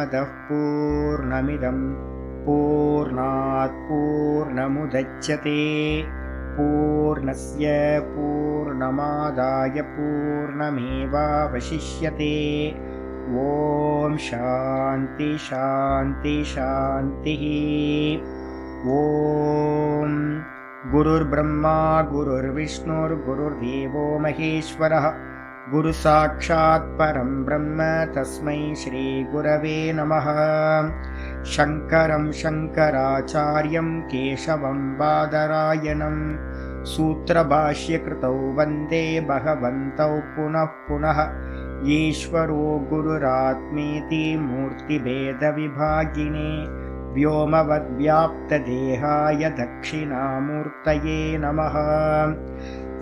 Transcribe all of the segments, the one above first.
पूर्णमदः पूर्णमिदं पूर्णात् पूर्णमुदच्यते पूर्णस्य पूर्णमादाय पूर्णमेवावशिष्यते। ॐ शान्ति शान्ति शान्तिः। ॐ गुरुर्ब्रह्मा गुरुर्विष्णुर्गुरुर्देवो महेश्वरः गुरुसाक्षात् परं ब्रह्म तस्मै श्रीगुरवे नमः। शङ्करं शङ्कराचार्यं केशवं बादरायणं सूत्रभाष्यकृतौ वन्दे भगवन्तौ पुनः पुनः। ईश्वरो गुरुरात्मेति मूर्तिभेदविभागिने व्योमवद्व्याप्तदेहाय दक्षिणामूर्तये नमः।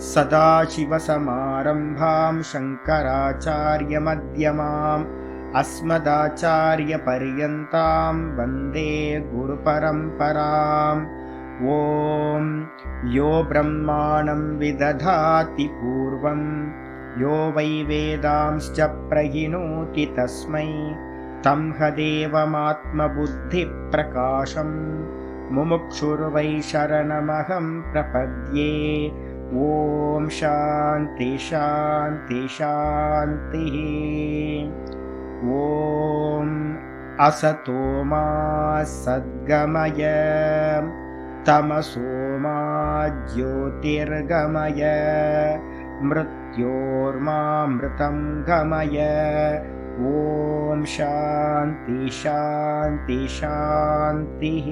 सदाशिवसमारम्भां शङ्कराचार्यमध्यमाम् अस्मदाचार्यपर्यन्तां वन्दे गुरुपरम्पराम्। ॐ यो ब्रह्माणं विदधाति पूर्वं यो वै वेदांश्च प्रहिणोति तस्मै तं हदेवमात्मबुद्धिप्रकाशं मुमुक्षुर्वै शरणमहं प्रपद्ये। ॐ शान्ति शान्ति शान्तिः। ॐ असतो मा सद्गमय तमसो मा ज्योतिर्गमय मृत्योर्मामृतं गमय। ॐ शान्ति शान्ति शान्तिः।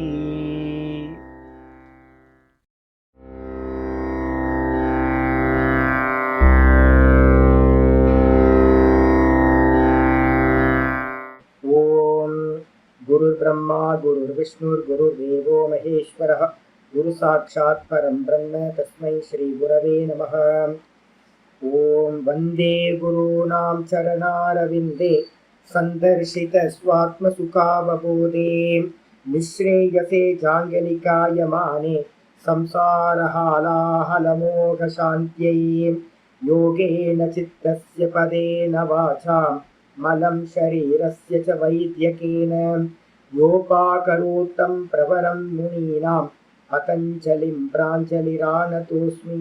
गुरुर्ब्रह्मा गुरुर्विष्णुर्गुरुर्देवो महेश्वरः गुरुसाक्षात् परं ब्रह्म तस्मै श्रीगुरवे नमः। ॐ वन्दे गुरूणां चरणारविन्दे सन्दर्शितस्वात्मसुखावबोधे निःश्रेयसे जाङ्गलिकायमाने संसारहालाहलमोघशान्त्यै। योगेन चित्तस्य पदेन वाचां मलं शरीरस्य च वैद्यकेन योपाकरोतं प्रवरं मुनीनां पतञ्जलिं प्राञ्जलिरानतोऽस्मि।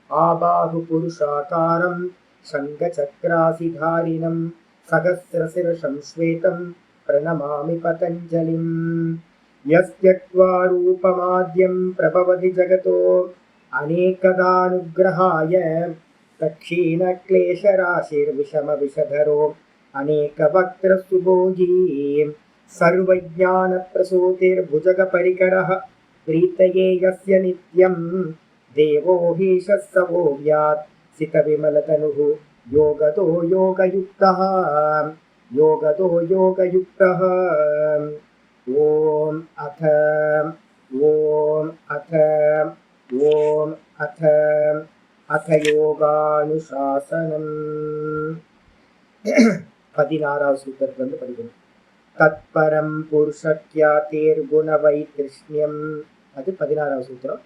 आबाहुपुरुषाकारं शङ्खचक्रासिधारिणं सहस्रशिरसं श्वेतं प्रणमामि पतञ्जलिं। यस्त्यक्त्वा रूपमाद्यं प्रभवति जगतो अनेकदानुग्रहाय दक्षिणक्लेशराशिर्विषमविषधरो अनेकवक्त्रसुभोजी सर्वज्ञानप्रसूतिर्भुजगपरिकरः प्रीतये यस्य नित्यं देवो हीशः स वो व्यात् सितविमलतनुः योगतो योगयुक्तः योगतो योगयुक्तः। ॐ अथ अथ योगानुशासनम्। 16வது சூத்திரத்திலிருந்து படிக்கணும். தத்பரம் புருஷக்யாதேர்குணவைத்ருஷ்ணியம், அது 16வது சூத்திரம்.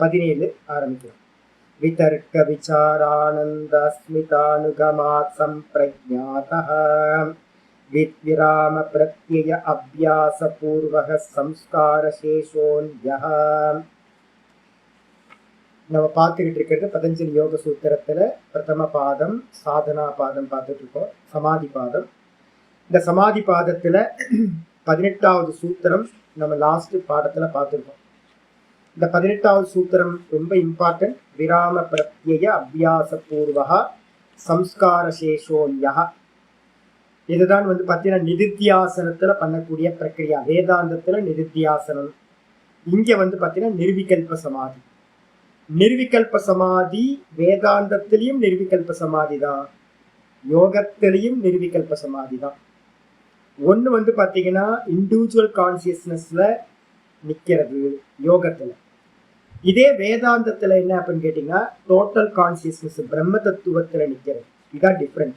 17 ஆரம்பிக்கிறோம். விதர்க்க விசாரானந்தஸ்மிதானுகமாத் சம்பிரஜ்ஞாதः வித்விராம பிரத்யய அபியாச பூர்வக சம்ஸ்கார சேஷோன்யः. நம்ம பார்த்துக்கிட்டு இருக்கிறது பதஞ்சலி யோக சூத்திரத்துல பிரதம பாதம் சாதனா பாதம் பார்த்துட்டு இருக்கோம், சமாதி பாதம். இந்த சமாதி பாதத்துல 18வது சூத்திரம் நம்ம லாஸ்ட் பாடத்துல பார்த்துருக்கோம். இந்த 18வது சூத்திரம் ரொம்ப இம்பார்ட்டன்ட். விராம பிரத்யய அபியாச பூர்வகா சம்ஸ்கார சேஷோன்யா. இதுதான் பார்த்தீங்கன்னா நிதித்தியாசனத்துல பண்ணக்கூடிய பிரக்கிரியா. வேதாந்தத்துல நிதித்தியாசனம், இங்க பார்த்தீங்கன்னா நிர்விகல்ப சமாதி. நிர்விகல்ப சமாதி வேதாந்தத்திலையும் நிர்விகல்ப சமாதி தான், யோகத்திலையும் நிர்விகல்ப சமாதி தான். ஒன்று பார்த்தீங்கன்னா இண்டிவிஜுவல் கான்சியஸ்னஸ்ல நிற்கிறது யோகத்துல. இதே வேதாந்தத்துல என்ன அப்படின்னு கேட்டீங்கன்னா டோட்டல் கான்சியஸ்னஸ் பிரம்ம தத்துவத்துல நிற்கிறது. இதுதான் டிஃப்ரெண்ட்.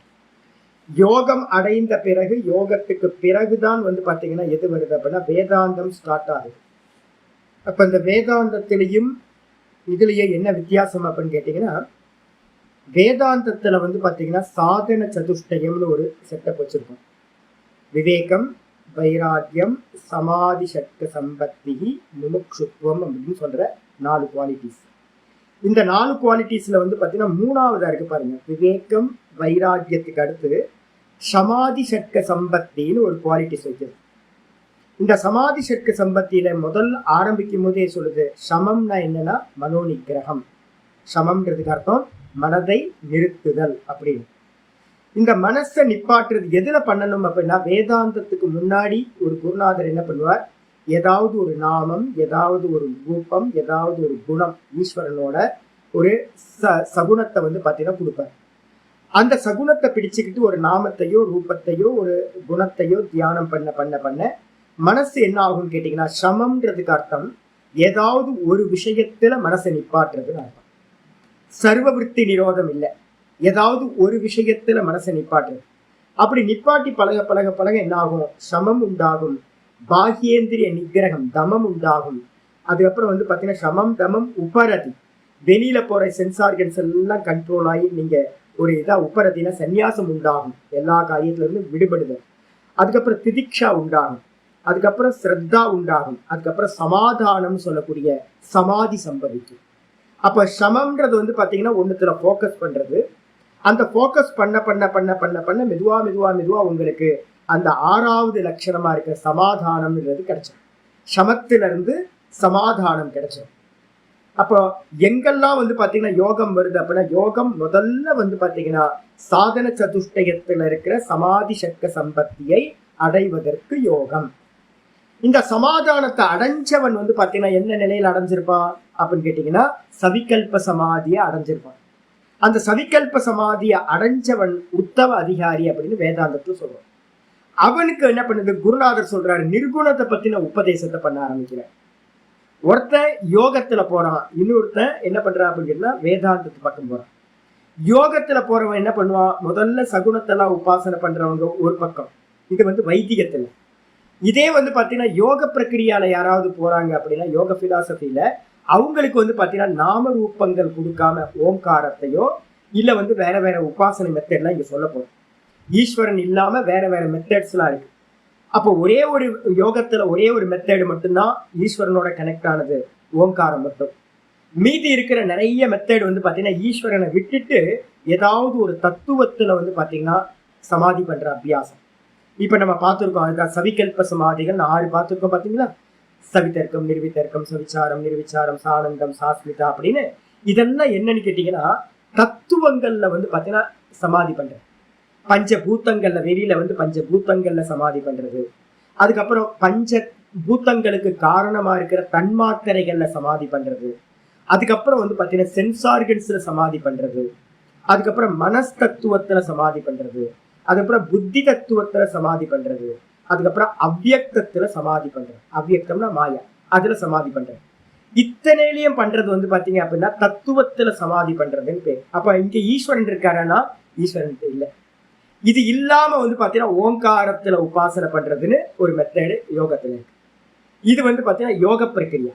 யோகம் அடைந்த பிறகு, யோகத்துக்கு பிறகுதான் பார்த்தீங்கன்னா எது வருது அப்படின்னா வேதாந்தம் ஸ்டார்ட் ஆகுது. அப்ப இந்த வேதாந்தத்திலையும் இதுலயே என்ன வித்தியாசம் அப்படின்னு கேட்டீங்கன்னா, வேதாந்தத்துல பாத்தீங்கன்னா சாதன சதுஷ்டயம்னு ஒரு செட்டப் வச்சிருக்கோம். விவேகம், வைராக்கியம், சமாதி சட்க சம்பத்தி, முமுட்சுத்துவம் அப்படின்னு சொல்ற 4 குவாலிட்டிஸ். இந்த 4 குவாலிட்டிஸ்ல வந்து பாத்தீங்கன்னா 3வதா இருக்கு பாருங்க, விவேகம் வைராக்கியத்துக்கு அடுத்து சமாதி சட்க சம்பத்தின்னு ஒரு குவாலிட்டிஸ் வைக்கிறது. இந்த சமாதி சட்க சம்பத்தியில முதல் ஆரம்பிக்கும் போதே சொல்லுது, சமம்னா என்னன்னா மனோநிகிரகம். சமம்ன்றதுக்கு அர்த்தம் மனதை நிறுத்துதல் அப்படின்னு. இந்த மனசை நிப்பாட்டுறது எதுல பண்ணணும் அப்படின்னா, வேதாந்தத்துக்கு முன்னாடி ஒரு குருநாதர் என்ன பண்ணுவார், ஏதாவது ஒரு நாமம், ஏதாவது ஒரு ரூபம், ஏதாவது ஒரு குணம், ஈஸ்வரனோட ஒரு சகுணத்தை வந்து பார்த்தீங்கன்னா கொடுப்பார். அந்த சகுணத்தை பிடிச்சுக்கிட்டு ஒரு நாமத்தையோ ரூபத்தையோ ஒரு குணத்தையோ தியானம் பண்ண பண்ண பண்ண மனசு என்ன ஆகும்னு கேட்டீங்கன்னா, சமம்ன்றதுக்கு அர்த்தம் ஏதாவது ஒரு விஷயத்துல மனசை நிப்பாட்டுறதுன்னு அர்த்தம். சர்வவிருத்தி நிரோதம் இல்லை, ஏதாவது ஒரு விஷயத்துல மனசை நிப்பாட்டுறது. அப்படி நிப்பாட்டி பழக பழக பழக என்ன ஆகும், சமம் உண்டாகும், பாகியேந்திரிய நிகிரகம் தமம் உண்டாகும். அதுக்கப்புறம் வந்து பார்த்தீங்கன்னா சமம் தமம் உபரதி, வெளியில போற சென்ஸ் ஆர்கன்ஸ் எல்லாம் கண்ட்ரோல் ஆகி நீங்க ஒரு இதா உபரதினா சந்நியாசம் உண்டாகும், எல்லா காரியத்துல இருந்து விடுபடுதல். அதுக்கப்புறம் திதிக்ஷா உண்டாகும், அதுக்கப்புறம் ஸ்ரத்தா உண்டாகும், அதுக்கப்புறம் சமாதானம் சொல்லக்கூடிய சமாதி சம்பவிக்கும். அப்ப சமம்ன்றது வந்து பாத்தீங்கன்னா ஒண்ணுத்துல போக்கஸ் பண்றது. அந்த போக்கஸ் பண்ண பண்ண பண்ண பண்ண பண்ண மெதுவா மெதுவா மெதுவா உங்களுக்கு அந்த 6வது லட்சணமா இருக்க சமாதானம்ன்றது கிடைச்சிடும். சமத்துல இருந்து சமாதானம் கிடைச்சிடும். அப்போ எங்கெல்லாம் வந்து பாத்தீங்கன்னா யோகம் வருது அப்படின்னா, யோகம் முதல்ல வந்து பாத்தீங்கன்னா சாதன சதுஷ்டயத்துல இருக்கிற சமாதி சட்க சம்பத்தியை அடைவதற்கு யோகம். இந்த சமாதானத்தை அடைஞ்சவன் வந்து பாத்தீங்கன்னா என்ன நிலையில அடைஞ்சிருப்பான் அப்படின்னு கேட்டீங்கன்னா, சவிகல்ப சமாதியை அடைஞ்சிருப்பான். அந்த சவிகல்ப சமாதியை அடைஞ்சவன் உத்தம அதிகாரி அப்படின்னு வேதாந்தத்துல சொல்றோம். அவனுக்கு என்ன பண்ணுது, குருநாதர் சொல்றாரு, நிர்குணத்தை பத்தின உபதேசத்தை பண்ண ஆரம்பிக்கிறார். ஒருத்தன் யோகத்துல போறான், இன்னொருத்தன் என்ன பண்றான் அப்படின்னா வேதாந்தத்து பக்கம் போறான். யோகத்துல போறவன் என்ன பண்ணுவான், முதல்ல சகுனத்தெல்லாம் உபாசனை பண்றவங்க ஒரு பக்கம், இது வந்து வைதிகத்துல. இதே வந்து பாத்தீங்கன்னா யோக பிரக்கிரியால யாராவது போறாங்க அப்படின்னா, யோக பிலாசபில அவங்களுக்கு வந்து பாத்தீங்கன்னா நாம ரூபங்கள் கொடுக்காம ஓங்காரத்தையோ இல்ல வந்து வேற வேற உபாசனை மெத்தட்லாம் இங்க சொல்ல போறோம். ஈஸ்வரன் இல்லாம வேற வேற மெத்தட்ஸ் எல்லாம் இருக்கு. அப்போ ஒரே ஒரு யோகத்துல ஒரே ஒரு மெத்தேடு மட்டும்தான் ஈஸ்வரனோட கனெக்ட் ஆனது, ஓங்காரம் மட்டும். மீதி இருக்கிற நிறைய மெத்தேடு வந்து பாத்தீங்கன்னா ஈஸ்வரனை விட்டுட்டு ஏதாவது ஒரு தத்துவத்துல வந்து பாத்தீங்கன்னா சமாதி பண்ற அபியாசம். இப்ப நம்ம பார்த்துருக்கோம், அதுக்காக சவிகல்ப சமாதிகள் 6 பார்த்துருக்கோம் பாத்தீங்களா. சவிதர்க்கம், நிர்விதர்க்கம், சவிச்சாரம், நிர்விச்சாரம், சானந்தம், சாஸ்மிதா அப்படின்னு. இதெல்லாம் என்னன்னு கேட்டீங்கன்னா தத்துவங்கள்ல வந்து பாத்தீங்கன்னா சமாதி பண்ற. பஞ்ச பூத்தங்கள்ல வெளியில வந்து பஞ்ச பூத்தங்கள்ல சமாதி பண்றது. அதுக்கப்புறம் பஞ்ச பூத்தங்களுக்கு காரணமா இருக்கிற தன்மாத்திரைகள்ல சமாதி பண்றது. அதுக்கப்புறம் வந்து பாத்தீங்கன்னா சென்ஸ் ஆர்கன்ஸ்ல சமாதி பண்றது. அதுக்கப்புறம் மனஸ் தத்துவத்துல சமாதி பண்றது. அதுக்கப்புறம் புத்தி தத்துவத்துல சமாதி பண்றது. அதுக்கப்புறம் அவ்வியக்தத்துல சமாதி பண்றது. அவ்வியக்தம்னா மாயா, அதுல சமாதி பண்றது. இத்தனையிலையும் பண்றது வந்து பாத்தீங்க அப்படின்னா தத்துவத்துல சமாதி பண்றதுன்னு பேர். அப்ப இங்க ஈஸ்வரன் இருக்காருன்னா ஈஸ்வரன் இல்ல. இது இல்லாம வந்து பாத்தீங்கன்னா ஓங்காரத்துல உபாசனை பண்றதுன்னு ஒரு மெத்தேடு யோகத்துல இருக்கு. இது வந்து பாத்தீங்கன்னா யோக பிரக்கிரியா.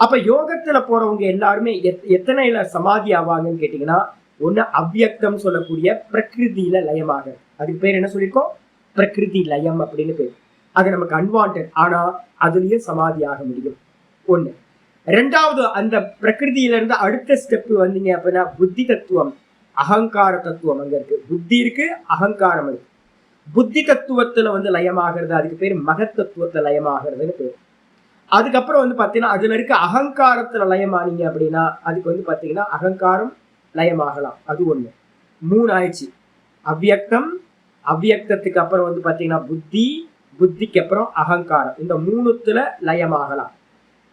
அப்ப யோகத்துல போறவங்க எல்லாருமே எத்தனைல சமாதி ஆவாங்கன்னு கேட்டீங்கன்னா, ஒண்ணு அவ்வியக்தம் சொல்லக்கூடிய பிரகிருதியில லயமாக, அதுக்கு பேர் என்ன சொல்லியிருக்கோம், பிரகிருதி லயம் அப்படின்னு பேர். அது நமக்கு அன்வான்ட், ஆனா அதுலயும் சமாதி ஆக முடியும். ஒண்ணு. ரெண்டாவது, அந்த பிரகிருதியில இருந்து அடுத்த ஸ்டெப் வந்தீங்க அப்படின்னா புத்தி தத்துவம், அகங்கார தத்துவம் அங்க இருக்கு. புத்தி இருக்கு, அகங்காரம் இருக்கு. புத்தி தத்துவத்துல வந்து லயமாகிறது, அதுக்கு பேர் மகத் தத்துவத்துல லயமாகிறதுன்னு பேர். அதுக்கப்புறம் வந்து பாத்தீங்கன்னா அதுல இருக்க அகங்காரத்துல லயமானீங்க அப்படின்னா அதுக்கு வந்து பாத்தீங்கன்னா அகங்காரம் லயமாகலாம். அது ஒண்ணு. 3 ஆயிடுச்சு. அவ்வியக்தம், அவ்வியக்தத்துக்கு அப்புறம் வந்து பாத்தீங்கன்னா புத்தி, புத்திக்கு அப்புறம் அகங்காரம். இந்த 3த்துல லயமாகலாம்.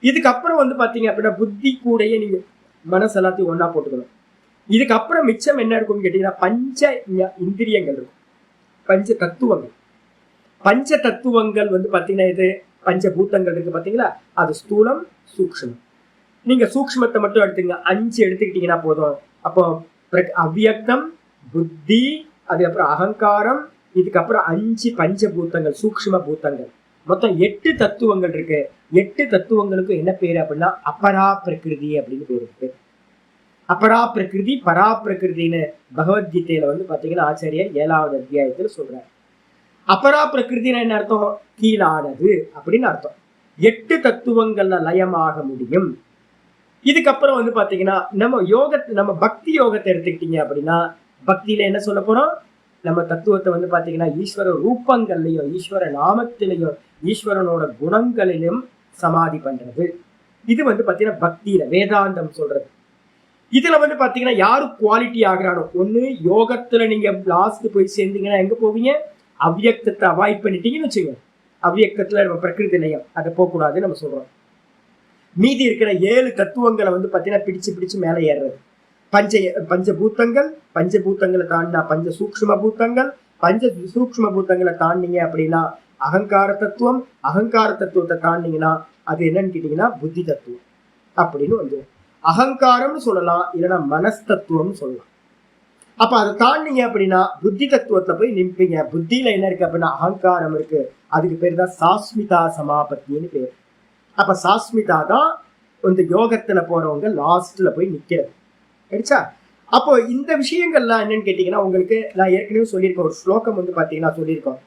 இதுக்கப்புறம் வந்து பாத்தீங்க அப்படின்னா புத்தி கூடயே நீங்க மனசு எல்லாத்தையும் ஒன்னா போட்டுக்கணும். இதுக்கப்புறம் மிச்சம் என்ன இருக்கும்னு கேட்டீங்கன்னா பஞ்ச இந்திரியங்கள் இருக்கும், பஞ்ச தத்துவங்கள். பஞ்ச தத்துவங்கள் வந்து பாத்தீங்கன்னா இது பஞ்சபூத்தங்கள் இருக்கு பாத்தீங்களா, அது ஸ்தூலம், சூக்ஷ்மம். நீங்க சூக்ஷ்மத்தை மட்டும் எடுத்துங்க, 5 எடுத்துக்கிட்டீங்கன்னா போதும். அப்போ அவ்வியக்தம், புத்தி, அதுக்கப்புறம் அகங்காரம், இதுக்கப்புறம் 5 பஞ்சபூத்தங்கள், சூக்ஷ்ம பூத்தங்கள். மொத்தம் 8 தத்துவங்கள் இருக்கு. 8 தத்துவங்களுக்கு என்ன பேரு அப்படின்னா அபரா பிரகிருதி அப்படின்னு பேரு இருக்கு. அபரா பிரகிருதி, பரா பிரகிருதின்னு பகவத்கீதையில வந்து பாத்தீங்கன்னா ஆச்சாரியர் 7வது அத்தியாயத்துல சொல்றாரு. அபரா பிரகிருதினா என்ன அர்த்தம்? கீழானது அப்படின்னு அர்த்தம். 8 தத்துவங்கள்ல லயமாக முடியும். இதுக்கப்புறம் வந்து பாத்தீங்கன்னா நம்ம பக்தி யோகத்தை எடுத்துக்கிட்டீங்க அப்படின்னா, பக்தியில என்ன சொல்ல போறோம்? நம்ம தத்துவத்தை வந்து பாத்தீங்கன்னா ஈஸ்வர ரூபங்கள்லயும் ஈஸ்வர நாமத்திலையும் ஈஸ்வரனோட குணங்களிலும் சமாதி பண்றது. இது வந்து பாத்தீங்கன்னா பக்தியில வேதாந்தம் சொல்றது. இதுல வந்து பாத்தீங்கன்னா யாரு குவாலிட்டி ஆகிறானோ, ஒண்ணு யோகத்துல நீங்க லாஸ்ட் போய் சேர்ந்தீங்கன்னா எங்க போவீங்க? அவ்வியக்தத்தை அவாய்ட் பண்ணிட்டீங்கன்னு வச்சுக்கோங்க. அவ்வியக்தத்துல நம்ம பிரகிருதி நிலையம் அதை போகக்கூடாதுன்னு நம்ம சொல்றோம். மீதி இருக்கிற 7 தத்துவங்களை வந்து பாத்தீங்கன்னா பிடிச்சு மேலே ஏறுறது. பஞ்சபூத்தங்களை தாண்டினா பஞ்ச சூக்ஷ்ம பூத்தங்கள், பஞ்ச சூக்ஷ்ம பூத்தங்களை தாண்டிங்க அப்படின்னா அகங்கார தத்துவம், அகங்கார தத்துவத்தை தாண்டிங்கன்னா அது என்னன்னு கேட்டீங்கன்னா புத்தி தத்துவம் அப்படின்னு வந்து அகங்காரம்னு சொல்லலாம், இல்லைன்னா மனஸ்தத்துவம்னு சொல்லலாம். அப்ப அதை தாண்டிங்க அப்படின்னா புத்தி தத்துவத்துல போய் நிற்பீங்க. புத்தியில என்ன இருக்கு அப்படின்னா அகங்காரம் இருக்கு. அதுக்கு பேர் தான் சாஸ்மிதா சமாபத்தின்னு பேர். அப்ப சாஸ்மிதா தான் இந்த யோகத்துல போறவங்க லாஸ்ட்ல போய் நிக்கிறது. சரிச்சா? அப்போ இந்த விஷயங்கள்லாம் என்னன்னு கேட்டீங்கன்னா, உங்களுக்கு நான் ஏற்கனவே சொல்லியிருக்கேன், ஒரு ஸ்லோகம் வந்து பாத்தீங்கன்னா சொல்லியிருக்கோம்.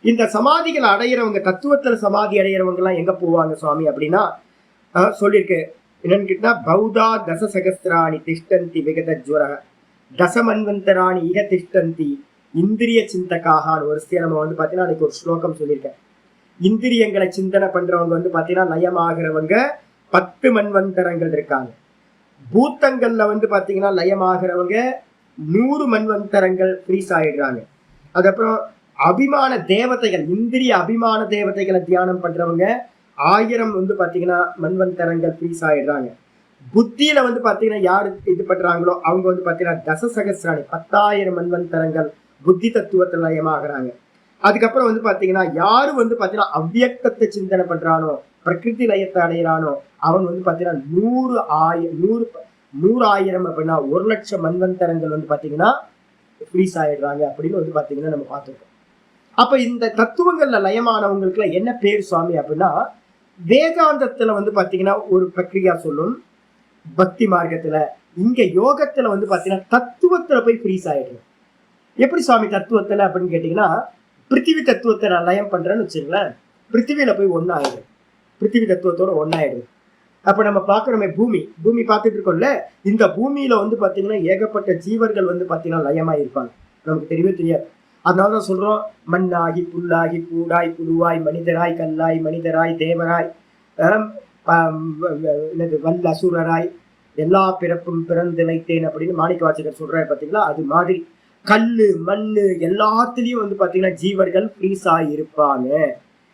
இந்த சமாதிகளை அடையிறவங்க, தத்துவத்துல சமாதி அடையிறவங்க எல்லாம் எங்க போவாங்க சுவாமி அப்படின்னா சொல்லியிருக்கு. என்னன்னு கேட்டா, பௌதா தசசகஸ்திராணி திஷ்டந்தி விகத ஜுவர தசமன்வந்தராணி இக திஷ்டந்தி இந்திரிய சிந்தகாக ஒரு நம்ம வந்து பாத்தீங்கன்னா அன்னைக்கு ஒரு ஸ்லோகம் சொல்லியிருக்கேன். இந்திரியங்களை சிந்தனை பண்றவங்க வந்து பாத்தீங்கன்னா லயமாகிறவங்க 10 மன்வந்தரங்கள் இருக்காங்க. பூத்தங்கள்ல வந்து பாத்தீங்கன்னா லயமாகிறவங்க 100 மன்வந்தரங்கள் ஃப்ரீஸ் ஆயிடுறாங்க. அதுக்கப்புறம் அபிமான தேவதைகள், இந்திரிய அபிமான தேவதைகளை தியானம் பண்றவங்க 1000 வந்து பாத்தீங்கன்னா மன்வந்தரங்கள் ஃப்ரீஸ் ஆயிடுறாங்க. புத்தியில வந்து பாத்தீங்கன்னா யாரு இது பண்றாங்களோ அவங்க வந்து பாத்தீங்கன்னா தசசகஸ்ராணி 10,000 மன்வந்தரங்கள் புத்தி தத்துவத்தில் லயமாகறாங்க. அதுக்கப்புறம் வந்து பாத்தீங்கன்னா யாரு வந்து பாத்தீங்கன்னா அவ்வியக்தத்தை சிந்தனை பண்றானோ, பிரகிருதி லயத்தை அடையிறானோ அவன் வந்து பாத்தீங்கன்னா 100,000 அப்படின்னா 1,00,000 மன்வந்தரங்கள் வந்து பாத்தீங்கன்னா ஃப்ரீஸ் ஆயிடுறாங்க அப்படின்னு வந்து பாத்தீங்கன்னா நம்ம பார்த்துருக்கோம். அப்ப இந்த தத்துவங்கள்ல லயமானவங்களுக்கு என்ன பேர் சுவாமி அப்படின்னா, வேதாந்தத்துல வந்து பாத்தீங்கன்னா ஒரு பிரக்ரியா சொல்லும், பக்தி மார்க்கத்துல, இங்க யோகத்துல வந்து பாத்தீங்கன்னா தத்துவத்துல போய் ஃப்ரீஸ் ஆயிடுறோம். எப்படி சுவாமி தத்துவத்துல அப்படின்னு கேட்டீங்கன்னா, பிருத்திவி தத்துவத்தை நான் லயம் பண்றேன்னு வச்சுங்களேன், பிருத்திவியில போய் ஒன்னாயிடும், பிருத்திவி தத்துவத்தோட ஒன்னாயிடும். அப்ப நம்ம பாக்குறோமே பூமி பார்த்துட்டு இருக்கோம்ல, இந்த பூமியில வந்து பாத்தீங்கன்னா ஏகப்பட்ட ஜீவர்கள் வந்து பாத்தீங்கன்னா லயமாய் இருப்பாங்க, நமக்கு தெரியவே தெரியாது. அதனாலதான் சொல்றோம், மண்ணாகி புல்லாகி பூடாய் புழுவாய் மனிதராய் கல்லாய் மனிதராய் தேவராய் வல்ல அசுரராய் எல்லா பிறப்பும் பிறந்திலைத்தேன் அப்படின்னு மாணிக்க வாசகர் சொல்றாரு பாத்தீங்களா. அது மாதிரி கல்லு மண்ணு எல்லாத்துலயும் வந்து பாத்தீங்கன்னா ஜீவர்கள் ஃப்ரீஸ் ஆகி இருப்பாங்க.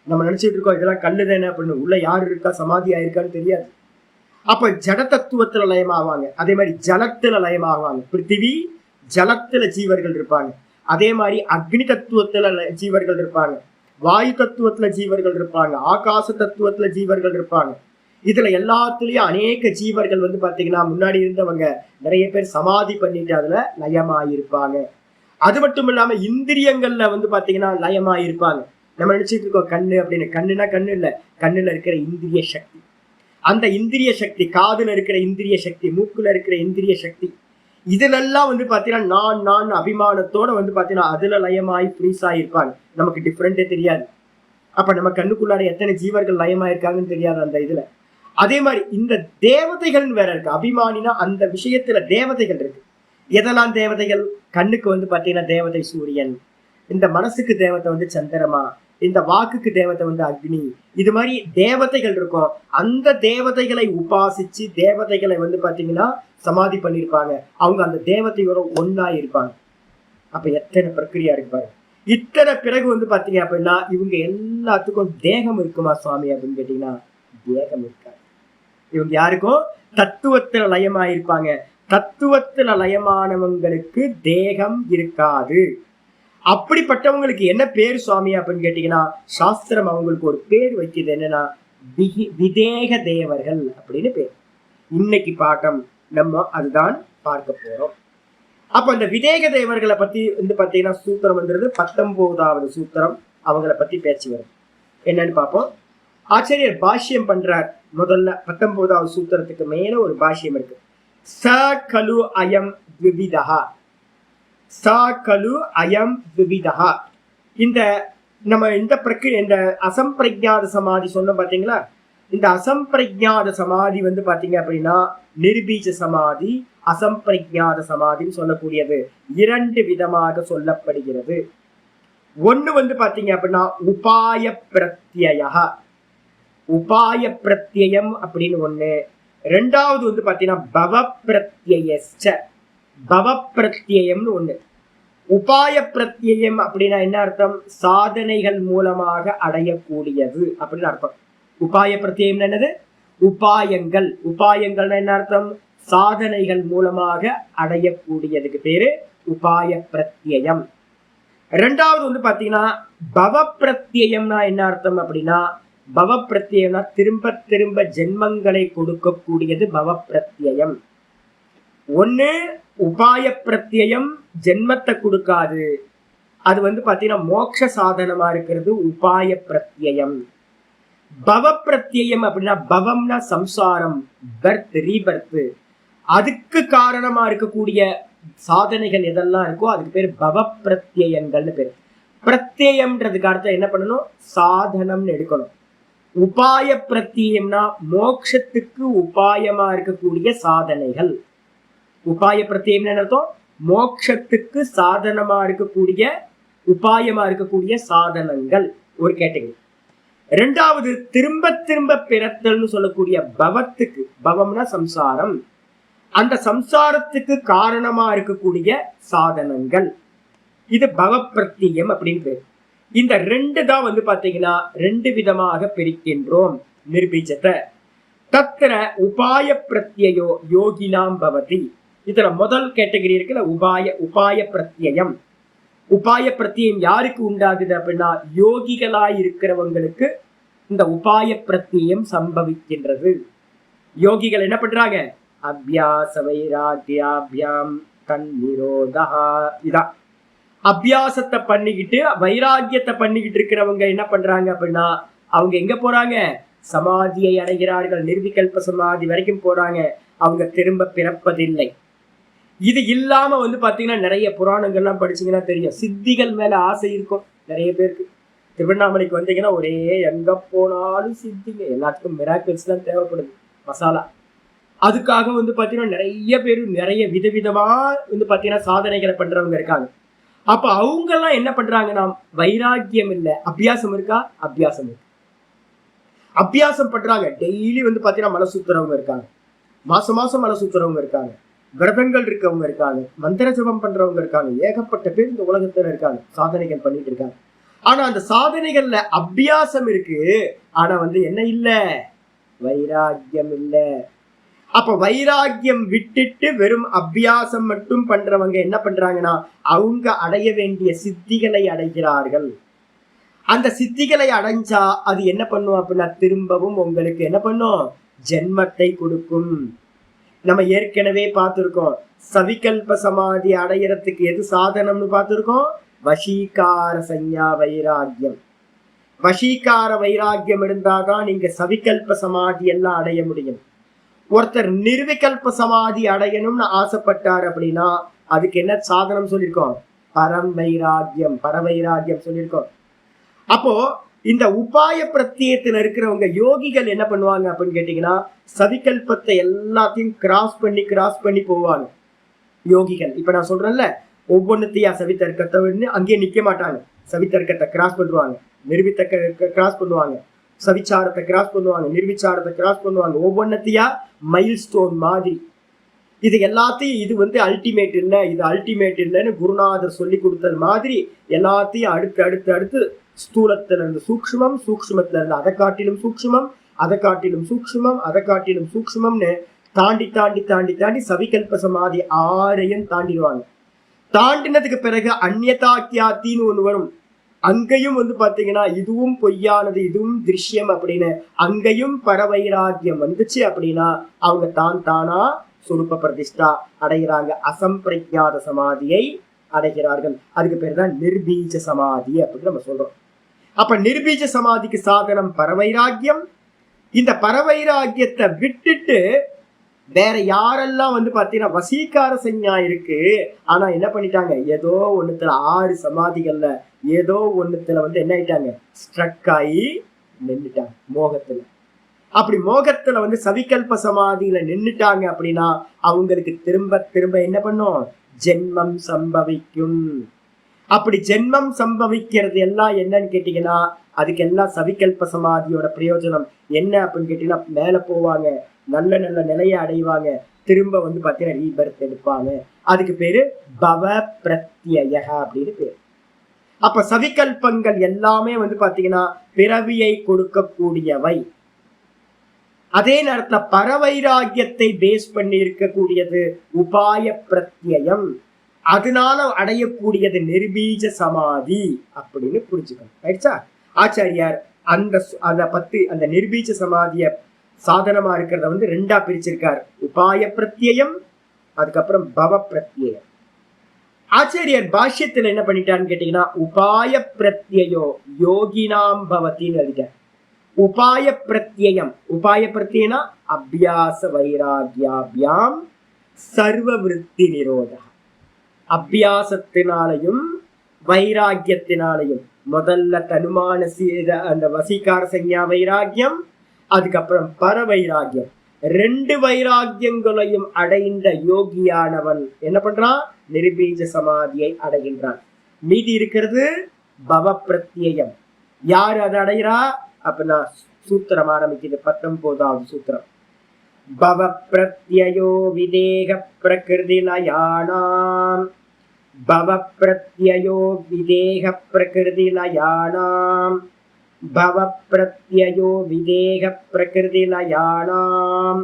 நம்ம நினைச்சிட்டு இருக்கோம் இதெல்லாம் கல்லு தானே அப்படின்னு, உள்ள யாரு இருக்கா சமாதி ஆயிருக்கான்னு தெரியாது. அப்ப ஜட தத்துவத்துல லயமாவாங்க, அதே மாதிரி ஜலத்துல லயமாவாங்க. பிருத்திவி ஜலத்துல ஜீவர்கள் இருப்பாங்க, அதே மாதிரி அக்னி தத்துவத்துல ஜீவர்கள் இருப்பாங்க, வாயு தத்துவத்துல ஜீவர்கள் இருப்பாங்க, ஆகாச தத்துவத்துல ஜீவர்கள் இருப்பாங்க. இதுல எல்லாத்துலயும் அநேக ஜீவர்கள் வந்து பாத்தீங்கன்னா முன்னாடி இருந்தவங்க நிறைய பேர் சமாதி பண்ணிட்டு அதுல லயமாயிருப்பாங்க. அது மட்டும் இல்லாம இந்திரியங்கள்ல வந்து பாத்தீங்கன்னா லயமாயிருப்பாங்க. நம்ம நினைச்சிட்டு இருக்கோம் கண்ணு அப்படின்னு, கண்ணுனா கண்ணு இல்ல, கண்ணுல இருக்கிற இந்திரிய சக்தி, அந்த இந்திரிய சக்தி, காதுல இருக்கிற இந்திரிய சக்தி, மூக்குல இருக்கிற இந்திரிய சக்தி, இதுலெல்லாம் வந்து பாத்தீங்கன்னா நான் அபிமானத்தோட வந்து பாத்தீங்கன்னா அதுல லயமாயி ஃப்ரீஸ் ஆயிருப்பாங்க. நமக்கு டிஃப்ரெண்டே தெரியாது. அப்ப நம்ம கண்ணுக்குள்ளார எத்தனை ஜீவர்கள் லயமாயிருக்காங்கன்னு தெரியாது அந்த இதுல. அதே மாதிரி இந்த தேவதைகள் வேற இருக்கு. அபிமானினா அந்த விஷயத்துல தேவதைகள் இருக்கு. எதெல்லாம் தேவதைகள்? கண்ணுக்கு வந்து பாத்தீங்கன்னா தேவதை சூரியன், இந்த மனசுக்கு தேவதை வந்து சந்திரமா, இந்த வாக்குக்கு தேவதை வந்து அக்னி. இது மாதிரி தேவதைகள் இருக்கும். அந்த தேவதைகளை உபாசிச்சு தேவதைகளை வந்து பாத்தீங்கன்னா சமாதி பண்ணிருப்பாங்க. அவங்க அந்த தேவதையோட ஒன்னா இருப்பாங்க. அப்ப எத்தனை பிரக்கிரியா இருப்பாரு. இத்தனை பிறகு வந்து பாத்தீங்க அப்படின்னா இவங்க எல்லாத்துக்கும் தேகம் இருக்குமா சுவாமி அப்படின்னு கேட்டீங்கன்னா தேகம் இருக்காது. இவங்க யாருக்கும் தத்துவத்துல லயமாயிருப்பாங்க. தத்துவத்துல லயமானவங்களுக்கு தேகம் இருக்காது. அப்படிப்பட்டவங்களுக்கு என்ன பேர் சுவாமி அப்படின்னு கேட்டீங்கன்னா, சாஸ்திரம் அவங்களுக்கு ஒரு பேர் வைக்கிறது, என்னன்னா விதேக தேவர்கள் அப்படின்னு பேர். இன்னைக்கு பாட்டம் நம்ம அதுதான் பார்க்க போறோம். அப்ப இந்த விதேக தேவர்களை பத்தி வந்து பாத்தீங்கன்னா சூத்திரம் வந்துருது 19வது சூத்திரம், அவங்கள பத்தி பேச்சு வரும். என்னன்னு பார்ப்போம். ஆச்சாரியர் பாஷ்யம் பண்றார். முதல்ல 19வது சூத்திரத்துக்கு மேல ஒரு பாஷ்யம் இருக்கு. ச கலு அயம் விவிதஹ, ச கலு அயம் விவிதஹ. இந்த நம்ம இந்த அசம்பிரஜாத சமாதி சொன்னோம் பாத்தீங்களா, இந்த அசம்பிரஜாத சமாதி வந்து பாத்தீங்க அப்படின்னா நிர்பீஜ சமாதி, அசம்பிரஜாத சமாதின்னு சொல்லக்கூடியது 2 விதமாக சொல்லப்படுகிறது. ஒண்ணு வந்து பாத்தீங்க அப்படின்னா உபாய பிரத்யய, உபாய பிரத்யம் அப்படின்னு ஒண்ணு. ரெண்டாவது வந்து பாத்தீங்கன்னா பவ பிரத்யஸ்ச, பவ பிரத்யம்னு ஒண்ணு. உபாய பிரத்யம் அப்படின்னா என்ன அர்த்தம்? சாதனைகள் மூலமாக அடையக்கூடியது அப்படின்னு அர்த்தம். உபாய பிரத்யம் என்னது? உபாயங்கள். உபாயங்கள்னா என்ன அர்த்தம்? சாதனைகள் மூலமாக அடையக்கூடியதுக்கு பேரு உபாய பிரத்யம். ரெண்டாவது வந்து பாத்தீங்கன்னா பவ பிரத்யம்னா என்ன அர்த்தம் அப்படின்னா, பவ பிரத்யம்னா திரும்ப திரும்ப ஜென்மங்களை கொடுக்கக்கூடியது பவ பிரத்யம். ஒண்ணு உபாய பிரத்யம் ஜென்மத்தை கொடுக்காது, அது வந்து பாத்தீங்கன்னா மோட்ச சாதனமா இருக்கிறது உபாய பிரத்யம். பவ பிரத்யம் அப்படின்னா பவம்னா சம்சாரம், பர்த் ரீபர்த், அதுக்கு காரணமா இருக்கக்கூடிய சாதனைகள் எதெல்லாம் இருக்கோ அதுக்கு பேர் பவ பிரத்யங்கள்னு பேரு. பிரத்யம்ன்றதுக்கு அர்த்தம் என்ன பண்ணணும்? சாதனம்னு எடுக்கணும். உபாய பிரத்யம்னா மோட்சத்துக்கு உபாயமா இருக்கக்கூடிய சாதனைகள். உபாய பிரத்யம் என்ன அர்த்தம்? மோட்சத்துக்கு சாதனமா இருக்கக்கூடிய உபாயமா இருக்கக்கூடிய சாதனங்கள் ஒரு கேட்டகரி. ரெண்டாவது திரும்ப திரும்ப பிறத்தல்னு சொல்லக்கூடிய பவத்துக்கு, பவம்னா சம்சாரம், அந்த சம்சாரத்துக்கு காரணமா இருக்கக்கூடிய சாதனங்கள், இது பவ பிரத்யம் அப்படின்னு பேர். இந்த 2 தான் வந்து பாத்தீங்கன்னா 2 விதமாக பிரிக்கின்றோம் நிர்பீஜத்தை. தத்திர உபாய பிரத்யயோ யோகினாம் பவதி. இதுல முதல் கேட்டகரி இருக்குல்ல உபாய பிரத்யம். உபாய பிரத்யம் யாருக்கு உண்டாகுது அப்படின்னா யோகிகளாய் இருக்கிறவங்களுக்கு இந்த உபாய பிரத்யம் சம்பவிக்கின்றது. யோகிகள் என்ன பண்றாங்க? அபியாச வைராக்யாபியாம் தன்னிரோதா. இதான் அபியாசத்தை பண்ணிக்கிட்டு வைராக்கியத்தை பண்ணிக்கிட்டு இருக்கிறவங்க என்ன பண்றாங்க அப்படின்னா அவங்க எங்க போறாங்க? சமாதியை அடைகிறார்கள். நிர்விகல்ப சமாதி வரைக்கும் போறாங்க. அவங்க திரும்ப பிறப்பதில்லை. இது இல்லாம வந்து பாத்தீங்கன்னா நிறைய புராணங்கள்லாம் படிச்சீங்கன்னா தெரியும், சித்திகள் மேல ஆசை இருக்கும் நிறைய பேருக்கு. திருவண்ணாமலைக்கு வந்தீங்கன்னா ஒரே எங்க போனாலும் சித்திங்க, எல்லாத்துக்கும் மிராக்கிள்ஸ் தான் தேவைப்படுது மசாலா. அதுக்காக வந்து பாத்தீங்கன்னா நிறைய பேர் நிறைய விதவிதமா வந்து பாத்தீங்கன்னா சாதனைகளை பண்றவங்க இருக்காங்க. அப்ப அவங்க எல்லாம் என்ன பண்றாங்கன்னா வைராக்கியம் இல்ல, அபியாசம் இருக்கா? அபியாசம் இருக்கு. அபியாசம் பண்றாங்க. டெய்லி வந்து பாத்தீங்கன்னா மலை சுத்துறவங்க இருக்காங்க, மாசம் மாசம் மலை சுத்துறவங்க இருக்காங்க, விரதங்கள் இருக்கவங்க இருக்காங்க, மந்திர ஜபம் பண்றவங்க இருக்காங்க. ஏகப்பட்ட பேர் இந்த உலகத்துல இருக்காங்க, சாதனைகள் பண்ணிட்டு இருக்காங்க. ஆனா அந்த சாதனைகள்ல அபியாசம் இருக்கு, ஆனா வந்து என்ன இல்ல? வைராக்கியம் இல்ல. அப்ப வைராக்கியம் விட்டுட்டு வெறும் அபியாசம் மட்டும் பண்றவங்க என்ன பண்றாங்கன்னா அவங்க அடைய வேண்டிய சித்திகளை அடைகிறார்கள். அந்த சித்திகளை அடைஞ்சா அது என்ன பண்ணும் அப்படின்னா திரும்பவும் உங்களுக்கு என்ன பண்ணும்? ஜென்மத்தை கொடுக்கும். நம்ம ஏற்கனவே பார்த்திருக்கோம், சவிகல்ப சமாதி அடையறதுக்கு எது சாதனம்னு பார்த்திருக்கோம்? வசீகார சஞ்ஞா வைராக்கியம். வசீகார வைராக்கியம் இருந்தாதான் நீங்க சவிகல்ப சமாதி எல்லாம் அடைய முடியும். ஒருத்தர் நிர்விகல்ப சமாதி அடையணும்னு ஆசைப்பட்டார் அப்படின்னா அதுக்கு என்ன சாதனம் சொல்லியிருக்கோம்? பரம் வைராக்கியம், பரவைராக்கியம் சொல்லியிருக்கோம். அப்போ இந்த உபாய பிரத்யத்துல இருக்கிறவங்க யோகிகள் என்ன பண்ணுவாங்க அப்படின்னு கேட்டீங்கன்னா சவிகல்பத்தை எல்லாத்தையும் கிராஸ் பண்ணி போவாங்க யோகிகள். இப்ப நான் சொல்றேன்ல, ஒவ்வொன்னுத்தையா சவித்தர்க்கத்தை அங்கேயே நிக்க மாட்டாங்க. சவித்தர்க்கத்தை கிராஸ் பண்ணுவாங்க, நிர்வித்தர்க்க கிராஸ் பண்ணுவாங்க, சவிச்சாரத்தை கிராஸ் பண்ணுவாங்க, நிர்விச்சாரத்தை கிராஸ் பண்ணுவாங்க. ஒவ்வொன்னத்தையா மைல் ஸ்டோன் மாதிரி. இது எல்லாத்தையும் இது வந்து அல்டிமேட் இல்லை, இது அல்டிமேட் இல்லைன்னு குருநாதர் சொல்லி கொடுத்தது மாதிரி எல்லாத்தையும் அடுத்து அடுத்து அடுத்து ஸ்தூலத்துல இருந்து சூக்ஷ்மம், சூக்ஷ்மத்துல இருந்து அதை காட்டிலும் சூக்ஷ்மம், அதை காட்டிலும் சூக்ஷ்மம், அதை காட்டிலும் சூக்ஷ்மம்னு தாண்டி தாண்டி தாண்டி தாண்டி சவிகல்ப சமாதி 6ஐயும் தாண்டிடுவாங்க. தாண்டினதுக்கு பிறகு அந்நியதாக்கியாத்தின்னு ஒண்ணு வரும். அங்கேயும் வந்து பாத்தீங்கன்னா இதுவும் பொய்யானது, இதுவும் திருஷ்யம் அப்படின்னு அங்கேயும் பரவைராக்கியம் வந்துச்சு அப்படின்னா அவங்க தானா சுரூப பிரதிஷ்டா அடைகிறாங்க, அசம்பிரஜாத சமாதியை அடைகிறார்கள். அதுக்கு பேர் தான் நிர்பீஜ சமாதி அப்படின்னு நம்ம சொல்றோம். அப்ப நிர்பீஜ சமாதிக்கு சாதனம் பரவைராக்கியம். இந்த பரவைராக்கியத்தை விட்டுட்டு வேற யாரெல்லாம் வந்து பாத்தீங்கன்னா வசீகார சஞ்ஞா இருக்கு, ஆனா என்ன பண்ணிட்டாங்க, ஏதோ ஒண்ணுத்துல 6 சமாதிகள்ல ஏதோ ஒண்ணுத்துல வந்து என்ன ஆயிட்டாங்க, ஸ்ட்ரக் ஆகி நின்றுட்டாங்க மோகத்துல. அப்படி மோகத்துல வந்து சவிகல்ப சமாதியில நின்னுட்டாங்க அப்படின்னா அவங்களுக்கு திரும்ப திரும்ப என்ன பண்ணும், ஜென்மம் சம்பவிக்கும். அப்படி ஜென்மம் சம்பவிக்கிறது எல்லாம் என்னன்னு கேட்டீங்கன்னா, அதுக்கு எல்லாம் சவிகல்ப சமாதியோட பிரயோஜனம் என்ன அப்படின்னு கேட்டீங்கன்னா, மேல போவாங்க, நல்ல நல்ல நிலையை அடைவாங்க, திரும்ப வந்து பாத்தீங்கன்னா ரீபர்த் எடுப்பாங்க. அதுக்கு பேரு பவ பிரத்யய அப்படின்னு பேரு. அப்ப சவிகல்பங்கள் எல்லாமே வந்து பாத்தீங்கன்னா பிறவியை கொடுக்கக்கூடியவை. அதே நேரத்துல பரவைராகியத்தை பேஸ் பண்ணி இருக்கக்கூடியது உபாய பிரத்யம். அதனால அடையக்கூடியது நிர்பீஜ சமாதி அப்படின்னு புரிஞ்சுக்கணும். ரைட்ஸா? ஆச்சாரியார் அந்த நிர்பீஜ சமாதிய சாதனமா இருக்கிறத வந்து 2ஆ பிரிச்சிருக்காரு. உபாய பிரத்யம், அதுக்கப்புறம் பவ பிரத்யம். ஆச்சாரியார் பாஷ்யத்துல என்ன பண்ணிட்டான்னு கேட்டீங்கன்னா, உபாய பிரத்யோ யோகினாம் பவத்தின்னு எழுதிட்டார். உபாய பிரத்யம், உபாய பிரத்யனா அபியாச வைராகியாபியாம் சர்வ விருத்தி நிரோத. அபியாசத்தினாலையும் வைராகியத்தினாலையும், முதல்ல தனுமான அந்த வசீகார சஞ்ஞா வைராகியம், அதுக்கப்புறம் பர வைராகியம், 2 வைராகியங்களையும் அடைந்த யோகியானவன் என்ன பண்றான், நிர்பீஜ சமாதியை அடைகின்றான். மீதி இருக்கிறது பவ பிரத்யம். யாரு அதை அடைகிறா அப்படின்னா சூத்திரம் ஆரம்பிக்குது, 19வது சூத்திரம். பவ பிரத்யயோ விதேக பிரகிருதி லயானாம், பவ பிரத்யயோ விதேக பிரகிருதி லயானாம், பவ பிரத்யயோ விதேக பிரகிருதி லயானாம்.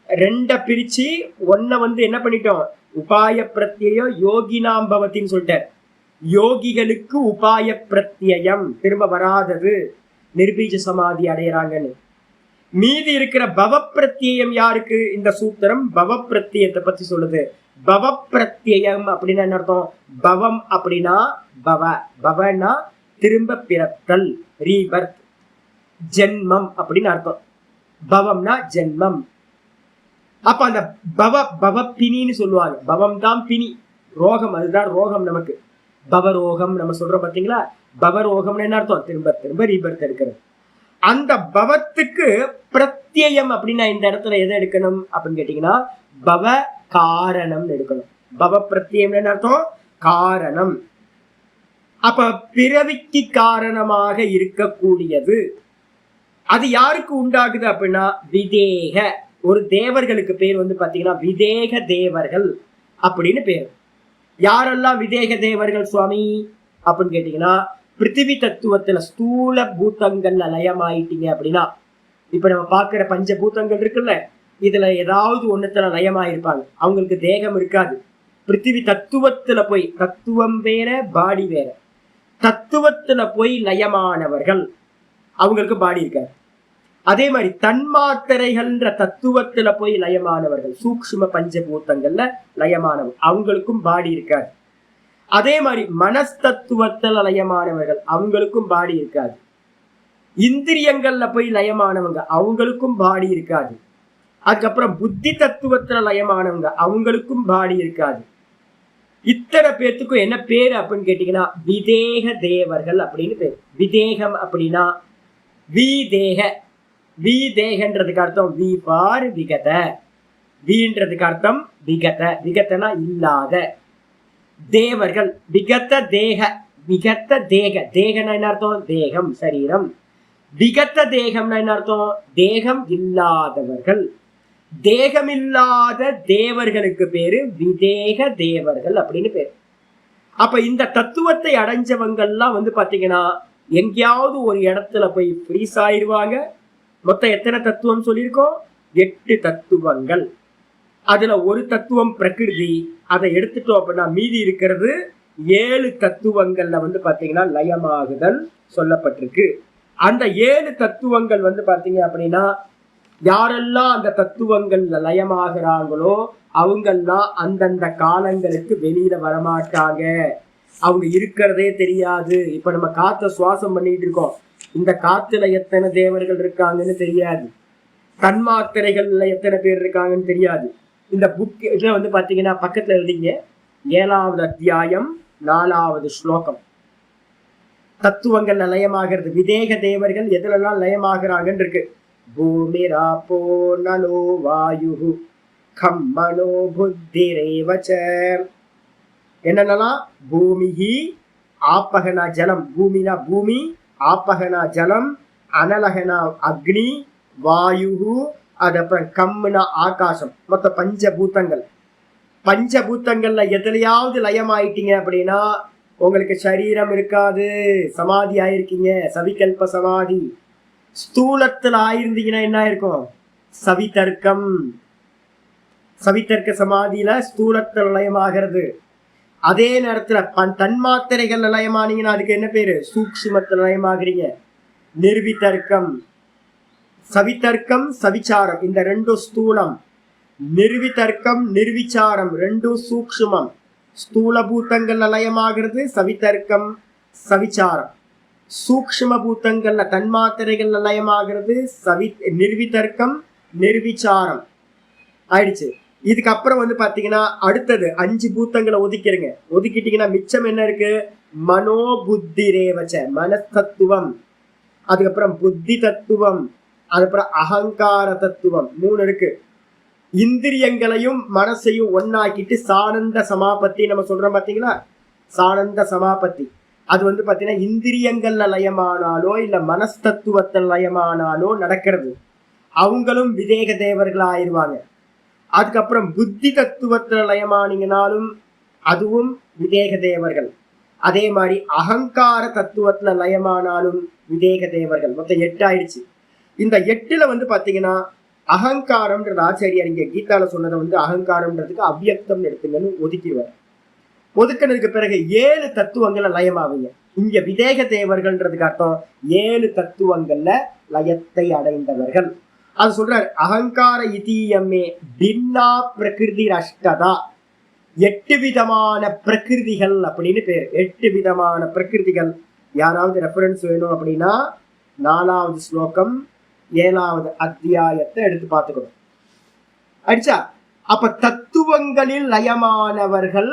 2 பிரிச்சு 1 வந்து என்ன பண்ணிட்டோம், உபாய பிரத்யயோ யோகினாம் பவத்தின்னு சொல்லிட்டார். யோகிகளுக்கு உபாய பிரத்யம் திரும்ப வராதது, நிர்பீஜ சமாதி அடையறாங்கன்னு. மீதி இருக்கிற பவ பிரத்யம் யாருக்கு, இந்த சூத்திரம் பவ பிரத்யத்தை பத்தி சொல்லுது. பவ பிரத்யம் அப்படின்னா என்ன அர்த்தம், பவம் அப்படின்னா பவ, பவனா திரும்ப பிறத்தல், ரீபர்த், ஜென்மம் அப்படின்னு அர்த்தம். பவம்னா ஜென்மம். அப்ப அந்த பவ பிணின்னு சொல்லுவாங்க. பவம் தான் பிணி, ரோகம், அதுதான் ரோகம் நமக்கு. பவரோகம் நம்ம சொல்றோம் பாத்தீங்களா, பவரோகம்னு என்ன அர்த்தம், திரும்ப திரும்ப ரீபர்த் எடுக்கிறது. அந்த பவத்துக்கு பிரத்யம் அப்படின்னா இந்த இடத்துல எதை எடுக்கணும் அப்படின்னு கேட்டீங்கன்னா பவ காரணம் எடுக்கணும். பவ பிரத்யம் என்ன அர்த்தம், காரணம். அப்ப பிறவிக்கு காரணமாக இருக்கக்கூடியது அது யாருக்கு உண்டாகுது அப்படின்னா விதேக. ஒரு தேவர்களுக்கு பேர் வந்து பாத்தீங்கன்னா விதேக தேவர்கள் அப்படின்னு பேர். யாரெல்லாம் விதேக தேவர்கள் சுவாமி அப்படின்னு கேட்டீங்கன்னா, பிருத்திவி தத்துவத்துல ஸ்தூல பூத்தங்கள்ல லயமாயிட்டீங்க அப்படின்னா, இப்ப நம்ம பாக்குற பஞ்ச பூத்தங்கள் இருக்குல்ல, இதுல ஏதாவது ஒண்ணுத்துல லயமாயிருப்பாங்க, அவங்களுக்கு தேகம் இருக்காது. பிருத்திவி தத்துவத்துல போய், தத்துவம் வேற பாடி வேற, தத்துவத்துல போய் லயமானவர்கள் அவங்களுக்கு பாடி இருக்காது. அதே மாதிரி தன்மாத்திரைகள்ன்ற தத்துவத்துல போய் லயமானவர்கள், சூக்ஷ்ம பஞ்சபூத்தங்கள்ல லயமானவர்கள், அவங்களுக்கும் பாடி இருக்காது. அதே மாதிரி மனஸ்தத்துவத்துல லயமானவர்கள், அவங்களுக்கும் பாடி இருக்காது. இந்திரியங்கள்ல போய் லயமானவங்க, அவங்களுக்கும் பாடி இருக்காது. அதுக்கப்புறம் புத்தி தத்துவத்துல லயமானவங்க, அவங்களுக்கும் பாடி இருக்காது. இத்தனை பேர்த்துக்கும் என்ன பேரு அப்படின்னு கேட்டீங்கன்னா விதேக தேவர்கள் அப்படின்னு பேரு. விதேகம் அப்படின்னா விதேக, விதேகன்றதுக்கு அர்த்தம் வி பார் விகத, வீன்றதுக்கு அர்த்தம் விகத, விகதனா இல்லாத. தேவர்கள் விகத தேக, விகத தேக, தேகனா என்ன அர்த்தம், தேகம் சரீரம். விகத தேகம்னா என்ன அர்த்தம், தேகம் இல்லாதவர்கள். தேகமில்லாத தேவர்களுக்கு பேரு விதேக தேவர்கள் அப்படின்னு பேரு. அப்ப இந்த தத்துவத்தை அடைஞ்சவங்கள்லாம் வந்து பாத்தீங்கன்னா எங்கேயாவது ஒரு இடத்துல போய் ஃப்ரீஸ் ஆயிடுவாங்க. மொத்தம் எத்தனை தத்துவம் சொல்லியிருக்கோம், 8 தத்துவங்கள். அதுல ஒரு தத்துவம் பிரகிருதி, அதை எடுத்துட்டோம் அப்படின்னா மீதி இருக்கிறது 7 தத்துவங்கள்ல வந்து பாத்தீங்கன்னா லயமாகுதல் சொல்லப்பட்டிருக்கு. அந்த 7 தத்துவங்கள் வந்து பாத்தீங்க அப்படின்னா யாரெல்லாம் அந்த தத்துவங்கள்ல லயமாகிறாங்களோ அவங்கெல்லாம் அந்தந்த காலங்களுக்கு வெளியில வரமாட்டாங்க, அவங்க இருக்கிறதே தெரியாது. இப்ப நம்ம காத்த சுவாசம் பண்ணிட்டு இருக்கோம், இந்த காத்துல எத்தனை தேவர்கள் இருக்காங்கன்னு தெரியாது. தன்மாத்திரைகள்ல எத்தனை பேர் இருக்காங்கன்னு தெரியாது. இந்த புக் இதுல வந்து பாத்தீங்கன்னா பக்கத்துல எழுதிங்க, 7வது அத்தியாயம் 4வது ஸ்லோகம். தத்துவங்கள் லயமாகிறது. விதேக தேவர்கள் எதுலெல்லாம் லயமாகிறாங்கன்னு இருக்கு. பூமிராப்போ நலோ வாயு கம்மனோ புத்திரேவச. என்னென்னலாம்? பூமிஹி ஆப்பகனா ஜலம், பூமினா பூமி, ஆப்பகனா ஜலம், அனலகனா அக்னி, வாயு, அது அப்புறம் கம்முனா ஆகாசம். மொத்த பஞ்சபூத்தங்கள். பஞ்சபூத்தங்கள்ல எதுலையாவது லயம் ஆயிட்டீங்க அப்படின்னா உங்களுக்கு சரீரம் இருக்காது, சமாதி ஆயிருக்கீங்க, சவிகல்ப சமாதி. ஸ்தூலத்துல ஆயிருந்தீங்கன்னா என்ன இருக்கும்? சவிதர்க்கம். சவிதர்க்க சமாதியில ஸ்தூலத்துல லயமாகிறது. அதே நேரத்துல தன்மாத்திரைகள் லயமானீங்கன்னா அதுக்கு என்ன பேரு? சூக்ஷ்மத்துல லயமாகிறீங்க. நிர்விதர்க்கம், சவிதர்க்கம், சவிச்சாரம், இந்த ரெண்டும் ஸ்தூலம். நிர்விதர்க்கம் நிர்விச்சாரம் ரெண்டும் சூக்ஷ்மம். ஸ்தூல பூத்தங்கள்ல லயமாகிறது சவிதர்க்கம் சவிச்சாரம். சூக்ஷ்ம பூத்தங்கள்ல தன்மாத்திரைகள்ல லயமாகிறது நிர்விதர்க்கம் நிர்விச்சாரம் ஆயிடுச்சு. இதுக்கப்புறம் வந்து பாத்தீங்கன்னா அடுத்தது 5 பூத்தங்களை ஒதுக்கிடுங்க. ஒதுக்கிட்டீங்கன்னா மிச்சம் என்ன இருக்கு? மனோ புத்தி ரேவச்ச, மனத்தத்துவம். அதுக்கப்புறம் புத்தி தத்துவம், அதுக்கப்புறம் அகங்கார தத்துவம். 3 இருக்கு. இந்திரியங்களையும் மனசையும் ஒன்னாக்கிட்டு சானந்த சமாபத்தி நம்ம சொல்றோம் பாத்தீங்களா? சானந்த சமாபத்தி அது வந்து பாத்தீங்கன்னா இந்திரியங்கள்ல லயமானாலோ இல்ல மனஸ்தத்துவத்தில் லயமானாலோ நடக்கிறது. அவங்களும் விதேக தேவர்கள் ஆயிடுவாங்க. அதுக்கப்புறம் புத்தி தத்துவத்துல லயமானீங்கனாலும் அதுவும் விதேக தேவர்கள். அதே மாதிரி அகங்கார தத்துவத்துல லயமானாலும் விதேக தேவர்கள். மொத்தம் 8 ஆயிடுச்சு. இந்த 8ல வந்து பாத்தீங்கன்னா அகங்காரம்ன்றது ஆச்சாரியார் இங்க கீதால சொன்னதை வந்து அகங்காரம்ன்றதுக்கு அவ்வியக்தம் எடுத்துங்கன்னு ஒதுக்கிடுவார். ஒதுக்கினதுக்கு பிறகு 7 தத்துவங்கள்ல லயமாவீங்க. இங்க விதேக தேவர்கள்ன்றதுக்கு அர்த்தம் 7 தத்துவங்கள்ல லயத்தை அடைந்தவர்கள். அது சொல்றாரு, அகங்கார இதீயமே பின்னா பிரகிருதி அஷ்டதா. 8 விதமான பிரகிருதிகள் அப்படின்னு பேரு. 8 விதமான பிரகிருதிகள். யாராவது ரெஃபரன்ஸ் வேணும் அப்படின்னா 4வது ஸ்லோகம் 7வது அத்தியாயத்தை எடுத்து பார்த்துக்கணும். அடிச்சா அப்ப தத்துவங்களில் லயமானவர்கள்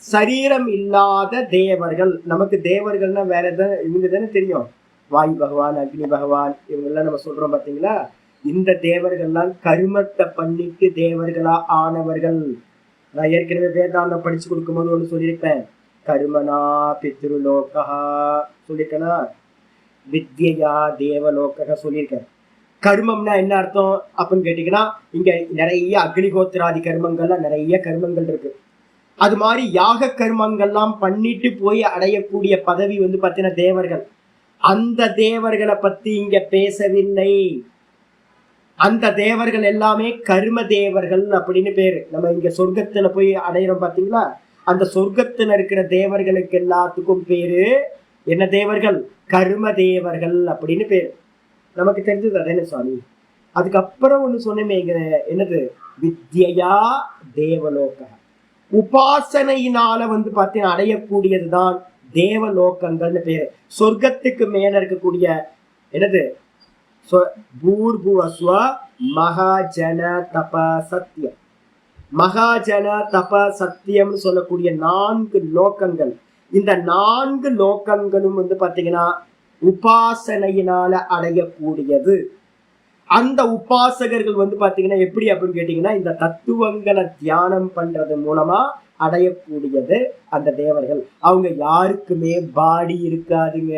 சரீரம் இல்லாத தேவர்கள். நமக்கு தேவர்கள்னா வேற எதாவது இவங்க தானே தெரியும். வாயு பகவான், அக்னி பகவான், இவங்கெல்லாம் நம்ம சொல்றோம் பாத்தீங்களா? இந்த தேவர்கள்லாம் கருமத்தை பண்ணிட்டு தேவர்களா ஆனவர்கள். நான் ஏற்கனவே வேதாந்தம் படிச்சு கொடுக்கும்போது ஒண்ணு சொல்லியிருப்பேன். கருமனா பித்ருலோகா சொல்லியிருக்கேனா? வித்யா தேவலோக சொல்லியிருக்கேன். கர்மம்னா என்ன அர்த்தம் அப்படின்னு கேட்டீங்கன்னா இங்க நிறைய அக்னிகோத்திராதி கர்மங்கள்லாம் நிறைய கர்மங்கள் இருக்கு. அது மாதிரி யாக கர்மங்கள்லாம் பண்ணிட்டு போய் அடையக்கூடிய பதவி வந்து பார்த்தீங்கன்னா தேவர்கள். அந்த தேவர்களை பத்தி இங்க பேசவில்லை. அந்த தேவர்கள் எல்லாமே கர்ம தேவர்கள் அப்படின்னு பேரு. நம்ம இங்க சொர்க்கத்துல போய் அடையிறோம் பாத்தீங்களா? அந்த சொர்க்கத்துல இருக்கிற தேவர்களுக்கு எல்லாத்துக்கும் பேரு என்ன தேவர்கள்? கர்ம தேவர்கள் அப்படின்னு பேரு. நமக்கு தெரிஞ்சது அதே சுவாமி. அதுக்கப்புறம் ஒண்ணு சொன்னமே, என்னது? வித்யா தேவலோக. உபாசனையினால வந்து பார்த்தீங்கன்னா அடையக்கூடியதுதான் தேவலோகங்கள்னு பேரு. சொர்க்கத்துக்கு மேல இருக்கக்கூடிய என்னது? பூர்புவஸ்வ மகாஜன தப சத்தியம். மகாஜன தப சத்தியம் சொல்லக்கூடிய 4 லோகங்கள். இந்த 4 லோகங்களும் வந்து பாத்தீங்கன்னா உபாசனையினால அடையக்கூடியது. அந்த உபாசகர்கள் வந்து பாத்தீங்கன்னா எப்படி அப்படின்னு கேட்டீங்கன்னா இந்த தத்துவங்களை தியானம் பண்றது மூலமா அடையக்கூடியது அந்த தேவர்கள். அவங்க யாருக்குமே பாடி இருக்காதுங்க.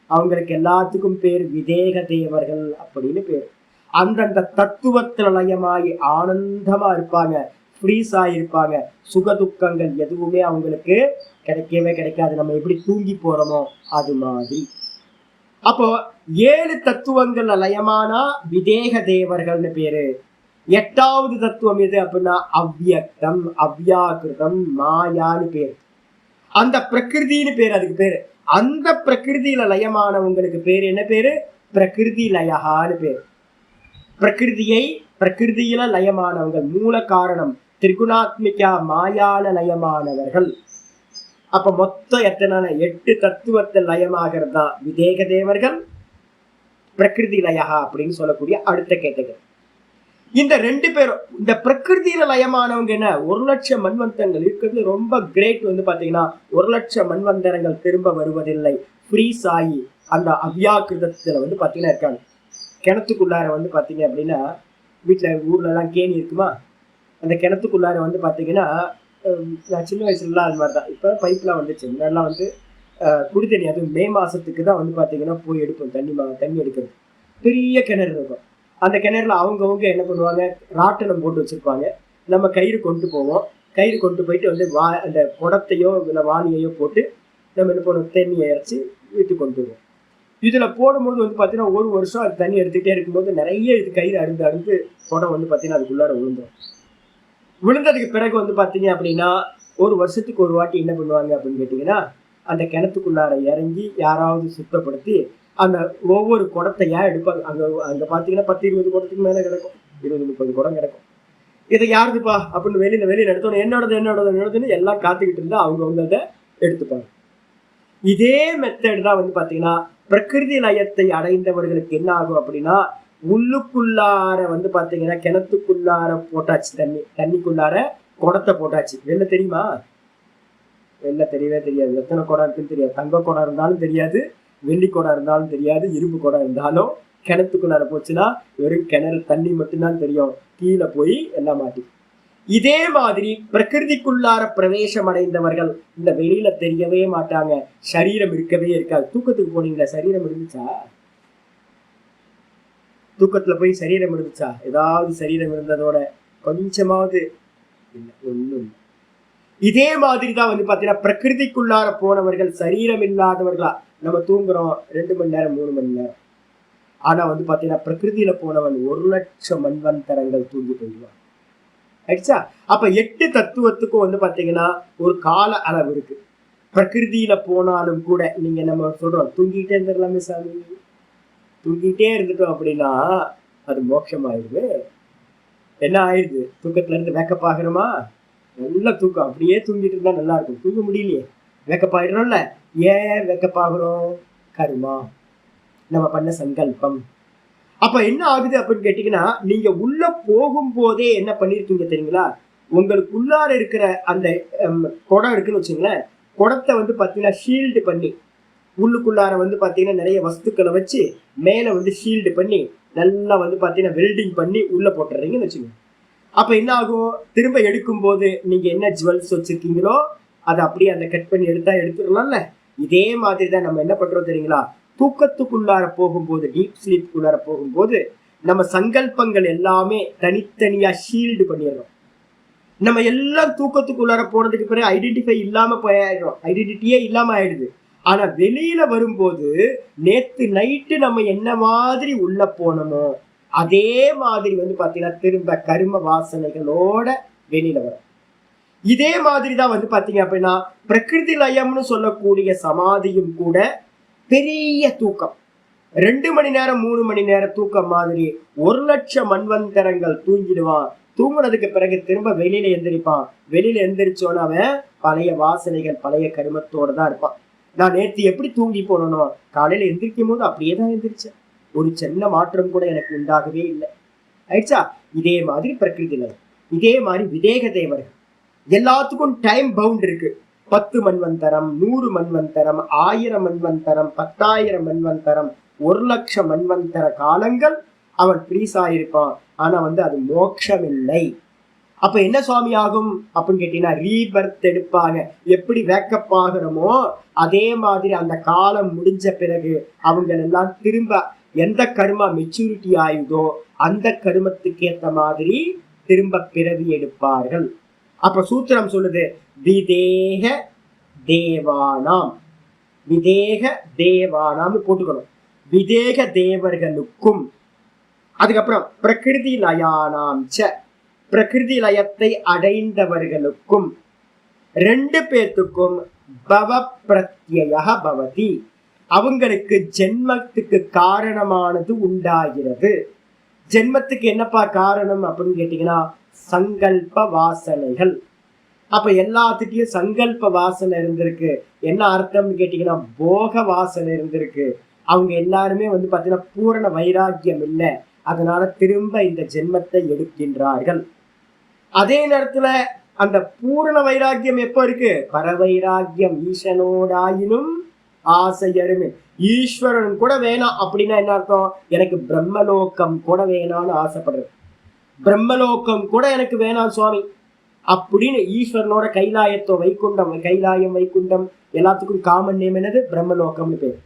அவங்களுக்கு எல்லாத்துக்கும் பேர் விதேக தேவர்கள் அப்படின்னு பேர். அந்தந்த தத்துவத்துல லயமாகி ஆனந்தமா இருப்பாங்க, ஃப்ரீஸ் ஆகிருப்பாங்க. சுக துக்கங்கள் எதுவுமே அவங்களுக்கு கிடைக்கவே கிடைக்காது. நம்ம எப்படி தூங்கி போறோமோ அது மாதிரி. அப்போ 7 தத்துவங்கள்ல லயமானா விதேக தேவர்கள்னு பேரு. 8வது தத்துவம் எது அப்படின்னா அவ்வியக்தம், அவ்யாகிருதம், மாயான்னு பேரு. அந்த பிரகிருதின்னு பேரு. அதுக்கு பேரு அந்த பிரகிருதியில லயமானவங்களுக்கு பேரு என்ன பேரு? பிரகிருதி லயகான்னு பேரு. பிரகிருதியில லயமானவங்க, மூல காரணம் திரிகுணாத்மிகா மாயால லயமானவர்கள். அப்ப மொத்தம் எத்தனை? 8 தத்துவத்தில் லயமாகிறது தான் விதேக தேவர்கள். பிரகிருதி லயா அப்படின்னு சொல்லக்கூடிய அடுத்த கேட்டகரி. இந்த 2 பேரும் இந்த பிரகிருதியில லயமானவங்க என்ன 1,00,000 மண்வந்தரங்கள் இருக்கிறது ரொம்ப கிரேட். பாத்தீங்கன்னா 1,00,000 மண்வந்தரங்கள் திரும்ப வருவதில்லை. ஃப்ரீஸ் ஆகி அந்த அவ்யாக்கிருதத்துல பாத்தீங்கன்னா இருக்காங்க. கிணத்துக்குள்ளார பாத்தீங்க அப்படின்னா வீட்டுல ஊர்ல எல்லாம் கேணி இருக்குமா, அந்த கிணத்துக்குள்ளார பாத்தீங்கன்னா நான் சின்ன வயசுலலாம் அது மாதிரிதான். இப்ப பைப்லாம் வந்துச்சு. முன்னாடிலாம் குடி தண்ணி, அதுவும் மே மாசத்துக்கு தான் பாத்தீங்கன்னா போய் எடுப்போம். தண்ணி எடுக்கிறது. பெரிய கிணறு இருக்கும். அந்த கிணறுல அவங்கவுங்க என்ன பண்ணுவாங்க, ராட்டனம் போட்டு வச்சிருப்பாங்க. நம்ம கயிறு கொண்டு போவோம். கயிறு கொண்டு போயிட்டு அந்த குடத்தையோ இல்லை வாளியையோ போட்டு நம்ம என்ன பண்ணுவோம், தண்ணியை இறைச்சி வீட்டுக்கு கொண்டு வருவோம். இதுல போடும்போது பாத்தீங்கன்னா ஒரு வருஷம் அது தண்ணி எடுத்துக்கிட்டே இருக்கும்போது நிறைய இது கயிறு அறுந்து குடம் பாத்தீங்கன்னா அதுக்குள்ளார விழுந்துடும். விழுந்ததுக்கு பிறகு பாத்தீங்க அப்படின்னா ஒரு வருஷத்துக்கு ஒரு வாட்டி என்ன பண்ணுவாங்க அப்படின்னு கேட்டீங்கன்னா, அந்த கிணத்துக்குள்ளார இறங்கி யாராவது சுத்தப்படுத்தி அந்த ஒவ்வொரு குடத்தையா எடுப்பாங்க. அங்க பாத்தீங்கன்னா 10-20 குடத்துக்கு மேல கிடக்கும். 20-30 குடம் கிடக்கும். இதை யாருதுப்பா அப்படின்னு வெளியில எடுத்தோம். என்னோடதுன்னு எல்லாம் காத்துக்கிட்டு இருந்தா அவங்கவுங்க எடுத்துப்பாங்க. இதே மெத்தட் தான் பாத்தீங்கன்னா பிரகிருதி லயத்தை அடைந்தவர்களுக்கு என்ன ஆகும் அப்படின்னா, உள்ளுக்குள்ளார பாத்தீங்கன்னா கிணத்துக்குள்ளார போட்டாச்சு, தண்ணிக்குள்ளார குடத்தை போட்டாச்சு. வெளில தெரியுமா? வெளில தெரியவே தெரியாது. எத்தனை குடம் இருக்குன்னு தெரியாது. தங்க குடம் இருந்தாலும் தெரியாது, வெள்ளி குடம் இருந்தாலும் தெரியாது, இரும்பு குடம் இருந்தாலும் கிணத்துக்குள்ளார போச்சுன்னா வெறும் கிணறு தண்ணி மட்டும்தான் தெரியும். கீழே போய் எல்லாம் மாட்டி. இதே மாதிரி பிரகிருதிக்குள்ளார பிரவேசம் அடைந்தவர்கள் இந்த வெளியில தெரியவே மாட்டாங்க. சரீரம் இருக்கவே இருக்காது. தூக்கத்துக்கு போனீங்களா, சரீரம் இருந்துச்சா? தூக்கத்துல போய் சரீரம் இருந்துச்சா? ஏதாவது சரீரம் இருந்ததோட கொஞ்சமாவது இல்லை, ஒண்ணும் இல்லை. இதே மாதிரிதான் பாத்தீங்கன்னா பிரகிருதிக்குள்ளார போனவர்கள் சரீரம் இல்லாதவர்களா. நம்ம தூங்குறோம் 2 மணி நேரம் 3 மணி நேரம். ஆனா பாத்தீங்கன்னா பிரகிருதியில போனவன் 1,00,000 மண்வந்தரங்கள் தூங்கி போயிடுவான். ஆயிடுச்சா? அப்ப 8 தத்துவத்துக்கும் பாத்தீங்கன்னா ஒரு கால அளவு இருக்கு. பிரகிருதியில போனாலும் கூட நீங்க நம்ம சொல்றோம் தூங்கிட்டே இருந்துடலாமே சாமி, தூங்கிட்டே இருந்துட்டோம் அப்படின்னா அது மோட்சம் ஆயிடுது. என்ன ஆயிடுது? தூக்கத்துல இருந்து வேக்கப் ஆகிறோமா? நல்லா தூக்கம். அப்படியே தூங்கிட்டு இருந்தா நல்லா இருக்கும். தூங்க முடியலையே, வேக்கப் ஆயிடுறோம்ல. ஏன் வேக்கப் ஆகிறோம்? கர்மா, நம்ம பண்ண சங்கல்பம். அப்ப என்ன ஆகுது அப்படின்னு கேட்டீங்கன்னா, நீங்க உள்ள போகும் போதே என்ன பண்ணிருக்கீங்க தெரியுங்களா? உங்களுக்கு உள்ளார இருக்கிற அந்த குடம் இருக்குன்னு வச்சுங்களேன். குடத்தை பாத்தீங்கன்னா ஷீல்டு பண்ணி உள்ளுக்குள்ளார பாத்தீங்கன்னா நிறைய வஸ்துக்களை வச்சு மேல ஷீல்டு பண்ணி நல்லா பாத்தீங்கன்னா வெல்டிங் பண்ணி உள்ள போட்டுறீங்கன்னு வச்சுக்கோங்க. அப்ப என்ன ஆகும்? திரும்ப எடுக்கும் போது நீங்க என்ன ஜுவல்ஸ் வச்சிருக்கீங்களோ அதை அப்படியே அந்த கட் பண்ணி எடுத்துடலாம்ல. இதே மாதிரிதான் நம்ம என்ன பண்றோம் தெரியுங்களா? தூக்கத்துக்குள்ளார போகும்போது, டீப் ஸ்லீப்புக்குள்ளார போகும்போது நம்ம சங்கல்பங்கள் எல்லாமே தனித்தனியா ஷீல்டு பண்ணிடுறோம். நம்ம எல்லாம் தூக்கத்துக்குள்ளார போனதுக்கு பிறகு ஐடென்டிஃபை இல்லாம போயிடுறோம். ஐடென்டிட்டியே இல்லாம ஆயிடுது. ஆனா வெளியில வரும்போது நேத்து நைட்டு நம்ம என்ன மாதிரி உள்ள போனோமோ அதே மாதிரி பாத்தீங்கன்னா திரும்ப கர்ம வாசனைகளோட வெளியில வரும். இதே மாதிரிதான் பாத்தீங்க அப்படின்னா பிரகிருதி லயம்னு சொல்லக்கூடிய சமாதியும் கூட பெரிய தூக்கம், 2 மணி நேரம் 3 மணி நேரம் தூக்கம் மாதிரி 1,00,000 மண்வந்தரங்கள் தூங்கிடுவான். தூங்குனதுக்கு பிறகு திரும்ப வெளியில எந்திரிப்பான். வெளியில எந்திரிச்சோன்னு அவன் பழைய வாசனைகள் பழைய கருமத்தோட தான் இருப்பான். நான் நேற்று எப்படி தூங்கி போனோம், காலையில எந்திரிக்கும் போது அப்படியே தான் எந்திரிச்சேன். ஒரு சின்ன மாற்றம் கூட எனக்கு உண்டாகவே இல்லை. ஆயிடுச்சா? இதே மாதிரி பிரகிருதி லயம். இதே மாதிரி விதேக தேவர்கள் எல்லாத்துக்கும் டைம் பவுண்ட் இருக்கு. 10 மண்வந்தரம், 100 மண்வந்தரம், 1000 மண்வந்தரம், 10,000 மண்வந்தரம், 1,00,000 மண்வந்தர காலங்கள் அவன் ஃப்ரீஸ் ஆயிருப்பான். ஆனா அது மோட்சம் இல்லை. அப்ப என்ன சுவாமி ஆகும் அப்படின்னு கேட்டீங்கன்னா, ரீபர்த் எடுப்பாங்க. எப்படி வேக்கப் ஆகிறோமோ அதே மாதிரி அந்த காலம் முடிஞ்ச பிறகு அவங்க எல்லாம் திரும்ப எந்த கர்மா மெச்சூரிட்டி ஆயுதோ அந்த கருமத்துக்கு ஏற்ற மாதிரி திரும்ப பிறவி எடுப்பார்கள். அப்ப சூத்திரம் சொல்லுது, விதேக தேவானாம், விதேக தேவானாம் போட்டுக்கணும். விதேக தேவர்களுக்கும், அதுக்கப்புறம் பிரகிருதி லயானாம் ச, பிரகிருதி லயத்தை அடைந்தவர்களுக்கும் 2 பேத்துக்கும் பவ பிரத்யய பவதி, அவங்களுக்கு ஜென்மத்துக்கு காரணமானது உண்டாகிறது. ஜென்மத்துக்கு என்னப்பா காரணம் அப்படின்னு கேட்டீங்கன்னா சங்கல்ப வாசனைகள். அப்ப எல்லாத்துட்டையும் சங்கல்ப வாசனை இருந்திருக்கு. என்ன அர்த்தம்னு கேட்டீங்கன்னா போக வாசனை இருந்திருக்கு. அவங்க எல்லாருமே வந்து பாத்தீங்கன்னா பூரண வைராக்கியம் இல்லை, அதனால திரும்ப இந்த ஜென்மத்தை எடுக்கின்றார்கள். அதே நேரத்துல அந்த பூரண வைராக்கியம் எப்ப இருக்கு? பரவைராக்கியம் ஈசனோடாயினும் ஆசையருமே. ஈஸ்வரன் கூட வேணாம் அப்படின்னா என்ன அர்த்தம்? எனக்கு பிரம்மலோகம் கூட வேணாம்னு ஆசைப்படுறது. பிரம்மலோகம் கூட எனக்கு வேணாம் சுவாமி அப்படின்னு ஈஸ்வரனோட கைலாயத்தோ வைகுண்டம், கைலாயம் வைகுண்டம் எல்லாத்துக்கும் காமன் நேம் என்னது? பிரம்மலோகம்னு பேர்.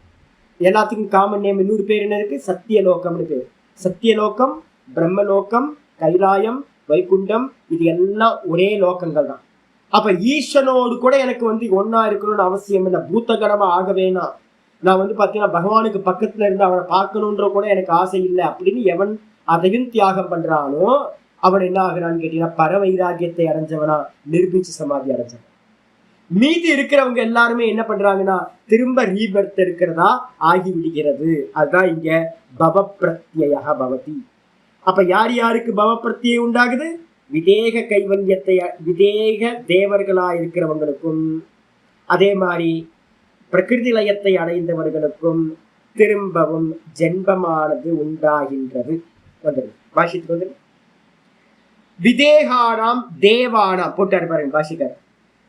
எல்லாத்துக்கும் காமன் நேம் இன்னொரு பேர் என்ன இருக்கு? சத்தியலோகம்னு பேர். சத்தியலோகம், பிரம்மலோகம், கைலாயம், வைகுண்டம் இது எல்லாம் ஒரே லோகங்கள் தான். அப்ப ஈஸ்வரனோடு கூட எனக்கு வந்து ஒன்னா இருக்கணும்னு அவசியம் இல்லை. பூத்தகணமா ஆக வேணாம். நான் வந்து பாத்தீங்கன்னா பகவானுக்கு பக்கத்துல இருந்து அவனை பார்க்கணுன்ற கூட எனக்கு ஆசை இல்லை அப்படின்னு எவன் அதையும் தியாகம் பண்றானோ அவன் என்ன ஆகுறான்னு கேட்டீங்கன்னா பரவைராகியத்தை அடைஞ்சவனா, நிர்பீச்ச சமாதி அடைஞ்சவன். மீதி இருக்கிறவங்க எல்லாருமே என்ன பண்றாங்கன்னா திரும்ப ரீபர்த் இருக்கிறதா ஆகி விடுகிறது. அதுதான் இங்க பவப்பிரத்யய பவதி. அப்ப யார் யாருக்கு பவப்பிரத்யை உண்டாகுது? விதேக கைவல்யத்தை விதேக தேவர்களா இருக்கிறவங்களுக்கும் அதே மாதிரி பிரகிருதி லயத்தை அடைந்தவர்களுக்கும் திரும்பவும் ஜென்மமானது உண்டாகின்றது. வந்துடு பாஷித்துக்கு வந்து விதேகானாம் தேவானாம் போட்டாரு பாருங்க பாஷிக்கார்.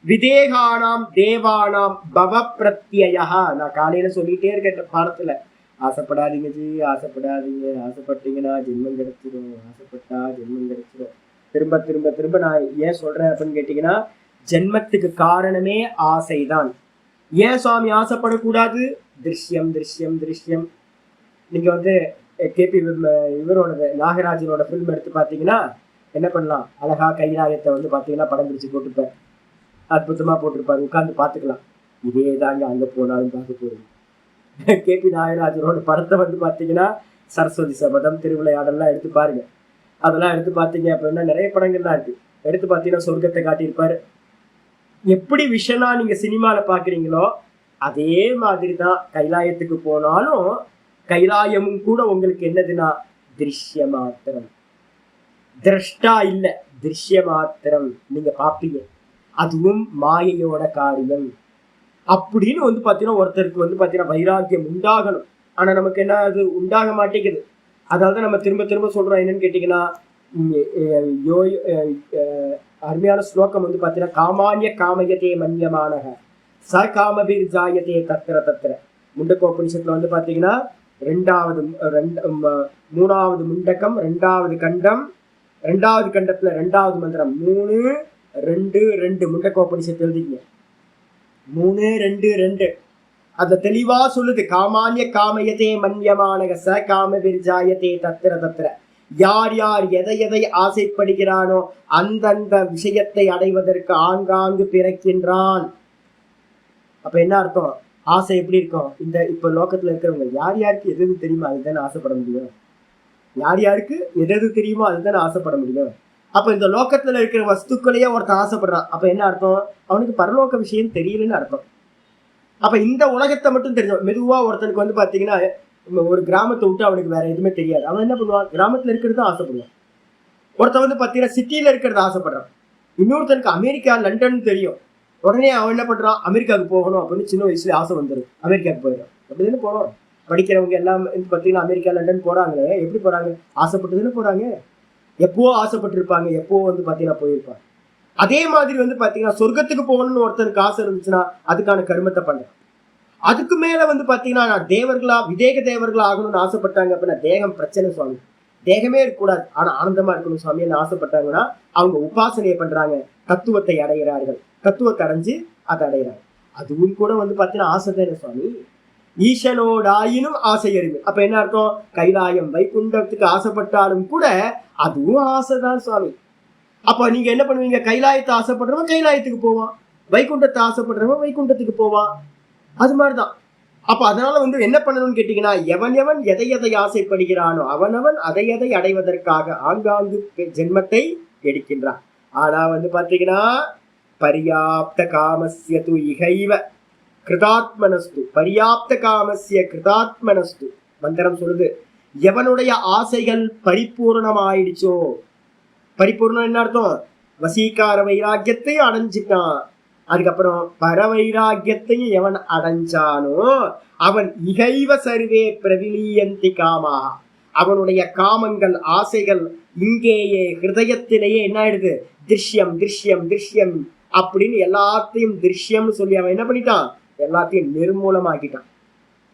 விதேகானாம் தேவானாம் பவப்பிரத்யய. நான் காலையில சொல்லிட்டே இருக்கேன் பாடத்துல, ஆசைப்படாதீங்க ஜி, ஆசைப்படாதீங்க, ஆசைப்பட்டீங்கன்னா ஜென்மம் கிடைச்சிடும், ஆசைப்பட்டா ஜென்மம் கிடைச்சிடும். திரும்ப திரும்ப திரும்ப நான் ஏன் சொல்றேன் அப்படின்னு கேட்டீங்கன்னா ஜென்மத்துக்கு காரணமே ஆசைதான். ஏன் சுவாமி ஆசைப்படக்கூடாது? திருஷ்யம் திருஷ்யம் திருஷ்யம். நீங்க வந்து கேபி இவரோட நாகராஜனோட ஃபில்ம் எடுத்து பார்த்தீங்கன்னா என்ன பண்ணலாம்? அழகா கைலாயத்தை வந்து பார்த்தீங்கன்னா படம் பிடிச்சு போட்டுருப்பார், அற்புதமா போட்டிருப்பாரு, உட்காந்து பார்த்துக்கலாம். இதே தாங்க அங்கே போனாலும் பார்க்க போறீங்க. கேபி நாகராஜனோட படத்தை வந்து பார்த்தீங்கன்னா சரஸ்வதி சபதம், திருவிளையாடல்லாம் எடுத்து பாருங்க. அதெல்லாம் எடுத்து பார்த்தீங்க அப்படின்னா நிறைய படங்கள்லாம் இருக்கு. எடுத்து பார்த்தீங்கன்னா சொர்க்கத்தை காட்டியிருப்பாரு. எப்படி விஷனா நீங்க சினிமால பாக்குறீங்களோ அதே மாதிரி தான் கைலாயத்துக்கு போனாலும் கைலாயமும் கூட உங்களுக்கு என்னதுன்னா திருஷ்ய மாத்திரம், திரஷ்டா இல்ல, திருஷ்ய மாத்திரம் நீங்க பாப்பீங்க. அதுவும் மாயையோட காரியம் அப்படின்னு வந்து பாத்தீங்கன்னா ஒருத்தருக்கு வந்து பாத்தீங்கன்னா வைராக்கியம் உண்டாகணும். ஆனா நமக்கு என்ன அது உண்டாக மாட்டேங்குது. அதாவது நம்ம திரும்ப திரும்ப சொல்றோம் என்னன்னு கேட்டீங்கன்னா அருமையான ஸ்லோகம் வந்து பாத்தீங்கன்னா காமான்ய காமயத்தே மன்யமானக ச காமபிர் ஜாயத்தே தத்திர தத்திர. முண்டகோபனிஷத்துல வந்து பாத்தீங்கன்னா மூணாவது முண்டகம், ரெண்டாவது கண்டம், ரெண்டாவது கண்டத்துல ரெண்டாவது மந்திரம் 3-2-2 முண்டகோபனிஷத்து எழுதிங்க. 3-2-2 அத தெளிவா சொல்லுது. காமான்ய காமயத்தே மன்யமானக ச காமபிர் ஜாயத்தே தத்திர தத்திர. யார் யார் எதை எதை ஆசைப்படுகிறானோ அந்தந்த விஷயத்தை அடைவதற்கு ஆங்காங்கு பிறக்கின்றான். அப்ப என்ன அர்த்தம்? ஆசை எப்படி இருக்கும்? இந்த இப்ப லோகத்துல இருக்கிறவங்க யார் யாருக்கு எது தெரியுமோ அதுதானே ஆசைப்பட முடியும். யார் யாருக்கு எது தெரியுமோ அதுதானே ஆசைப்பட முடியும். அப்ப இந்த லோகத்துல இருக்கிற வஸ்துக்களையே ஒருத்தன் ஆசைப்படுறான். அப்ப என்ன அர்த்தம்? அவனுக்கு பரலோக விஷயம் தெரியலன்னு அர்த்தம். அப்ப இந்த உலகத்தை மட்டும் தெரியும். மெதுவா ஒருத்தனுக்கு வந்து பாத்தீங்கன்னா ஒரு கிராமத்தை விட்டு அவனுக்கு வேற எதுவுமே தெரியாது. அவன் என்ன பண்ணுவான்? கிராமத்துல இருக்கிறது ஆசைப்படுவான். ஒருத்தன் வந்து பாத்தீங்கன்னா சிட்டியில இருக்கிறது ஆசைப்படுறான். இன்னொருத்தனுக்கு அமெரிக்கா லண்டன் தெரியும். உடனே அவன் என்ன பண்றான்? அமெரிக்காவுக்கு போகணும் அப்படின்னு சின்ன வயசுல ஆசை வந்துடும், அமெரிக்காவுக்கு போயிடும். அப்படிதானே போறோம். படிக்கிறவங்க எல்லாம் பாத்தீங்கன்னா அமெரிக்கா லண்டன் போறாங்களே, எப்படி போறாங்க? ஆசைப்பட்டுதானே போறாங்க. எப்போ ஆசைப்பட்டு இருப்பாங்க, எப்போ வந்து பாத்தீங்கன்னா போயிருப்பாங்க. அதே மாதிரி வந்து பாத்தீங்கன்னா சொர்க்கத்துக்கு போகணும்னு ஒருத்தனுக்கு ஆசை இருந்துச்சுன்னா அதுக்கான கர்மத்தை பண்றான். அதுக்கு மேல வந்து பாத்தீங்கன்னா நான் தேவர்களா விதேக தேவர்களா ஆகணும்னு ஆசைப்பட்டாங்க அப்படின்னா தேகம் பிரச்சனை சுவாமி, தேகமே இருக்கக்கூடாது ஆனா ஆனந்தமா இருக்கணும் சுவாமின்னு ஆசைப்பட்டாங்கன்னா அவங்க உபாசனையை பண்றாங்க, தத்துவத்தை அடைகிறார்கள். தத்துவத்தை அடைஞ்சு அதை அடைகிறாங்க. அதுவும் கூட வந்து பாத்தீங்கன்னா ஆசை தானே சுவாமி. ஈசனோடாயினும் ஆசை அறிவு. அப்ப என்ன அர்த்தம்? கைலாயம் வைகுண்டத்துக்கு ஆசைப்பட்டாலும் கூட அதுவும் ஆசைதான் சுவாமி. அப்ப நீங்க என்ன பண்ணுவீங்க? கைலாயத்தை ஆசைப்படுறவன் கைலாயத்துக்கு போவான், வைகுண்டத்தை ஆசைப்படுறவன் வைகுண்டத்துக்கு போவான். அது மாதிரிதான். அப்ப அதனால வந்து என்ன பண்ணணும்னு கேட்டீங்கன்னா எவன் எவன் எதை எதை ஆசைப்படுகிறானோ அவனவன் அதை எதை அடைவதற்காக ஆங்காங்கு ஜென்மத்தை எடுக்கின்றான். ஆனா வந்து பாத்தீங்கன்னா பரியாப்த காமஸ்ய து இகைவ கிருதாத்மனஸ்து, பரியாப்த காமஸ்ய கிருதாத்மனஸ்து மந்திரம் சொல்லுது. எவனுடைய ஆசைகள் பரிபூர்ணமாயிடுச்சோ, பரிபூர்ணம் என்ன அர்த்தம்? வசீகார வைராக்கியத்தை அடைஞ்சிட்டான். அதுக்கப்புறம் பரவைராக்கியத்தையும் எவன் அடைஞ்சானோ அவன் இகைவ சர்வே பிரவிலியந்தி காமா, அவனுடைய காமங்கள் ஆசைகள் இங்கேயே ஹிருதயத்திலேயே என்ன ஆயிடுது, திருஷ்யம் திருஷ்யம் திருஷ்யம் அப்படின்னு எல்லாத்தையும் திருஷ்யம்னு சொல்லி அவன் என்ன பண்ணிட்டான், எல்லாத்தையும் நிர்மூலமாக்கிட்டான்.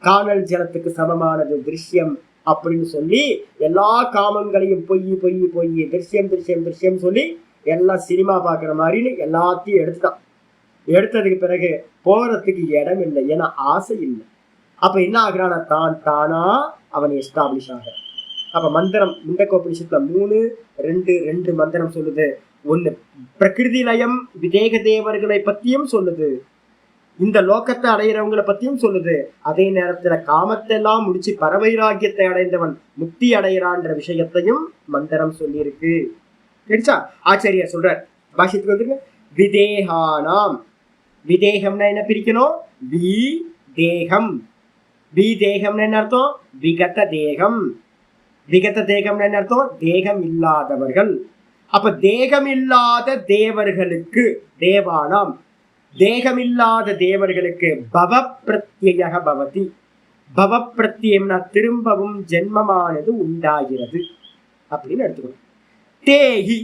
காணல் ஜலத்துக்கு சமமானது திருஷ்யம் அப்படின்னு சொல்லி எல்லா காமங்களையும் பொய் பொய் பொய் திருஷ்யம் திருஷ்யம் திருஷ்யம் சொல்லி எல்லாம் சினிமா பார்க்குற மாதிரின்னு எல்லாத்தையும் எடுத்துட்டான். எடுத்ததுக்கு பிறகு போறதுக்கு இடம் இல்லை, ஏன்னா ஆசை இல்லை. அப்ப என்ன ஆகுறான்னா தான் தானா அவன் எஸ்டாப்ளிஷ் ஆகிறான். அப்ப மந்திரம் முண்டகோபனிஷத்துல 3:2 மந்திரம் சொல்லுது. ஒண்ணு பிரகிருதி லயம் விதேக தேவர்களை பத்தியும் சொல்லுது, இந்த லோகத்தை அடையிறவங்களை பத்தியும் சொல்லுது. அதே நேரத்துல காமத்தை எல்லாம் முடிச்சு பரவைராக்கியத்தை அடைந்தவன் முக்தி அடைகிறான்ற விஷயத்தையும் மந்திரம் சொல்லியிருக்கு. கிடைச்சா ஆச்சரியர் சொல்ற பாஷ்யத்துக்கு வந்துருங்க. விதேகானாம், விதேகம்னா என்ன பிரிக்கணும், வி தேகம். வி தேகம்னு என்ன அர்த்தம், விகத தேகம். விகத தேகம்னு என்ன அர்த்தம், தேகம் இல்லாதவர்கள். அப்ப தேகம் இல்லாத தேவர்களுக்கு, தேவானாம் தேகமில்லாத தேவர்களுக்கு பவ பிரத்யய பவதி. பவ பிரத்யம்னா திரும்பவும் ஜென்மமானது உண்டாகிறது அப்படின்னு எடுத்துக்கணும். தேகி,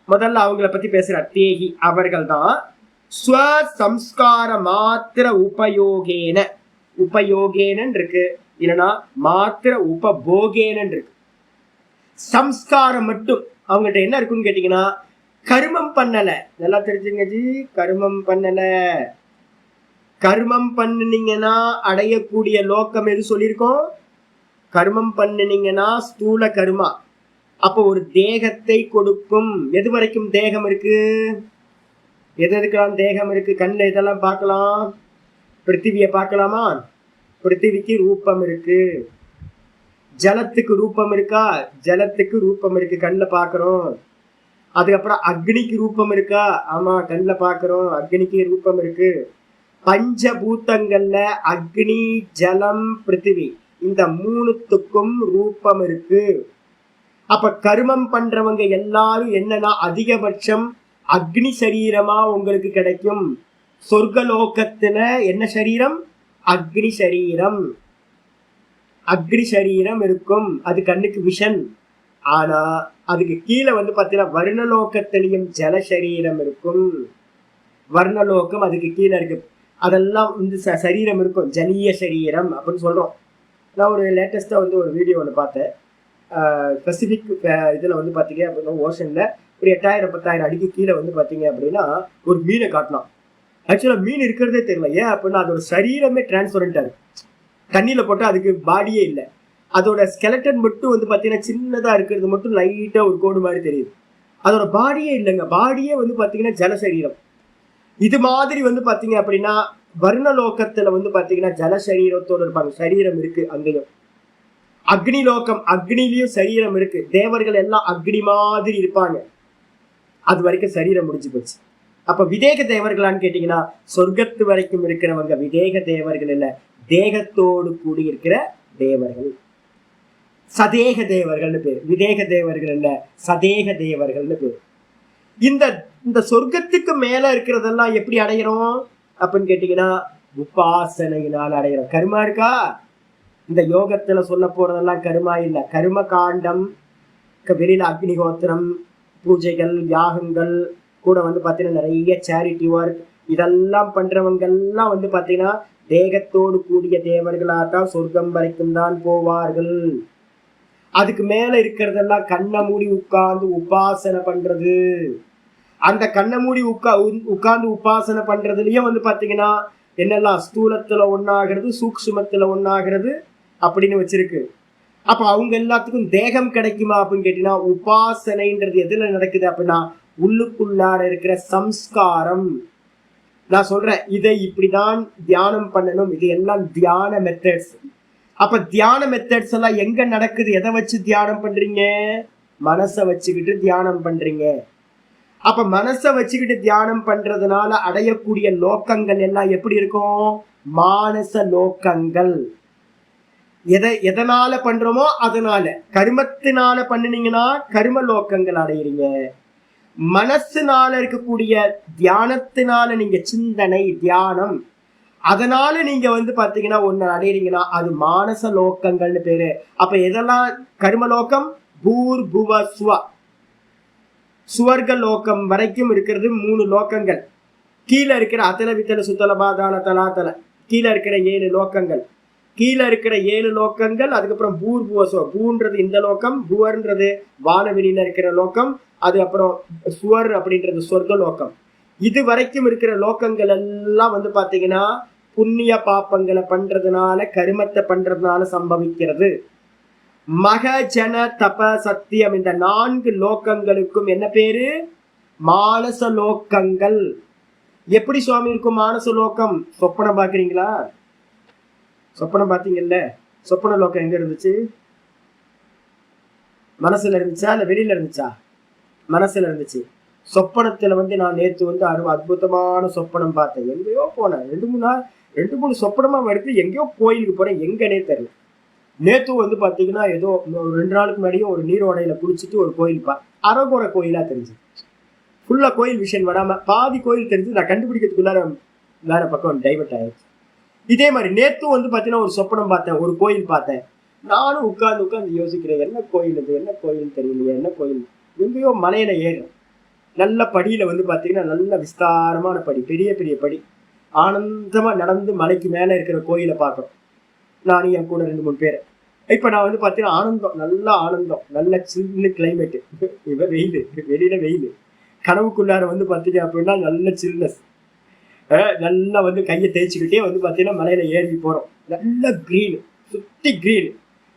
முதல்ல அவங்கள பத்தி பேசுறார். தேகி அவர்கள் தான் ஸ்வசம்ஸ்கார மாத்திர உபயோகேன, உபயோகேனன் இருக்கு, இல்லைன்னா மாத்திர உபபோகேனன் இருக்கு. சம்ஸ்காரம் மட்டும் அவங்ககிட்ட என்ன இருக்குன்னு கேட்டீங்கன்னா கர்மம் பண்ணல. நல்லா தெரிஞ்சுங்க ஜி, கர்மம் பண்ணல. கர்மம் பண்ணினீங்கன்னா அடையக்கூடிய லோகம் எது சொல்லியிருக்கோம், கர்மம் பண்ணினீங்கன்னா ஸ்தூல கர்மா. அப்போ ஒரு தேகத்தை கொடுக்கும். எது வரைக்கும் தேகம் இருக்கு, எது எதுக்கெல்லாம் தேகம் இருக்கு, கண்ணில் இதெல்லாம் பார்க்கலாம், பிருத்திவியை பார்க்கலாமா, பிருத்திவிக்கு ரூபம் இருக்கு. ஜலத்துக்கு ரூபம் இருக்கா, ஜலத்துக்கு ரூபம் இருக்கு, கண்ணில் பார்க்குறோம். அதுக்கப்புறம் அக்னிக்கு ரூபம் இருக்கா, ஆமா கண்ணில் பார்க்குறோம், அக்னிக்கு ரூபம் இருக்கு. பஞ்சபூதங்கள்ல அக்னி ஜலம் பிருத்திவி இந்த மூணுத்துக்கும் ரூபம் இருக்கு. அப்ப கர்மம் பண்றவங்க எல்லாரும் என்னன்னா அதிகபட்சம் அக்னி சரீரமா உங்களுக்கு கிடைக்கும். சொர்க்கலோகத்துல என்ன சரீரம், அக்னி சரீரம். அக்னி சரீரம் இருக்கும், அது கண்ணுக்கு விஷன். ஆனா அதுக்கு கீழே பாத்தீங்கன்னா வர்ணலோகத்திலையும் ஜல சரீரம் இருக்கும். வர்ணலோகம் அதுக்கு கீழே இருக்கு, அதெல்லாம் சரீரம் இருக்கும், ஜலிய சரீரம் அப்படின்னு சொல்றோம். நான் ஒரு லேட்டஸ்டா ஒரு வீடியோ பார்த்தேன். பசிபிக் இதுல பாத்தீங்க அப்படின்னா ஓஷன்ல ஒரு 8000-10,000 அடிக்கு கீழே பாத்தீங்க அப்படின்னா ஒரு மீனை காட்டலாம். ஆக்சுவலா மீன் இருக்கிறதே தெரியல. ஏன் அப்படின்னா அதோட சரீரமே டிரான்ஸ்பரண்டா இருக்கு. தண்ணியில போட்டா அதுக்கு பாடியே இல்லை, அதோட ஸ்கெலட்டன் மட்டும் பாத்தீங்கன்னா சின்னதா இருக்கிறது மட்டும் லைட்டா ஒரு கோடு மாதிரி தெரியுது. அதோட பாடியே இல்லைங்க. பாடியே பாத்தீங்கன்னா ஜலசரீரம். இது மாதிரி பாத்தீங்க அப்படின்னா வர்ணலோகத்துல பாத்தீங்கன்னா ஜலசரீரத்தோடு இருப்பாங்க, சரீரம் இருக்கு. அங்கேயும் அக்னி லோகம், அக்னிலையும் சரீரம் இருக்கு. தேவர்கள் எல்லாம் அக்னி மாதிரி இருப்பாங்க. அது வரைக்கும் சரீரம் முடிஞ்சு போச்சு. அப்ப விதேக தேவர்களான்னு கேட்டீங்கன்னா சொர்க்கத்து வரைக்கும் இருக்கிறவங்க விதேக தேவர்கள் இல்ல, தேகத்தோடு கூடி இருக்கிற தேவர்கள். சதேக தேவர்கள்னு பேர், விதேக தேவர்கள் இல்ல, சதேக தேவர்கள்னு பேர். இந்த சொர்க்கத்துக்கு மேல இருக்கிறதெல்லாம் எப்படி அடையிறோம் அப்படின்னு கேட்டீங்கன்னா உபாசனையினால் அடையிறோம். கர்மா இருக்கா, இந்த யோகத்துல சொல்ல போறதெல்லாம் கர்மா இல்ல. கர்ம காண்டம், வெளியில அக்னிஹோத்திரம், பூஜைகள், யாகங்கள் கூட பாத்தீங்கன்னா நிறைய சேரிட்டி ஒர்க், இதெல்லாம் பண்றவங்க எல்லாம் பாத்தீங்கன்னா தேகத்தோடு கூடிய தேவர்களாத்தான் சொர்க்கம் வரைக்கும் தான் போவார்கள். அதுக்கு மேல இருக்கிறதெல்லாம் கண்ணை மூடி உட்கார்ந்து உபாசனை பண்றது. அந்த கண்ணை மூடி உட்கார்ந்து உபாசனை பண்றதுலயும் பாத்தீங்கன்னா என்னெல்லாம் ஸ்தூலத்துல ஒன்னாகிறது, சூக்ஷ்மத்துல ஒன்னாகிறது அப்படின்னு வச்சிருக்கு. அப்ப அவங்க எல்லாத்துக்கும் தேகம் கிடைக்குமா அப்படின்னு கேட்டீங்கன்னா உபாசனைன்றது எதுல நடக்குது அப்படின்னா உள்ளுக்குள்ளார இருக்கிற சம்ஸ்காரம். நான் சொல்றேன் இதை இப்படிதான் தியானம் பண்ணணும், இது எல்லாம் தியான மெத்தட்ஸ். அப்ப தியான மெத்தட்ஸ் எல்லாம் எங்க நடக்குது, எதை வச்சு தியானம் பண்றீங்க, மனசை வச்சுக்கிட்டு தியானம் பண்றீங்க. அப்ப மனசை வச்சுக்கிட்டு தியானம் பண்றதுனால அடையக்கூடிய லோக்கங்கள் எல்லாம் எப்படி இருக்கும், மானச லோக்கங்கள். எதனால பண்றோமோ அதனால, கர்மத்தினால பண்ணினீங்கன்னா கர்ம லோக்கங்கள் அடையிறீங்க. மனசுனால இருக்கக்கூடிய தியானத்தினால நீங்க சிந்தனை தியானம் அதனால நீங்க வந்து பாத்தீங்கன்னா ஒண்ணு அடையிறீங்கன்னா அது மானச லோக்கங்கள்னு பேரு. அப்ப எதெல்லாம் கர்மலோகம்? பூர் புவ சுவ சுவர்க லோகம் வரைக்கும் இருக்கிறது 3 லோக்கங்கள். கீழே இருக்கிற அத்தல வித்தல சுத்தல பாதாள தலாத்தல கீழே இருக்கிற 7 லோக்கங்கள். கீழே இருக்கிற 7 லோக்கங்கள். அதுக்கப்புறம் பூர் புவ சுவ பூன்றது இந்த லோகம், புவர்ன்றது வானவெளியில இருக்கிற லோகம், அது அப்புறம் சுவர் அப்படின்றது சொர்க்க லோகம். இது வரைக்கும் இருக்கிற லோக்கங்கள் எல்லாம் வந்து பாத்தீங்கன்னா புண்ணிய பாப்பங்களை பண்றதுனால கருமத்தை பண்றதுனால சம்பவிக்கிறது. மக ஜன தப சத்தியம் இந்த 4 லோக்கங்களுக்கும் என்ன பேரு? மானச லோக்கங்கள். எப்படி சுவாமி இருக்கும் மானச லோகம்? சொப்பனம் பாக்குறீங்களா? சொப்பனம் பாத்தீங்கல்ல? சொப்பன லோகம் எங்க இருந்துச்சு? மனசுல இருந்துச்சா இல்ல வெளியில இருந்துச்சா? மனசுல இருந்துச்சு. சொப்பனத்துல வந்து நான் நேற்று வந்து அற்புதமான சொப்பனம் பார்த்தேன். எங்கேயோ போனேன், 2-3 சொப்பனமா வருது. எங்கேயோ கோயிலுக்கு போறேன், எங்கன்னே தெரியல. நேத்து வந்து பாத்தீங்கன்னா ஏதோ 2 நாளுக்கு முன்னாடியும் ஒரு நீரோடையில குளிச்சுட்டு ஒரு கோயில் அறகுறை கோயிலா தெரிஞ்சு, ஃபுல்லா கோயில் விஷயம் வராம பாதி கோயில் தெரிஞ்சு நான் கண்டுபிடிக்கிறதுக்குள்ளார வேற பக்கம் டைவர்ட் ஆயிடுச்சு. இதே மாதிரி நேத்தும் வந்து பாத்தீங்கன்னா ஒரு சொப்பனம் பார்த்தேன், ஒரு கோயில் பார்த்தேன். நானும் உட்கார்ந்து யோசிக்கிறேன், என்ன கோயில் இது, என்ன கோயில் தெரியலையே, என்ன கோயில். எங்கேயோ மலையில ஏறும், நல்ல படியில வந்து பாத்தீங்கன்னா நல்ல விஸ்தாரமான படி, பெரிய பெரிய படி, ஆனந்தமா நடந்து மலைக்கு மேல இருக்கிற கோயிலை பார்க்கறோம். நானும் என் கூட 2-3 பேர். இப்ப நான் வந்து பாத்தீங்கன்னா ஆனந்தம், நல்ல சில்லு கிளைமேட். இவ வெயில், வெளியில வெயில். கனவுக்குள்ளார வந்து பாத்தீங்க அப்படின்னா நல்ல சில்னஸ். நல்லா வந்து கையை தேய்ச்சிக்கிட்டே வந்து பாத்தீங்கன்னா மலையில ஏறி போறோம். நல்ல கிரீன், சுத்தி கிரீன்.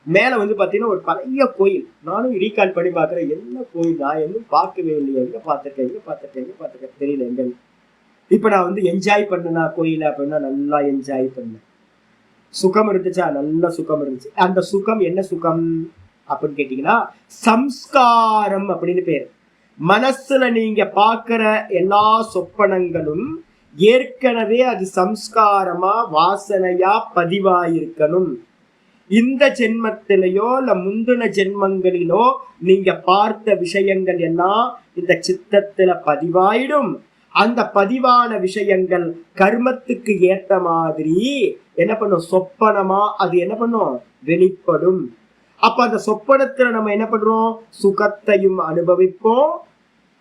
மேல வந்து பாத்தீங்கன்னா ஒரு பழைய கோயில். நானும் ரீகால் பண்ணி பாக்குறேன், என்ன கோயில் நான் எதுவும் பார்க்கவே இல்லையே, எங்க பார்த்திருக்கேன் தெரியல எங்க. இப்ப நான் வந்து என்ஜாய் பண்ணனா கோயில அப்படின்னா நல்லா என்ஜாய் பண்ணேன். சுகம் இருந்துச்சா? நல்ல சுகம் இருந்துச்சு. அந்த சுகம் என்ன சுகம் அப்படின்னு கேட்டீங்கன்னா சம்ஸ்காரம் அப்படின்னு பேரு. மனசுல நீங்க பாக்குற எல்லா சொப்பனங்களும் ஏற்கனவே அது சம்ஸ்காரமா வாசனையா பதிவாயிருக்கணும். இந்த ஜென்மத்திலேயோ இல்ல முந்தின ஜென்மங்களிலோ நீங்க பார்த்த விஷயங்கள் எல்லாம் இந்த சித்தத்துல பதிவாயிடும். அந்த பதிவான விஷயங்கள் கர்மத்துக்கு ஏற்ற மாதிரி என்ன பண்ணும்? சொப்பனமா அது என்ன பண்ணும்? வெளிப்படும். அப்ப அந்த சொப்பனத்துல நம்ம என்ன பண்றோம்? சுகத்தையும் அனுபவிப்போம்.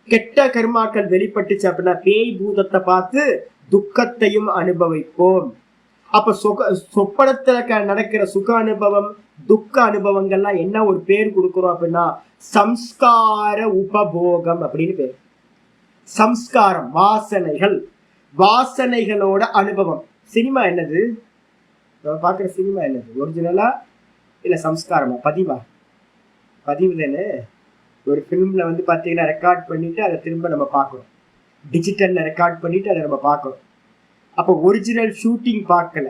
கெட்ட கர்மாக்கள் வெளிப்பட்டுச்சு அப்படின்னா பேய் பூதத்தை பார்த்து துக்கத்தையும் அனுபவிப்போம். அப்ப சொப்பனத்துல நடக்கிற சுக அனுபவம் துக்க அனுபவங்கள்லாம் என்ன ஒரு பேர் கொடுக்கிறோம் அப்படின்னா சம்ஸ்கார உபபோகம் அப்படின்னு பேர். சம்ஸ்காரம் வாசனைகள், வாசனைகளோட அனுபவம். சினிமா என்னது? நம்ம பாக்குற சினிமா என்னது? ஒரிஜினலா இல்ல சம்ஸ்காரமா? பதிவு தானே. ஒரு பிலிம்ல வந்து பாத்தீங்கன்னா ரெக்கார்ட் பண்ணிட்டு அதை திரும்ப நம்ம பார்க்கிறோம். டிஜிட்டல்ல ரெக்கார்ட் பண்ணிட்டு அதை நம்ம பார்க்கிறோம். அப்ப ஒரிஜினல் ஷூட்டிங் பார்க்கல.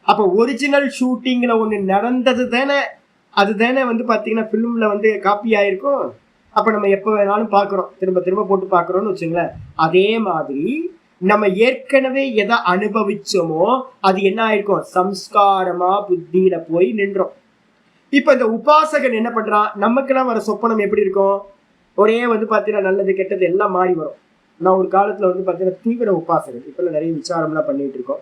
அப்ப ஒரிஜினல் ஷூட்டிங்ல ஒண்ணு நடந்தது தானே, அது தானே வந்து பாத்தீங்கன்னா பிலிம்ல வந்து காப்பி ஆயிருக்கும். அப்ப நம்ம எப்ப வேணாலும் பாக்குறோம், திரும்ப திரும்ப போட்டு பாக்குறோம்னு வச்சுங்களேன். அதே மாதிரி நம்ம ஏற்கனவே எதை அனுபவிச்சோமோ அது என்ன ஆயிருக்கும்? சம்ஸ்காரமா புத்தியில போய் நின்றோம். இப்ப இந்த உபாசகன் என்ன பண்றான்? நமக்கெல்லாம் வர சொப்பனம் எப்படி இருக்கும்? ஒரே வந்து பாத்தீங்கன்னா நல்லது கெட்டது எல்லாம் மாறி வரும். நான் ஒரு காலத்துல வந்து பாத்தீங்கன்னா தீவிர உபாசகன், இப்ப நிறைய விசாரம்லாம் பண்ணிட்டு இருக்கோம்.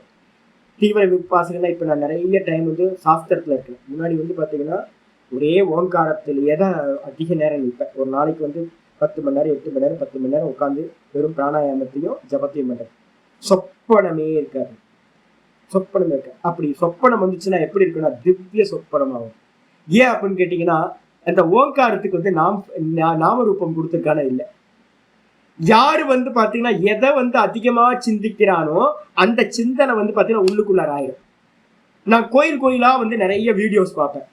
தீவிர உபாசகன்னா இப்ப நான் நிறைய டைம் வந்து சாஸ்திரத்துல இருக்கேன். முன்னாடி வந்து பாத்தீங்கன்னா ஒரே ஓங்காரத்திலேயே தான் அதிக நேரம் நிற்பேன். ஒரு நாளைக்கு வந்து 10 மணி நேரம் 8 மணி நேரம் 10 மணி நேரம் உட்காந்து வெறும் பிராணாயாமத்தையும் ஜபத்தையும் பண்றேன். சொப்பனமே இருக்காது. அப்படி சொப்பனம் வந்துச்சுன்னா எப்படி இருக்குன்னா திவ்ய சொப்பனம் ஆகும். ஏன் அப்படின்னு கேட்டீங்கன்னா அந்த ஓங்காரத்துக்கு வந்து நாமரூபம் கொடுத்துருக்கான இல்லை. யாரு வந்து பாத்தீங்கன்னா எதை வந்து அதிகமா சிந்திக்கிறானோ அந்த சிந்தனை வந்து பாத்தீங்கன்னா உள்ளுக்குள்ளார ஆயிரும். நான் கோயிலா வந்து நிறைய வீடியோஸ் பார்ப்பேன்.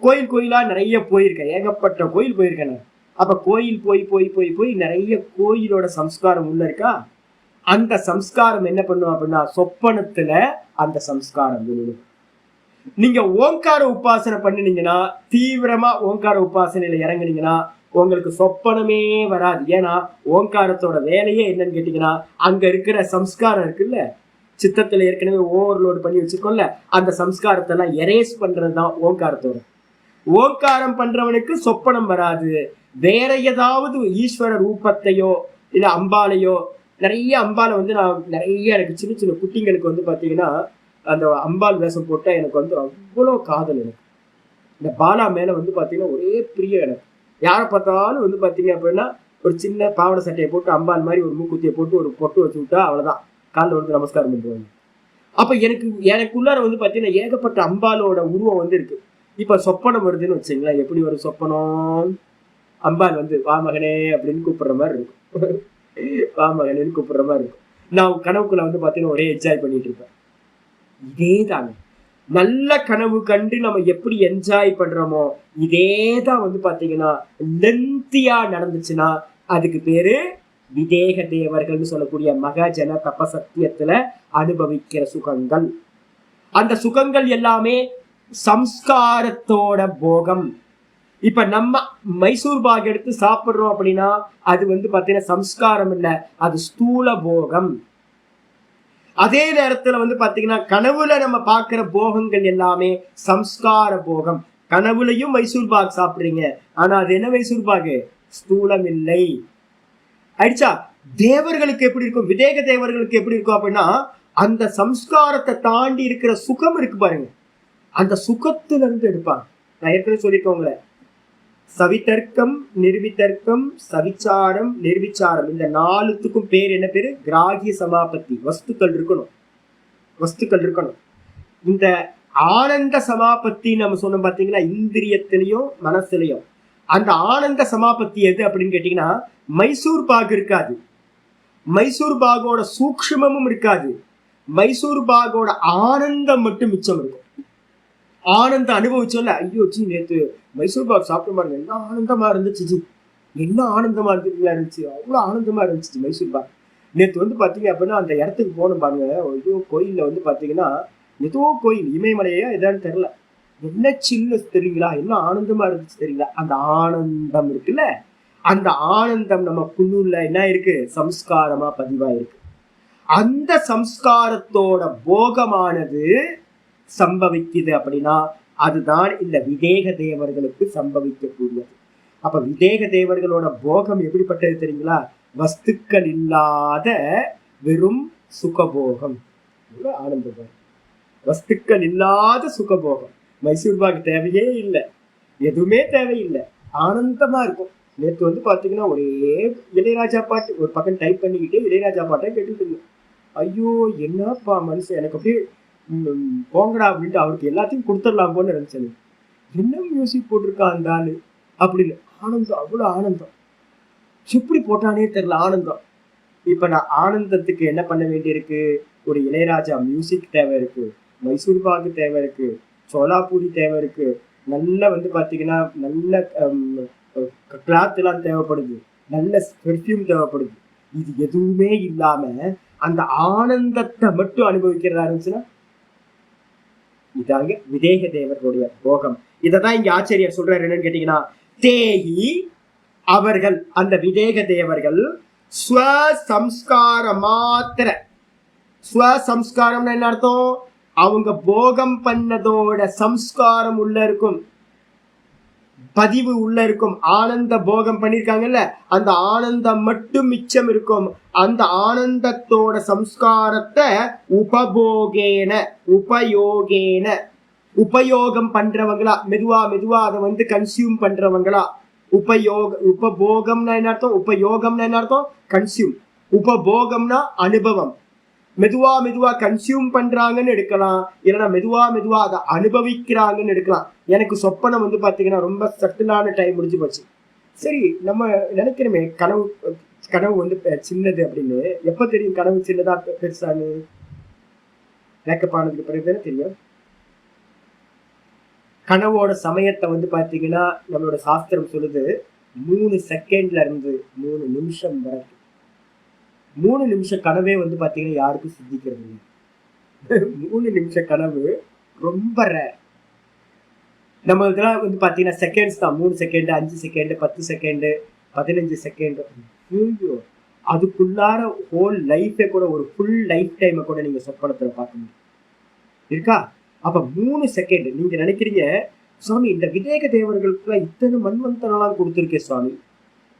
கோயிலா நிறைய போயிருக்கேன், ஏகப்பட்ட கோயில் போயிருக்கேன் நான். அப்ப கோயில் போய் நிறைய கோயிலோட சம்ஸ்காரம் உள்ள இருக்கா. அந்த சம்ஸ்காரம் என்ன பண்ணும் அப்படின்னா சொப்பனத்துல அந்த சம்ஸ்காரம் விழும். நீங்க ஓங்கார உபாசனை பண்ணினீங்கன்னா, தீவிரமா ஓங்கார உபாசனையில இறங்குனீங்கன்னா உங்களுக்கு சொப்பனமே வராது. ஏன்னா ஓங்காரத்தோட வேலையே என்னன்னு கேட்டீங்கன்னா அங்க இருக்கிற சம்ஸ்காரம் இருக்குல்ல, சித்தத்துல ஏற்கனவே ஓவர்லோடு பண்ணி வச்சிருக்கோம்ல, அந்த சம்ஸ்காரத்தை எல்லாம் எரேஸ் பண்றதுதான் ஓங்காரத்தோட. ஓங்காரம் பண்றவனுக்கு சொப்பனம் வராது. வேற ஏதாவது ஈஸ்வர ரூபத்தையோ இல்ல அம்பாலையோ, நிறைய அம்பாலை வந்து நான் நிறைய எனக்கு சின்ன சின்ன குட்டிங்களுக்கு வந்து பாத்தீங்கன்னா அந்த அம்பாள் வேஷம் போட்டா எனக்கு வந்து அவ்வளோ காதல். எனக்கு இந்த பாலா மேல வந்து பாத்தீங்கன்னா ஒரே பிரியம் எனக்கு. யாரை பார்த்தாலும் வந்து பாத்தீங்க அப்படின்னா ஒரு சின்ன பாவாடை சட்டையை போட்டு அம்பாள் மாதிரி ஒரு மூக்குத்தியை போட்டு ஒரு பொட்டு வச்சு விட்டா அவ்வளவுதான், காலில் வந்து நமஸ்காரம் பண்ணுவாங்க. அப்ப எனக்குள்ளார வந்து பாத்தீங்கன்னா ஏகப்பட்ட அம்பாலோட உருவம் வந்து இருக்கு. இப்ப சொப்பனம் வருதுன்னு வச்சுங்களேன், எப்படி ஒரு சொப்பனம், அம்பாள் வந்து வா மகனே அப்படின்னு கூப்பிடுற மாதிரி இருக்கும். வா மகனேன்னு கூப்பிடுற மாதிரி இருக்கும். நான் கனவுக்குள்ள வந்து பாத்தீங்கன்னா ஒரே என்ஜாய் பண்ணிட்டு இருப்பேன். இதே தாங்க நல்ல கனவு கண்டு நம்ம எப்படி என்ஜாய் பண்றோமோ இதேதான் வந்து பாத்தீங்கன்னா லென்த்தியா நடந்துச்சுன்னா அதுக்கு பேரு விதேக தேவர்கள்னு சொல்லக்கூடிய மகஜன தபசத்தியத்துல அனுபவிக்கிற சுகங்கள். அந்த சுகங்கள் எல்லாமே சம்ஸ்காரத்தோட போகம். இப்ப நம்ம மைசூர் பாக் எடுத்து சாப்பிடுறோம் அப்படின்னா அது வந்து பாத்தீங்கன்னா சம்ஸ்காரம் இல்ல, அது ஸ்தூல போகம். அதே நேரத்துல வந்து பாத்தீங்கன்னா கனவுல நம்ம பாக்குற போகங்கள் எல்லாமே சம்ஸ்கார போகம். கனவுலையும் மைசூர் பாக் சாப்பிடுறீங்க, ஆனா அது என்ன மைசூர் பாகு? ஸ்தூலம் இல்லை. ஆயிடுச்சா? தேவர்களுக்கு எப்படி இருக்கும், விதேக தேவர்களுக்கு எப்படி இருக்கும் அப்படின்னா அந்த சம்ஸ்காரத்தை தாண்டி இருக்கிற சுகம் இருக்கு பாருங்க, அந்த சுகத்துல இருந்து எடுப்பாங்க. நான் ஏற்கனவே சொல்லிக்கோங்களே, சவிதர்க்கம், நிர்விதர்க்கம், சவிச்சாரம், நிர்விச்சாரம், இந்த நாலுத்துக்கும் பேர் என்ன பேரு? கிராகிய சமாபத்தி. வஸ்துக்கள் இருக்கணும். இந்த ஆனந்த சமாபத்தி நம்ம சொன்னோம் பாத்தீங்கன்னா இந்திரியத்திலையும் மனசுலையும். அந்த ஆனந்த சமாபத்தி எது அப்படின்னு கேட்டீங்கன்னா மைசூர் பாக் இருக்காது, மைசூர் பாகோட சூக்ஷ்மமும் இருக்காது, மைசூர் பாகோட ஆனந்தம் மட்டும் மிச்சம் இருக்கும். ஆனந்தம் அனுபவிச்சோம்ல, ஐயோ ஜி நேற்று மைசூர் பாக் சாப்பிட்ட பாருங்க, என்ன ஆனந்தமா இருந்துச்சு ஜி, என்ன ஆனந்தமா இருந்துச்சு, அவ்வளவு ஆனந்தமா இருந்துச்சு மைசூர் பாக். நேற்று வந்து பாத்தீங்க அப்படின்னா அந்த இடத்துக்கு போகணும் பாருங்க, ஏதோ கோயில்ல வந்து பாத்தீங்கன்னா ஏதோ கோயில் இமயமலையா எதான்னு தெரியல, என்ன சில்லு தெரியுங்களா, என்ன ஆனந்தமா இருந்துச்சு தெரியுங்களா. அந்த ஆனந்தம் இருக்குல்ல, அந்த ஆனந்தம் நம்ம குழுல என்ன இருக்கு? சம்ஸ்காரமா பதிவா இருக்கு. அந்த சம்ஸ்காரத்தோட போகமானது சம்பவிக்குது அப்படின்னா அதுதான் இந்த விதேக தேவர்களுக்கு சம்பவிக்கக்கூடியது. அப்ப விதேக தேவர்களோட போகம் எப்படிப்பட்டது தெரியுங்களா? வஸ்துக்கள் இல்லாத வெறும் சுகபோகம், ஆனந்தம். வஸ்துக்கள் இல்லாத சுகபோகம். மைசூர் பாக் தேவையே இல்லை, எதுவுமே தேவையில்லை, ஆனந்தமா இருக்கும். நேற்று வந்து பாத்தீங்கன்னா ஒரே இளையராஜா பாட்டு ஒரு பக்கம் டைப் பண்ணிக்கிட்டே இளையராஜா பாட்டை கேட்டுட்டு இருந்தேன். ஐயோ என்னப்பா மனுஷன், எனக்கு அப்படியே போங்கடா அப்படின்ட்டு அவருக்கு எல்லாத்தையும் கொடுத்துடலாம் போன்னு நினைச்சேன். என்ன மியூசிக் போட்டிருக்கான் அந்த ஆளு அப்படின்னு. ஆனந்தம், அவ்வளவு ஆனந்தம், எப்படி போட்டானே தெரியல ஆனந்தம். இப்ப நான் ஆனந்தத்துக்கு என்ன பண்ண வேண்டியிருக்கு? ஒரு இளையராஜா மியூசிக் தேவை இருக்கு, மைசூர் பாகு தேவை இருக்கு, சோலாபூரி தேவை இருக்கு, நல்ல வந்து பாத்தீங்கன்னா நல்ல கிளாத் எல்லாம் தேவைப்படுது, நல்ல பெர்ஃப்யூம் தேவைப்படுது. இது எதுவுமே இல்லாம அந்த ஆனந்தத்தை மட்டும் அனுபவிக்கிறதா இருந்துச்சுன்னா இதாங்க விதேக தேவர்களுடைய போகம். இததான் இங்க ஆச்சரியர் சொல்றாரு. என்னன்னு கேட்டீங்கன்னா தேகி அவர்கள், அந்த விதேக தேவர்கள் ஸ்வசம்ஸ்கார மாத்திர. ஸ்வசம்ஸ்காரம்னு என்ன அர்த்தம்? அவங்க போகம் பண்ணதோட சம்ஸ்காரம் உள்ள இருக்கும், பதிவு உள்ள இருக்கும். ஆனந்த போகம் பண்ணிருக்காங்கல்ல, அந்த ஆனந்தம் மட்டும் மிச்சம் இருக்கும். அந்த ஆனந்தத்தோட சம்ஸ்காரத்தை உபபோகேன உபயோகம் பண்றவங்களா, மெதுவா அதை வந்து கன்சியூம் பண்றவங்களா. உபபோகம்னா என்ன அர்த்தம்? உபயோகம்னா என்ன அர்த்தம்? கன்சியூம். உபபோகம்னா அனுபவம். மெதுவா கன்சியூம் பண்றாங்கன்னு எடுக்கலாம், இல்லைன்னா மெதுவா அதை அனுபவிக்கிறாங்கன்னு எடுக்கலாம். எனக்கு சொப்பனம் வந்து பாத்தீங்கன்னா ரொம்ப சட்டிலான டைம் முடிஞ்சு போச்சு. சரி, நம்ம நினைக்கிறோமே கனவு வந்து சின்னது அப்படின்னு. எப்ப தெரியும் கனவு சின்னதா பெருசான்னு? மேக்கப் ஆனதுக்கு பிறகுதானே தெரியும். கனவோட சமயத்தை வந்து பாத்தீங்கன்னா நம்மளோட சாஸ்திரம் சொல்லுது 3 செகண்ட்ல இருந்து 3 நிமிஷம் வரைக்கும். 3 நிமிஷம் கனவே வந்து பாத்தீங்கன்னா யாருக்கும் சித்திக்கிறது இல்லை. 3 நிமிஷம் கனவு ரொம்ப ரேர். நம்ம இதெல்லாம் வந்து பாத்தீங்கன்னா செகண்ட்ஸ் தான். 3 செகண்ட், 5 செகண்ட், 10 செகண்ட், 15 செகண்ட். அதுக்குள்ளார ஹோல் லைஃபே கூட, ஒரு ஃபுல் லைஃப் டைமை கூட நீங்க சொப்பனத்துல பார்க்க முடியும் இருக்கா? அப்ப 3 செகண்ட் நீங்க நினைக்கிறீங்க சுவாமி இந்த விதேக தேவர்களுக்கு இத்தனை மண்வந்தரெல்லாம் கொடுத்துருக்கேன் சுவாமி,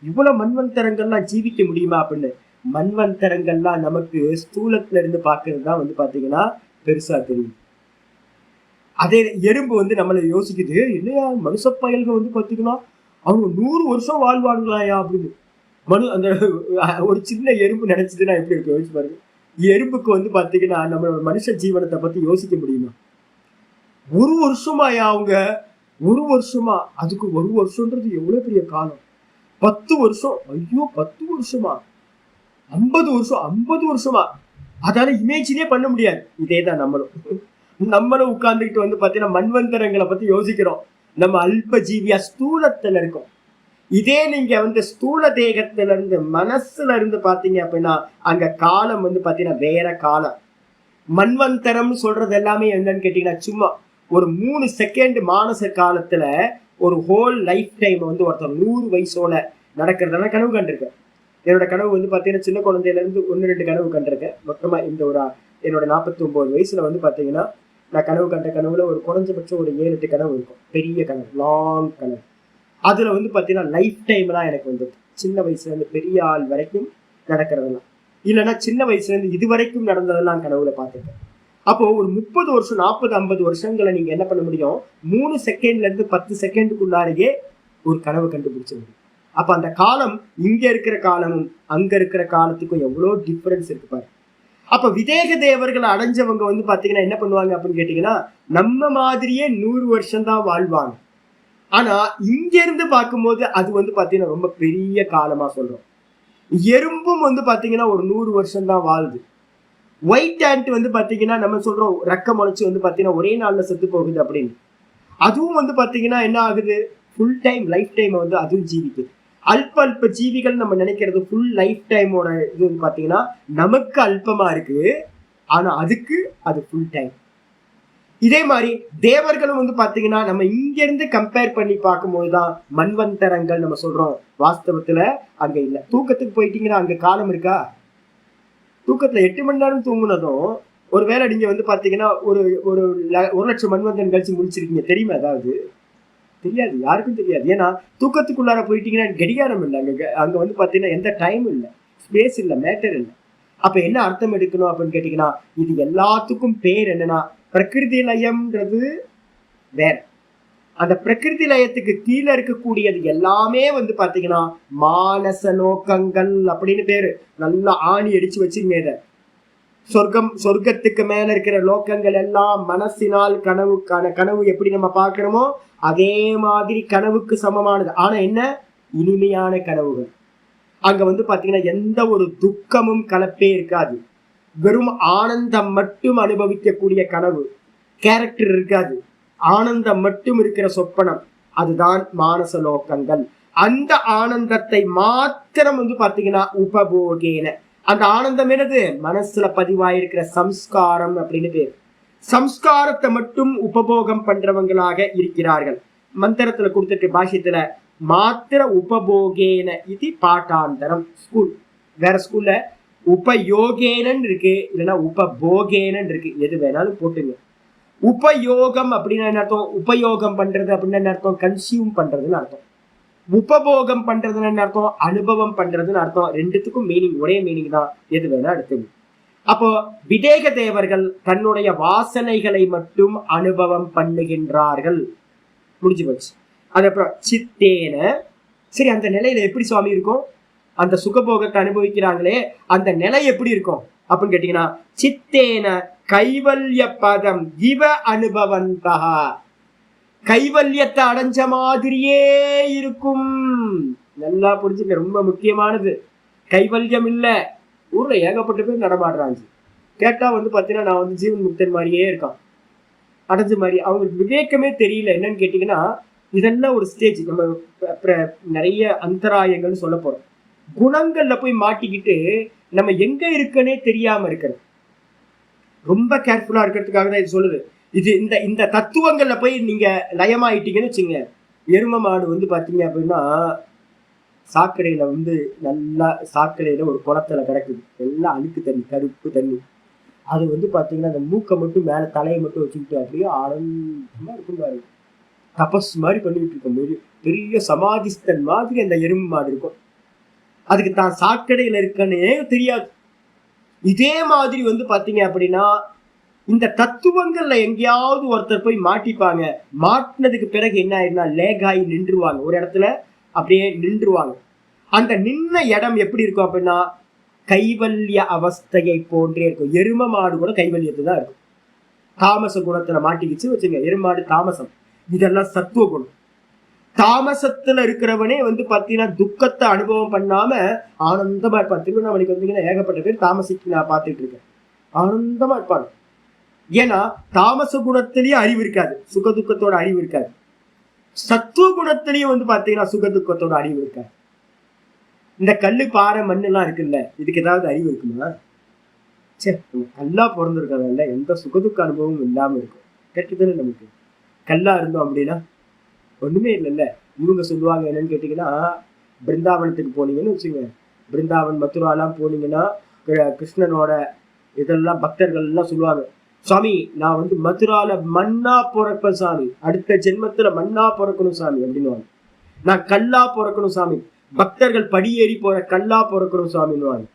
இவ்வளவு மண்வந்தரங்கள்லாம் ஜீவிக்க முடியுமா அப்படின்னு. மண்வந்தரங்கள்லாம் நமக்கு ஸ்தூலத்துல இருந்து பாக்குறது தான் வந்து பாத்தீங்கன்னா பெருசா தெரியும். அதே எறும்பு வந்து நம்மள யோசிக்குது, இல்லையா மனுஷ பயல்கள் வந்து பாத்தீங்கன்னா அவங்க 100 வருஷம் வாழ்வாங்களாயா அப்படின்னு. அந்த ஒரு சின்ன எறும்பு நினைச்சதுன்னா எப்படி இருக்கு யோசிச்சு பாருங்க. எறும்புக்கு வந்து பாத்தீங்கன்னா நம்ம மனுஷ ஜீவனத்தை பத்தி யோசிக்க முடியுமா? 1 வருஷமாயா அவங்க, 1 வருஷமா, அதுக்கு 1 வருஷம்ன்றது எவ்வளவு பெரிய காலம். 10 வருஷம், ஐயோ 10 வருஷமா, 50 வருஷம், 50 வருஷமா, அதால இமேஜினே பண்ண முடியாது. இதேதான் நம்மளும் உட்கார்ந்துக்கிட்டு வந்து பாத்தீங்கன்னா மண்வந்தரங்களை பத்தி யோசிக்கிறோம். நம்ம அல்ப ஜீவியா ஸ்தூலத்துல இருக்கோம். இதே நீங்க வந்து ஸ்தூல தேகத்துல இருந்து மனசுல இருந்து பாத்தீங்க அப்படின்னா அங்க காலம் வந்து பாத்தீங்கன்னா வேற காலம். மண்வந்தரம் சொல்றது எல்லாமே என்னன்னு கேட்டீங்கன்னா சும்மா ஒரு 3 செகண்ட் மானச காலத்துல ஒரு ஹோல் லைஃப் டைம் வந்து ஒருத்தர் 100 வயசோட நடக்கிறதெல்லாம் கனவு கண்டிருக்கேன். என்னோட கனவு வந்து பாத்தீங்கன்னா சின்ன குழந்தையில இருந்து 1-2 கனவு கண்டிருக்கேன். மொத்தமா இந்த ஒரு என்னோட 49 வயசுல வந்து பாத்தீங்கன்னா நான் கனவு கண்ட கனவுல ஒரு குறைஞ்சபட்சம் ஒரு 7-8 கனவு இருக்கும். பெரிய கனவு, லாங் கனவு. அதுல வந்து பாத்தீங்கன்னா லைஃப் டைம்லாம் எனக்கு வந்து சின்ன வயசுல இருந்து பெரிய ஆள் வரைக்கும் நடக்கிறதெல்லாம், இல்லைன்னா சின்ன வயசுல இருந்து இது வரைக்கும் நடந்ததெல்லாம் கனவுல பார்த்துருக்கேன். அப்போ ஒரு 30 வருஷம் 40-50 வருஷங்களை நீங்க என்ன பண்ண முடியும், 3 செகண்ட்ல இருந்து 10 செகண்டுக்குள்ளாரையே ஒரு கனவு கண்டுபிடிச்ச முடியும். அப்ப அந்த காலம் இங்க இருக்கிற காலமும் அங்க இருக்கிற காலத்துக்கும் எவ்வளவு டிஃபரன்ஸ் இருக்கு பாரு. அப்ப விதேக தேவர்களை அடைஞ்சவங்க வந்து பாத்தீங்கன்னா என்ன பண்ணுவாங்க அப்படின்னு கேட்டீங்கன்னா நம்ம மாதிரியே 100 வருஷம் தான் வாழ்வாங்க. ஆனா இங்க இருந்து பார்க்கும்போது அது வந்து பாத்தீங்கன்னா ரொம்ப பெரிய காலமா சொல்றோம். எறும்பும் வந்து பாத்தீங்கன்னா ஒரு 100 வருஷம் தான் வாழுது. ஒயிட் ஆண்ட் வந்து பாத்தீங்கன்னா நம்ம சொல்றோம் ரெக்க முளைச்சு வந்து பாத்தீங்கன்னா ஒரே நாள்ல செத்து போகுது அப்படின்னு. அதுவும் வந்து பாத்தீங்கன்னா என்ன ஆகுது, ஃபுல் டைம் லைஃப் டைம் வந்து அதுவும் ஜீவிக்குது. அல்ப ஜீவிகள் நம்ம நினைக்கிறது ஃபுல் லைஃப் டைமோட இது வந்து பாத்தீங்கன்னா நமக்கு அல்பமா இருக்கு, ஆனா அதுக்கு அது ஃபுல் டைம். இதே மாதிரி தேவர்களும் வந்து பாத்தீங்கன்னா நம்ம இங்க இருந்து கம்பேர் பண்ணி பார்க்கும்போதுதான் மண்வந்தரங்கள் நம்ம சொல்றோம். வாஸ்தவத்துல அங்க இல்ல. தூக்கத்துக்கு போயிட்டீங்கன்னா அங்க காலம் இருக்கா? தூக்கத்துல 8 மணி நேரம் தூங்குனதும் ஒரு வேளை நீங்க வந்து பாத்தீங்கன்னா ஒரு 1,00,000 மண்வந்தரம் கழிச்சு முடிச்சிருக்கீங்க தெரியுமா? அதாவது தெரியாது, யாருக்கும் தெரியாது. ஏன்னா தூக்கத்துக்குள்ளார போயிட்டீங்கன்னா கடிகாரம் இல்லை, அங்க வந்து பாத்தீங்கன்னா எந்த டைம் இல்லை, ஸ்பேஸ் இல்லை, மேட்டர் இல்லை. அப்ப என்ன அர்த்தம் எடுக்கணும் அப்படின்னு கேட்டீங்கன்னா இது எல்லாத்துக்கும் பேர் என்னன்னா பிரகிருதி லயம்ன்றது வேற. அந்த பிரகிருதி லயத்துக்கு கீழே இருக்கக்கூடியது எல்லாமே வந்து பாத்தீங்கன்னா மானச லோகங்கள் அப்படின்னு பேரு. நல்லா ஆணி அடிச்சு வச்சுங்க. இத சொர்க்கத்துக்கு மேல இருக்கிற லோகங்கள் எல்லாம் மனசினால் கனவு எப்படி நம்ம பாக்குறோமோ அதே மாதிரி கனவுக்கு சமமானது. ஆனா என்ன, இனிமையான கனவுகள். அங்க வந்து பாத்தீங்கன்னா எந்த ஒரு துக்கமும் கலப்பே இருக்காது. வெறும் ஆனந்தம் மட்டும் அனுபவிக்கக்கூடிய கனவு. கேரக்டர் இருக்காது, ஆனந்தம் மட்டும் இருக்கிற சொப்பனம். அதுதான் மானச லோகங்கள். அந்த ஆனந்தத்தை மாத்திரம் வந்து பாத்தீங்கன்னா உபபோகேன. அந்த ஆனந்தம் என்னது, மனசுல பதிவாயிருக்கிற சம்ஸ்காரம் அப்படின்னு பேர். சம்ஸ்காரத்தை மட்டும் உபபோகம் பண்றவங்களாக இருக்கிறார்கள். மந்திரத்துல கொடுத்துருக்க பாஷ்யத்துல மாத்திர உபபோகேன இது பாட்டாந்தரம். ஸ்கூல் வேற ஸ்கூல்ல உபயோகேனன் இருக்கு, இல்லைன்னா உபபோகேனன் இருக்கு, எது வேணாலும் போட்டுங்க. உபயோகம் அப்படின்னா என்ன அர்த்தம், உபயோகம் பண்றது அப்படின்னா என்ன அர்த்தம், கன்சியூம் பண்றதுன்னு அர்த்தம். உபபோகம் பண்றதுன்னு என்ன அர்த்தம், அனுபவம் பண்றதுன்னு அர்த்தம். ரெண்டுத்துக்கும் மீனிங் ஒரே மீனிங் தான், எது வேணா எடுத்துங்க. அப்போ விதேக தேவர்கள் தன்னுடைய வாசனைகளை மட்டும் அனுபவம் பண்ணுகின்றார்கள். முடிஞ்சு போச்சு. அதுக்கப்புறம் சித்தேன. சரி, அந்த நிலையில எப்படி சுவாமி இருக்கும், அந்த சுகபோகத்தை அனுபவிக்கிறாங்களே அந்த நிலை எப்படி இருக்கும் அப்படின்னு கேட்டீங்கன்னா சித்தேன கைவல்ய பதம் இவ அனுபவந்தா. கைவல்யத்தை அடைஞ்ச மாதிரியே இருக்கும். நல்லா புரிஞ்சுக்க, ரொம்ப முக்கியமானது. கைவல்யம் இல்ல, ஊர்ல ஏகப்பட்ட பேர் நடமாடுறாங்க. கேட்டா வந்து பாத்தீங்கன்னா நான் வந்து ஜீவன் முக்தன் மாதிரியே இருக்கான், அடைஞ்ச மாதிரி. அவங்களுக்கு விவேகமே தெரியல. என்னன்னு கேட்டீங்கன்னா இதெல்லாம் ஒரு ஸ்டேஜ். நம்ம நிறைய அந்தராயங்கள்னு சொல்ல போறோம். குணங்கள்ல போய் மாட்டிக்கிட்டு நம்ம எங்க இருக்குன்னே தெரியாம இருக்கிறது. ரொம்ப கேர்ஃபுல்லா இருக்கிறதுக்காக தான் இது சொல்லுது. இது இந்த தத்துவங்கள்ல போய் நீங்க லயமாயிட்டீங்கன்னு வச்சுங்க, எரும மாடு வந்து பாத்தீங்க அப்படின்னா சாக்கடையில வந்து நல்லா சாக்கடையில ஒரு குளத்துல கிடக்குது, எல்லாம் அழுக்கு தண்ணி, கருப்பு தண்ணி. அது வந்து பாத்தீங்கன்னா அந்த மூக்கை மட்டும் மேல தலையை மட்டும் வச்சுக்கிட்டு அப்படியே ஆனந்தமா இருக்கும் பாருங்க. தபஸ் மாதிரி பண்ணிட்டு இருக்க பெரிய சமாதிஸ்தன் மாதிரி அந்த எறும்பு மாடு இருக்கும். அதுக்கு தான் சாக்கடையில இருக்கன்னே தெரியாது. இதே மாதிரி வந்து பாத்தீங்க அப்படின்னா இந்த தத்துவங்கள்ல எங்கேயாவது ஒருத்தர் போய் மாட்டிப்பாங்க. மாட்டினதுக்கு பிறகு என்ன ஆயிருந்தா லேகாயி நின்றுவாங்க, ஒரு இடத்துல அப்படியே நின்றுவாங்க. அந்த நின்ன இடம் எப்படி இருக்கும் அப்படின்னா கைவல்ய அவஸ்தையை போன்றே இருக்கும். எரும மாடு கூட கைவல்யத்து தான் இருக்கும். தாமச குணத்துல மாட்டிக்கிச்சு வச்சுங்க, எருமாடு தாமசம், இதெல்லாம் சத்துவ குணம். தாமசத்துல இருக்கிறவனே வந்து பாத்தீங்கன்னா துக்கத்தை அனுபவம் பண்ணாம ஆனந்தமா இருப்பான். திருவண்ணாமலைக்கு வந்தீங்கன்னா ஏகப்பட்ட பேர் தாமசிக்கு நான் பார்த்துட்டு இருக்கேன், ஆனந்தமா இருப்பாங்க. ஏன்னா தாமச குணத்திலேயே அறிவு இருக்காது, சுகதுக்கத்தோட அறிவு இருக்காது. சத்துவ குணத்திலேயே வந்து பாத்தீங்கன்னா சுகதுக்கத்தோட அறிவு இருக்காது. இந்த கல்லு பாறை மண்ணு எல்லாம் இருக்குல்ல, இதுக்கு ஏதாவது அறிவு இருக்குமா? சரி, கல்லா பிறந்திருக்கிறதால எந்த சுகதுக்க அனுபவமும் இல்லாம இருக்கும். கேட்டுதானே நமக்கு கல்லா இருந்தோம் அப்படின்னா ஒண்ணுமே இல்லைல்ல. இவங்க சொல்லுவாங்க என்னன்னு கேட்டீங்கன்னா, பிருந்தாவனத்துக்கு போனீங்கன்னு வச்சுங்க, பிருந்தாவன் மதுராலாம் போனீங்கன்னா கிருஷ்ணனோட இதெல்லாம் பக்தர்கள் எல்லாம் சொல்லுவாங்க, சுவாமி நான் வந்து மதுரால மண்ணா பிறப்பேன் சாமி, அடுத்த ஜென்மத்துல மண்ணா பிறக்கணும் சாமி அப்படின்னுவாங்க. நான் கல்லா பிறக்கணும் சாமி, பக்தர்கள் படியேறி போற கல்லா பிறக்கணும் சாமின்னுவாங்க.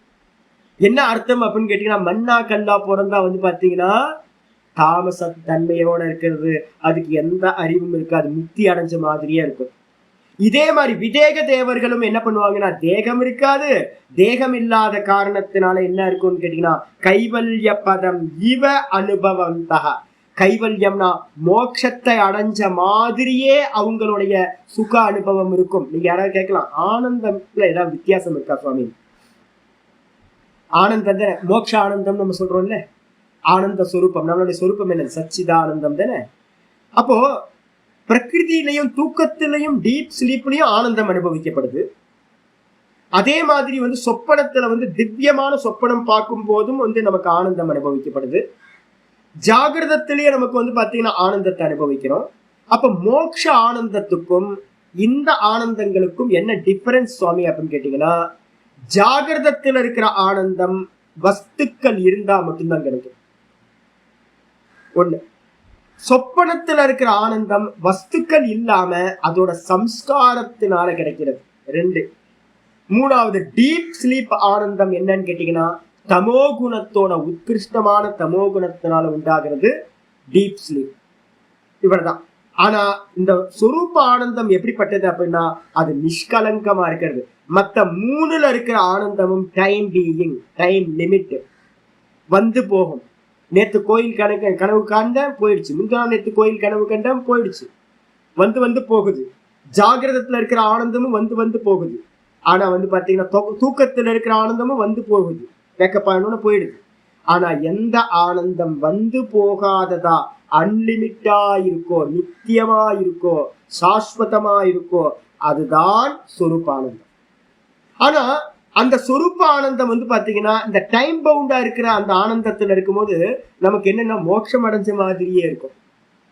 என்ன அர்த்தம் அப்படின்னு கேட்டீங்கன்னா, மண்ணா கல்லா பிறந்தா வந்து பாத்தீங்கன்னா தாமச தன்மையோட இருக்கிறது, அதுக்கு எந்த அறிவும் இருக்காது, முக்தி அடைஞ்ச மாதிரியே இருக்கும். இதே மாதிரி விதேக தேவர்களும் என்ன பண்ணுவாங்கன்னா, தேகம் இருக்காது, தேகம் இல்லாத காரணத்தினால என்ன இருக்கும்னு கேட்டீங்கன்னா கைவல்ய பதம் இவ அனுபவந்தக. கைவல்யம்னா மோட்சத்தை அடைஞ்ச மாதிரியே அவங்களுடைய சுக அனுபவம் இருக்கும். நீங்க யாராவது கேட்கலாம், ஆனந்தம்ல ஏதாவது வித்தியாசம் இருக்கா சுவாமி? ஆனந்தம் தானே, மோட்ச ஆனந்தம் நம்ம சொல்றோம்ல, ஆனந்த சொரூபம், நம்மளுடைய சொரூபம் என்ன? சச்சிதானந்தம் தானே. அப்போ பிரகிருதியிலையும் தூக்கத்திலையும் டீப் ஸ்லீப்லயும் ஆனந்தம் அனுபவிக்கப்படுது. அதே மாதிரி வந்து சொப்பனத்துல வந்து திவ்யமான சொப்பனம் பார்க்கும் போதும் வந்து நமக்கு ஆனந்தம் அனுபவிக்கப்படுது. ஜாகிரதத்திலேயே நமக்கு வந்து பாத்தீங்கன்னா ஆனந்தத்தை அனுபவிக்கிறோம். அப்ப மோட்ச ஆனந்தத்துக்கும் இந்த ஆனந்தங்களுக்கும் என்ன டிஃபரன்ஸ் சுவாமி அப்படின்னு கேட்டீங்கன்னா, ஜாகிரதத்தில் இருக்கிற ஆனந்தம் வஸ்துக்கள் இருந்தா மட்டும்தான் கிடைக்கும் ஒண்ணு. சொப்பனத்துல இருக்கிற ஆனந்தம் வஸ்துக்கள் இல்லாம அதோட சம்ஸ்காரத்தினால கிடைக்கிறது ரெண்டு. மூணாவது டீப் ஸ்லீப் ஆனந்தம் என்னன்னு கேட்டீங்கன்னா, தமோகுணத்தோட உத்கிருஷ்டமான தமோகுணத்தினால உண்டாகிறது டீப் ஸ்லீப். இவ்வளவுதான். ஆனா இந்த சொரூப ஆனந்தம் எப்படிப்பட்டது அப்படின்னா, அது நிஷ்கலங்கமா இருக்கிறது. மத்த மூணுல இருக்கிற ஆனந்தமும் டைம் பீயிங், டைம் லிமிட், வந்து போகும். நேத்து கோயில் கனவு காண்ட போயிடுச்சு, முந்தா நேத்து கோயில் கனவு கண்ட போயிடுச்சு, வந்து வந்து போகுது. ஜாகிரதத்துல இருக்கிற ஆனந்தமும் வந்து வந்து போகுது. ஆனா வந்து பாத்தீங்கன்னா தூக்கத்துல இருக்கிற ஆனந்தமும் வந்து போகுது, வேக்கப்பானு போயிடுது. ஆனா எந்த ஆனந்தம் வந்து போகாததா, அன்லிமிட்டா இருக்கோ, நித்தியமா இருக்கோ, சாஸ்வதமா இருக்கோ, அதுதான் சொரூப ஆனந்தம். ஆனா அந்த சொரூப ஆனந்தம் வந்து பாத்தீங்கன்னா இந்த டைம் பவுண்டா இருக்கிற அந்த ஆனந்தத்துல இருக்கும்போது நமக்கு என்னன்னா மோட்சம் அடைஞ்ச மாதிரியே இருக்கும்.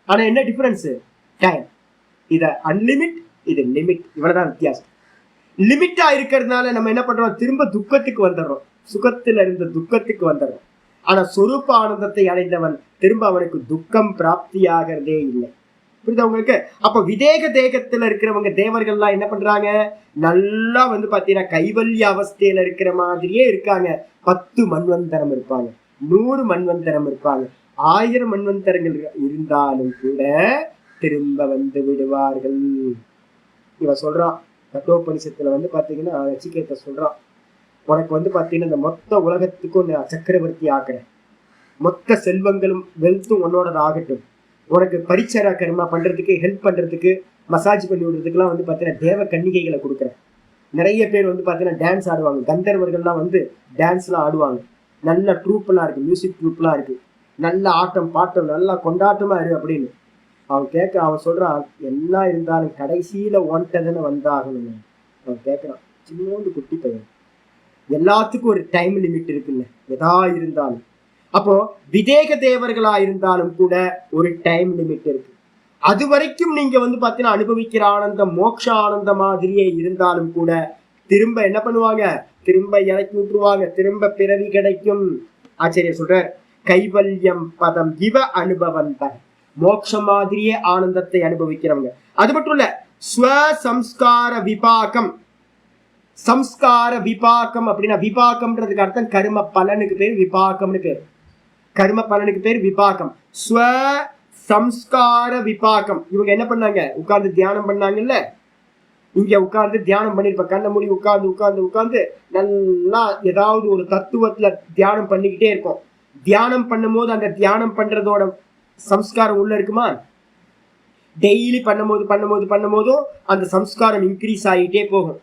ஆனா என்ன டிஃபரன்ஸ்? டைம். இத அன்லிமிட், இது லிமிட், இவ்வளவுதான் வித்தியாசம். லிமிட்டா இருக்கிறதுனால நம்ம என்ன பண்றோம், திரும்ப துக்கத்துக்கு வந்துடுறோம், சுகத்துல இருந்த துக்கத்துக்கு வந்துடுறோம். ஆனா சொரூப ஆனந்தத்தை அடைந்தவன் திரும்ப அவனுக்கு துக்கம் பிராப்தியாகிறதே இல்லை. புரியுதா உங்களுக்கு? அப்ப விதேக தேகத்துல இருக்கிறவங்க தேவர்கள்லாம் என்ன பண்றாங்க, நல்லா வந்து பாத்தீங்கன்னா கைவல்ய அவஸ்தையில இருக்கிற மாதிரியே இருக்காங்க. 10 மன்வந்தரம் இருப்பாங்க, 100 மன்வந்தரம் இருப்பாங்க, 1000 மன்வந்தரங்கள் இருந்தாலும் கூட திரும்ப வந்து விடுவார்கள். இவன் சொல்றான் கட்டோபனிஷத்துல வந்து பாத்தீங்கன்னா நச்சிகேத சொல்றான், உனக்கு வந்து பாத்தீங்கன்னா இந்த மொத்த உலகத்துக்கும் சக்கரவர்த்தி ஆக்குறேன், மொத்த செல்வங்களும் வெல்த்தும் உன்னோட ஆகட்டும், உனக்கு பரிச்சர கர்மா பண்றதுக்கு, ஹெல்ப் பண்றதுக்கு, மசாஜ் பண்ணி விடுறதுக்குலாம் வந்து பாத்தீங்கன்னா தேவ கன்னிகைகளை கொடுக்குறேன். நிறைய பேர் வந்து பாத்தீங்கன்னா டான்ஸ் ஆடுவாங்க, கந்தர்வர்கள்லாம் வந்து டான்ஸ் எல்லாம் ஆடுவாங்க. நல்ல ட்ரூப் எல்லாம் இருக்கு, மியூசிக் ட்ரூப் எல்லாம் இருக்கு, நல்ல ஆட்டம் பாட்டம், நல்லா கொண்டாட்டமா இருக்கு அப்படின்னு அவன் சொல்றான், எல்லாம் இருந்தாலும் கடைசியில ஒன்ட்டதுன்னு வந்தாகணும். அவன் கேட்கறான், சின்னோண்டு குட்டி பையன், எல்லாத்துக்கும் ஒரு டைம் லிமிட் இருக்குல்ல, எதா இருந்தாலும். அப்போ விதேக தேவர்களா இருந்தாலும் கூட ஒரு டைம் லிமிட் இருக்கு. அது வரைக்கும் நீங்க வந்து பாத்தீங்கன்னா அனுபவிக்கிற ஆனந்தம் மோட்ச ஆனந்த மாதிரியே இருந்தாலும் கூட திரும்ப என்ன பண்ணுவாங்க, திரும்ப இறக்கி விட்டுருவாங்க, திரும்ப பிறவி கிடைக்கும். ஆச்சரிய சொல்ற கைவல்யம் பதம் இவ அனுபவந்த. மோட்சம் மாதிரியே ஆனந்தத்தை அனுபவிக்கிறவங்க. அது மட்டும் இல்ல, ஸ்வசம்ஸ்கார விபாகம். சம்ஸ்கார விபாகம் அப்படின்னா, விபாகம்ன்றதுக்கு அர்த்தம் கர்ம பலனுக்கு பேர் விபாகம்னு பேர். கர்ம பலனுக்கு பேர் விபாகம். ஸ்வ சம்ஸ்கார விபாகம். இவங்க என்ன பண்ணாங்க? உட்கார்ந்து தியானம் பண்ணாங்கல்ல, இங்க உட்கார்ந்து தியானம் பண்ணிருப்ப, கண்ண மூடி உட்கார்ந்து உட்கார்ந்து உட்கார்ந்து நல்லா ஏதாவது ஒரு தத்துவத்துல தியானம் பண்ணிக்கிட்டே இருக்கும். தியானம் பண்ணும் போது அந்த தியானம் பண்றதோட சம்ஸ்காரம் உள்ள இருக்குமா? டெய்லி பண்ணும்போது பண்ணும்போது பண்ணும்போதும் அந்த சம்ஸ்காரம் இன்க்ரீஸ் ஆகிட்டே போகும்,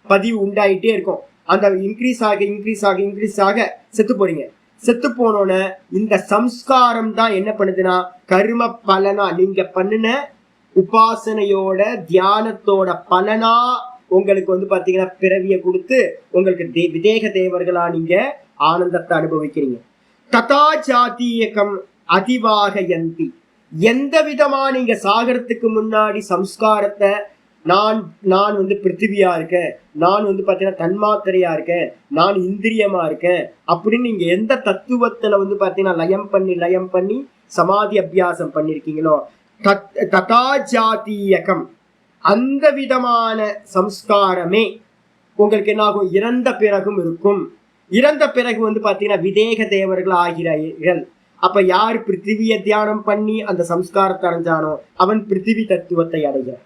பதிவு உண்டாயிட்டே இருக்கும். அந்த இன்க்ரீஸ் ஆக இன்க்ரீஸ் ஆக இன்க்ரீஸ் ஆக செத்து போறீங்க. செத்து போனோன்னு இந்த சம்ஸ்காரம் தான் என்ன பண்ணுதுன்னா, கர்ம பலனா நீங்க பண்ணின உபாசனையோட தியானத்தோட பலனா உங்களுக்கு வந்து பாத்தீங்கன்னா பிறவியை கொடுத்து உங்களுக்கு விதேக தேவர்களா நீங்க ஆனந்தத்தை அனுபவிக்கிறீங்க. ததா ஜாதீயகம் அதிவாகயந்தி. எந்த விதமா நீங்க சாகரத்துக்கு முன்னாடி சம்ஸ்காரத்தை நான் வந்து பிருத்திவியா இருக்கேன், நான் வந்து பாத்தீங்கன்னா தன்மாத்திரையா இருக்கேன், நான் இந்திரியமா இருக்கேன் அப்படின்னு நீங்க எந்த தத்துவத்துல வந்து பாத்தீங்கன்னா லயம் பண்ணி சமாதி அபியாசம் பண்ணிருக்கீங்களோ, ததா ஜாதீயகம், அந்த விதமான சம்ஸ்காரமே உங்களுக்கு என்ன ஆகும்? இறந்த பிறகும் இருக்கும். இறந்த பிறகு வந்து பாத்தீங்கன்னா விதேக தேவர்கள் ஆகிறார்கள். அப்ப யார் பிருத்திவியை தியானம் பண்ணி அந்த சம்ஸ்காரத்தை அடைஞ்சானோ அவன் பிருத்திவி தத்துவத்தை அடைகிறான்.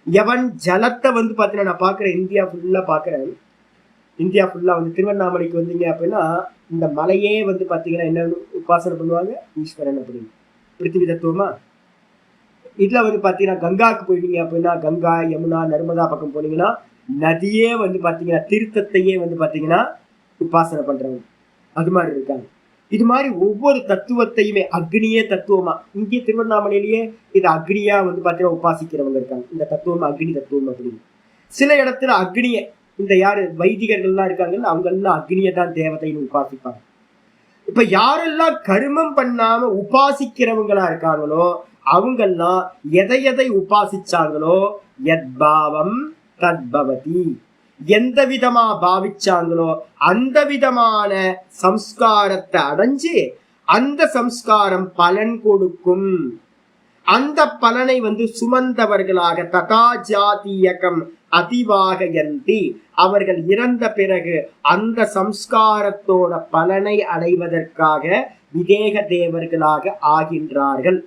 எவன் ஜலத்தை வந்து பாத்தீங்கன்னா, நான் பாக்குறேன், இந்தியா ஃபுல்லா வந்து திருவண்ணாமலைக்கு வந்தீங்க அப்படின்னா இந்த மலையே வந்து பாத்தீங்கன்னா என்ன உபாசனை பண்ணுவாங்க? ஈஸ்வரன் அப்படின்னு, பிருத்திவி தத்துவமா. இதுல வந்து பாத்தீங்கன்னா கங்காக்கு போயிட்டீங்க அப்படின்னா, கங்கா யமுனா நர்மதா பக்கம் போனீங்கன்னா நதியே வந்து பாத்தீங்கன்னா தீர்த்தத்தையே வந்து பாத்தீங்கன்னா உபாசனை பண்றவங்க அது மாதிரி இருக்காங்க. இது மாதிரி ஒவ்வொரு தத்துவத்தையுமே, அக்னியே தத்துவமா, இங்கே திருவண்ணாமலையிலேயே இது அக்னியா வந்து பாத்தீங்கன்னா உபாசிக்கிறவங்க இருக்காங்க. இந்த தத்துவம் அக்னி தத்துவம் அப்படின்னு. சில இடத்துல அக்னிய, இந்த யாரு வைதிகர்கள்லாம் இருக்காங்கல்ல, அவங்க எல்லாம் அக்னியை தான் தேவதைன்னு உபாசிப்பாங்க. இப்ப யாரெல்லாம் கர்மம் பண்ணாம உபாசிக்கிறவங்களா இருக்காங்களோ அவங்கெல்லாம் எதை உபாசிச்சாங்களோ யத்பாவம் தத்பவதி, எந்த விதமா பாவிச்சாங்களோ அந்த விதமான சம்ஸ்காரத்தை அடைஞ்சு அந்த சம்ஸ்காரம் பலன் கொடுக்கும். அந்த பலனை வந்து சுமந்தவர்களாக ததா ஜாதீயகம் அதிவாகயந்தி, அவர்கள் இறந்த பிறகு அந்த சம்ஸ்காரத்தோட பலனை அடைவதற்காக விதேக தேவர்களாக ஆகின்றார்கள்.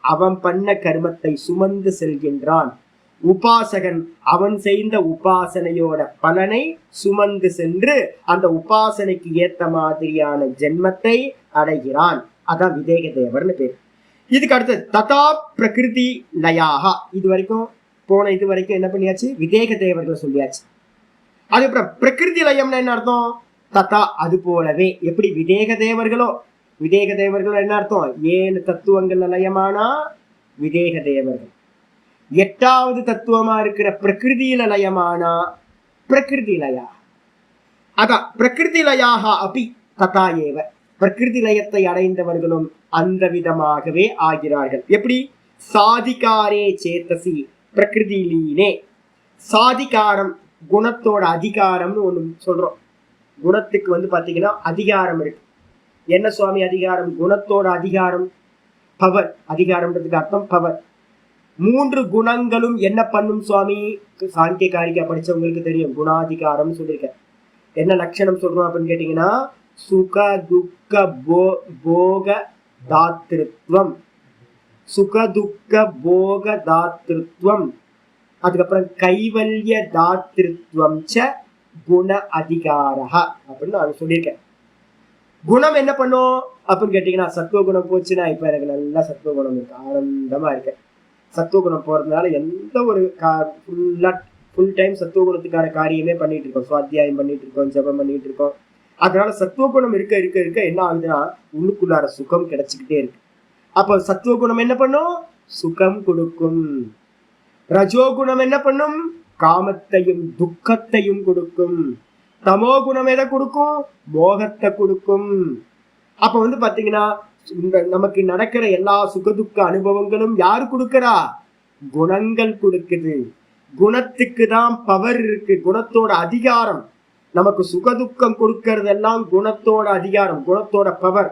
அவன் பண்ண கர்மத்தை சுமந்து செல்கின்றான். உபாசகன் அவன் செய்த உபாசனையோட பலனை சுமந்து சென்று அந்த உபாசனைக்கு ஏத்த மாதிரியான ஜென்மத்தை அடைகிறான். அதான் விதேக தேவர்னு பேர். இதுக்கு அடுத்து ததா பிரகிருதி லயாகா. இது வரைக்கும் என்ன பண்ணியாச்சு? விதேக தேவர்கள் சொல்லியாச்சு. அதுக்கப்புறம் பிரகிருதி லயம்னா என்ன அர்த்தம்? ததா, அது போலவே. எப்படி விதேக தேவர்களோ, விதேக தேவர்கள் என்ன அர்த்தம்? 7 தத்துவங்கள் லயமானா விதேக தேவர்கள். 8வது தத்துவமா இருக்கிற பிரகிருதியில லயமானா பிரகிருதி லயா. அதான் பிரகிருதி லயாக அப்படி ததா ஏவ, பிரகிருதி லயத்தை அடைந்தவர்களும் அந்த விதமாகவே ஆகிறார்கள். எப்படி? சாதிகாரே சேத்தசி பிரகிருதி லீனே. சாதிகாரம் குணத்தோட அதிகாரம்னு ஒண்ணு சொல்றோம். குணத்துக்கு வந்து பாத்தீங்கன்னா அதிகாரம் இருக்கு. என்ன சுவாமி அதிகாரம்? குணத்தோட அதிகாரம் பவர். அதிகாரம்ன்றதுக்கு அர்த்தம் பவர். 3 குணங்களும் என்ன பண்ணும் சுவாமி? சாங்கிய காரிகா படிச்சவங்களுக்கு தெரியும், குணாதிகாரம் சொல்லியிருக்கேன். என்ன லட்சணம் சொல்றோம் அப்படின்னு கேட்டீங்கன்னா, சுக துக்க போக தாத்ருத்வம், சுக துக்க போக தாத்ருத்வம், அதுக்கப்புறம் கைவல்ய தாத்ருத்வம் ச குண அதிகாரா அப்படின்னு நான் சொல்லியிருக்கேன். குணம் என்ன பண்ணும் அப்படின்னு கேட்டீங்கன்னா, சத்துவகுணம் போச்சுன்னா இப்ப எனக்கு நல்லா சத்துவகுணம் இருக்கு, ஆனந்தமா இருக்கேன். சத்துவகுணம் போறதுனால எந்த ஒரு ஃபுல் டைம் சத்துவகுணத்துக்கான காரியமே பண்ணிட்டு இருக்கோம், சுவாத்தியாயம் பண்ணிட்டு இருக்கோம், ஜபம் பண்ணிட்டு இருக்கோம். அதனால சத்துவகுணம் இருக்க இருக்க இருக்க என்ன ஆகுதுன்னா உள்ளுக்குள்ளார சுகம் கிடைச்சிக்கிட்டே இருக்கு. அப்போ சத்துவகுணம் என்ன பண்ணும்? சுகம் கொடுக்கும். ரஜோகுணம் என்ன பண்ணும்? காமத்தையும் துக்கத்தையும் கொடுக்கும். தமோ குணம் எதை கொடுக்கும்? மோகத்தை கொடுக்கும். அப்ப வந்து பாத்தீங்கன்னா நமக்கு நடக்கிற எல்லா சுகதுக்க அனுபவங்களும் யாரு கொடுக்கறா? குணங்கள் கொடுக்குது. குணத்துக்கு தான் பவர் இருக்கு, குணத்தோட அதிகாரம். நமக்கு சுகதுக்கம் கொடுக்கறதெல்லாம் குணத்தோட அதிகாரம், குணத்தோட பவர்.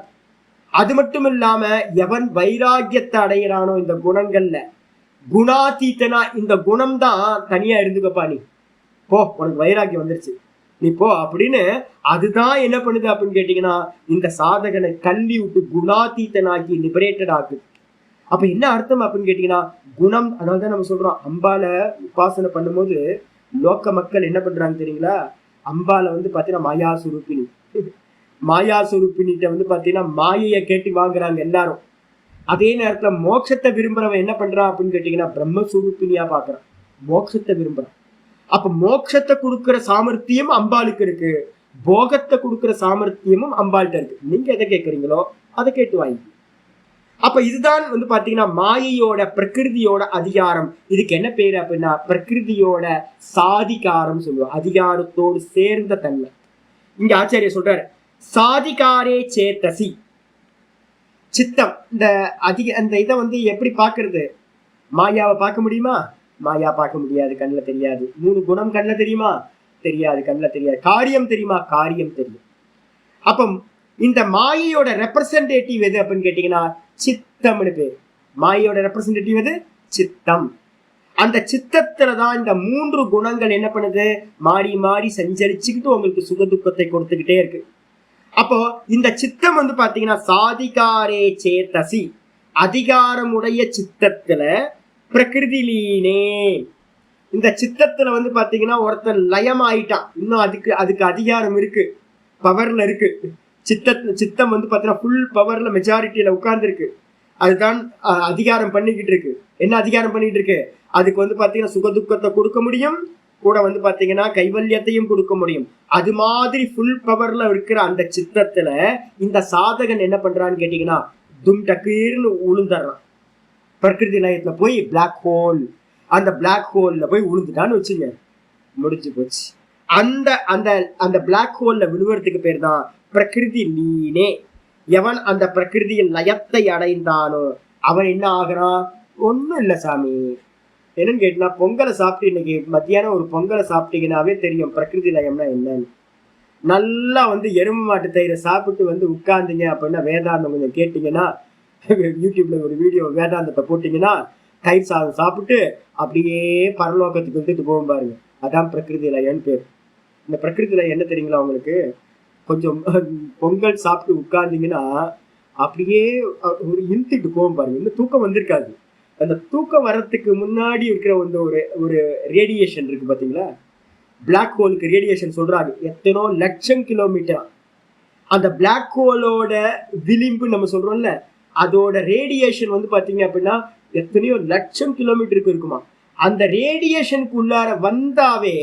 அது மட்டும் இல்லாம எவன் வைராகியத்தை அடையிறானோ இந்த குணங்கள்ல, குணாதீத்தனா, இந்த குணம் தான் தனியா இருந்துக்கப்பா, நீ போ, உனக்கு வைராகியம் வந்துருச்சு, நீ போ அப்படின்னு அதுதான் என்ன பண்ணுது அப்படின்னு கேட்டீங்கன்னா இந்த சாதகனை தள்ளி விட்டு குணாதீத்தனாக்கி லிபரேட்டட் ஆகுது. அப்ப என்ன அர்த்தம் அப்படின்னு கேட்டீங்கன்னா குணம். அதனாலதான் நம்ம சொல்றோம் அம்பால உபாசனை பண்ணும்போது லோக்க மக்கள் என்ன பண்றாங்க தெரியுங்களா, அம்பால வந்து பாத்தீங்கன்னா மாயா சுரூபினி, மாயா சுரூபினிட்ட வந்து பாத்தீங்கன்னா மாயைய கேட்டு வாங்குறாங்க எல்லாரும். அதே நேரத்துல மோட்சத்தை விரும்புறவன் என்ன பண்றான் அப்படின்னு கேட்டீங்கன்னா பிரம்மஸ்வரூபினியா பாக்குறான், மோட்சத்தை விரும்புறான். அப்ப மோட்சத்தை கொடுக்கிற சாமர்த்தியம் அம்பாளுக்கு இருக்கு, போகத்தை கொடுக்கிற சாமர்த்தியமும் அம்பாள்கிட்ட இருக்கு. நீங்க எதை கேட்கறீங்களோ அதை கேட்டு வாங்கி. அப்ப இதுதான் வந்து பாத்தீங்கன்னா மாயையோட பிரகிருதியோட அதிகாரம். இதுக்கு என்ன பேரு அப்படின்னா பிரகிருதியோட சாதிகாரம் சொல்லுவோம், அதிகாரத்தோடு சேர்ந்த தன்மை. இங்க ஆச்சாரிய சொல்றாரு சாதிகாரே சேத்தசி, சித்தம். இந்த அந்த இதை வந்து எப்படி பாக்குறது, மாயாவை பார்க்க முடியுமா, மாயா பார்க்க முடியாது, கண்ணில் தெரியாது. 3 குணம் கண்ணில் தெரியுமா, தெரியாது, கண்ணில் தெரியாது. காரியம் தெரியுமா, காரியம் தெரியும். அப்ப இந்த மாயையோட ரெப்ரசன்டேட்டிவ் எது அப்படின்னு கேட்டீங்கன்னா சித்தம்னு பேர். மாயையோட ரெப்ரசன்டேட்டிவ் எது, சித்தம். அந்த சித்தத்துலதான் இந்த 3 குணங்கள் என்ன பண்ணுது, மாறி மாறி சஞ்சரிச்சுக்கிட்டு உங்களுக்கு சுக துக்கத்தை கொடுத்துக்கிட்டே இருக்கு. அப்போ இந்த சித்தம் வந்து பாத்தீங்கன்னா சாதிகாரே சேத்தசி, அதிகாரமுடைய சித்தத்துல பிரகிருதிலீனே. இந்த சித்தத்துல வந்து பாத்தீங்கன்னா ஒருத்தர் லயம் ஆயிட்டான், இன்னும் அதுக்கு அதிகாரம் இருக்கு, பவர்ல இருக்கு. சித்தம் வந்து பாத்தீங்கன்னா ஃபுல் பவர்ல மெஜாரிட்டியில உட்கார்ந்து இருக்கு. அதுதான் அதிகாரம் பண்ணிக்கிட்டு இருக்கு. என்ன அதிகாரம் பண்ணிட்டு இருக்கு, அதுக்கு வந்து பாத்தீங்கன்னா சுக துக்கத்தை கொடுக்க முடியும், கூட வந்து பாத்தீங்கன்னா கைவல்யத்தையும் கொடுக்க முடியும். அது மாதிரி ஃபுல் பவர்ல இருக்கிற அந்த சித்தத்துல இந்த சாதகன் என்ன பண்றான்னு கேட்டீங்கன்னா தும் டக்குன்னு உளுந்துடுறான். பிரகிருதி லயத்துல போய் பிளாக் ஹோல், அந்த பிளாக் ஹோல்ல போய் உளுந்துட்டான்னு வச்சுங்க, முடிஞ்சு போச்சு. அந்த அந்த அந்த பிளாக் ஹோல்ல விழுவறதுக்கு பேர் தான் பிரகிருதி லீனே. எவன் அந்த பிரகிருதியில் லயத்தை அடைந்தானோ அவன் என்ன ஆகிறான், ஒன்றும் இல்லை சாமி. என்னன்னு கேட்டீங்கன்னா பொங்கலை சாப்பிட்டு இன்னைக்கு மத்தியானம் ஒரு பொங்கலை சாப்பிட்டீங்கன்னாவே தெரியும் பிரகிருதி லயம்னா என்னன்னு. நல்லா வந்து எருமை மாட்டு தயிரை சாப்பிட்டு வந்து உட்கார்ந்தீங்க அப்படின்னா வேதாந்தம் கொஞ்சம் கேட்டீங்கன்னா, யூடியூப்ல ஒரு வீடியோ வேதாந்தத்தை போட்டீங்கன்னா தயிர் சாதம் சாப்பிட்டு அப்படியே பரலோகத்துக்கு வந்துட்டு போகும் பாருங்க, அதான் பிரகிருதி லயம்னு பேர். இந்த பிரகிருதி லயம் என்ன தெரியுங்களா உங்களுக்கு, கொஞ்சம் பொங்கல் சாப்பிட்டு உட்கார்ந்தீங்கன்னா அப்படியே ஒரு இழுத்துட்டு போகும் பாருங்க, இன்னும் தூக்கம் வந்திருக்காது. அந்த தூக்கம் வர்றதுக்கு முன்னாடி இருக்கிற ஒரு ரேடியேஷன் இருக்கு பாத்தீங்களா, பிளாக் ஹோலுக்கு ரேடியேஷன் சொல்றாங்க எத்தனோ லட்சம் கிலோமீட்டர். அந்த பிளாக் ஹோலோட விளிம்பு நம்ம சொல்றோம்ல, அதோட ரேடியேஷன் வந்து பாத்தீங்க அப்படின்னா எத்தனையோ லட்சம் கிலோமீட்டருக்கு இருக்குமா. அந்த ரேடியேஷனுக்கு உள்ளார வந்தாவே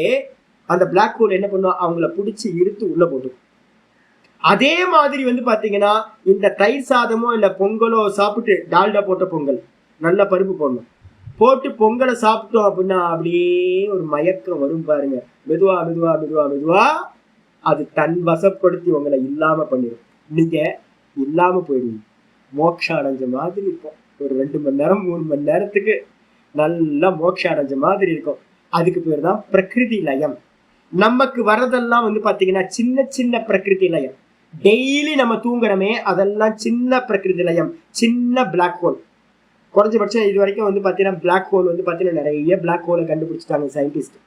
அந்த பிளாக் ஹோல் என்ன பண்ணும், அவங்கள பிடிச்சி இழுத்து உள்ள போடும். அதே மாதிரி வந்து பாத்தீங்கன்னா இந்த தயிர் சாதமோ இல்ல பொங்கலோ சாப்பிட்டு, டால்டா போட்ட பொங்கல், நல்ல பருப்பு போடணும், போட்டு பொங்கலை சாப்பிட்டோம் அப்படின்னா அப்படியே ஒரு மயக்கம் வரும் பாருங்க. மெதுவா மெதுவா மெதுவா மெதுவா அது தன் வசப்படுத்தி உங்களை இல்லாம பண்ணிடும். நீங்க இல்லாம போயிடுவீங்க, மோட்சம் அடைஞ்ச மாதிரி இருக்கும். ஒரு 2 மணி நேரம் 3 மணி நேரத்துக்கு நல்லா மோட்சம் அடைஞ்ச மாதிரி இருக்கும். அதுக்கு பேர் தான் பிரகிருதி லயம். நமக்கு வரதெல்லாம் வந்து பாத்தீங்கன்னா சின்ன சின்ன பிரகிருதி லயம். டெய்லி நம்ம தூங்குறமே அதெல்லாம் சின்ன பிரகிருதி லயம், சின்ன பிளாக் ஹோல். குறைஞ்சபட்சம் இது வரைக்கும் வந்து பாத்தீங்கன்னா பிளாக் ஹோல் வந்து பாத்தீங்கன்னா நிறைய பிளாக் ஹோலை கண்டுபிடிச்சிட்டாங்க சயின்டிஸ்ட்.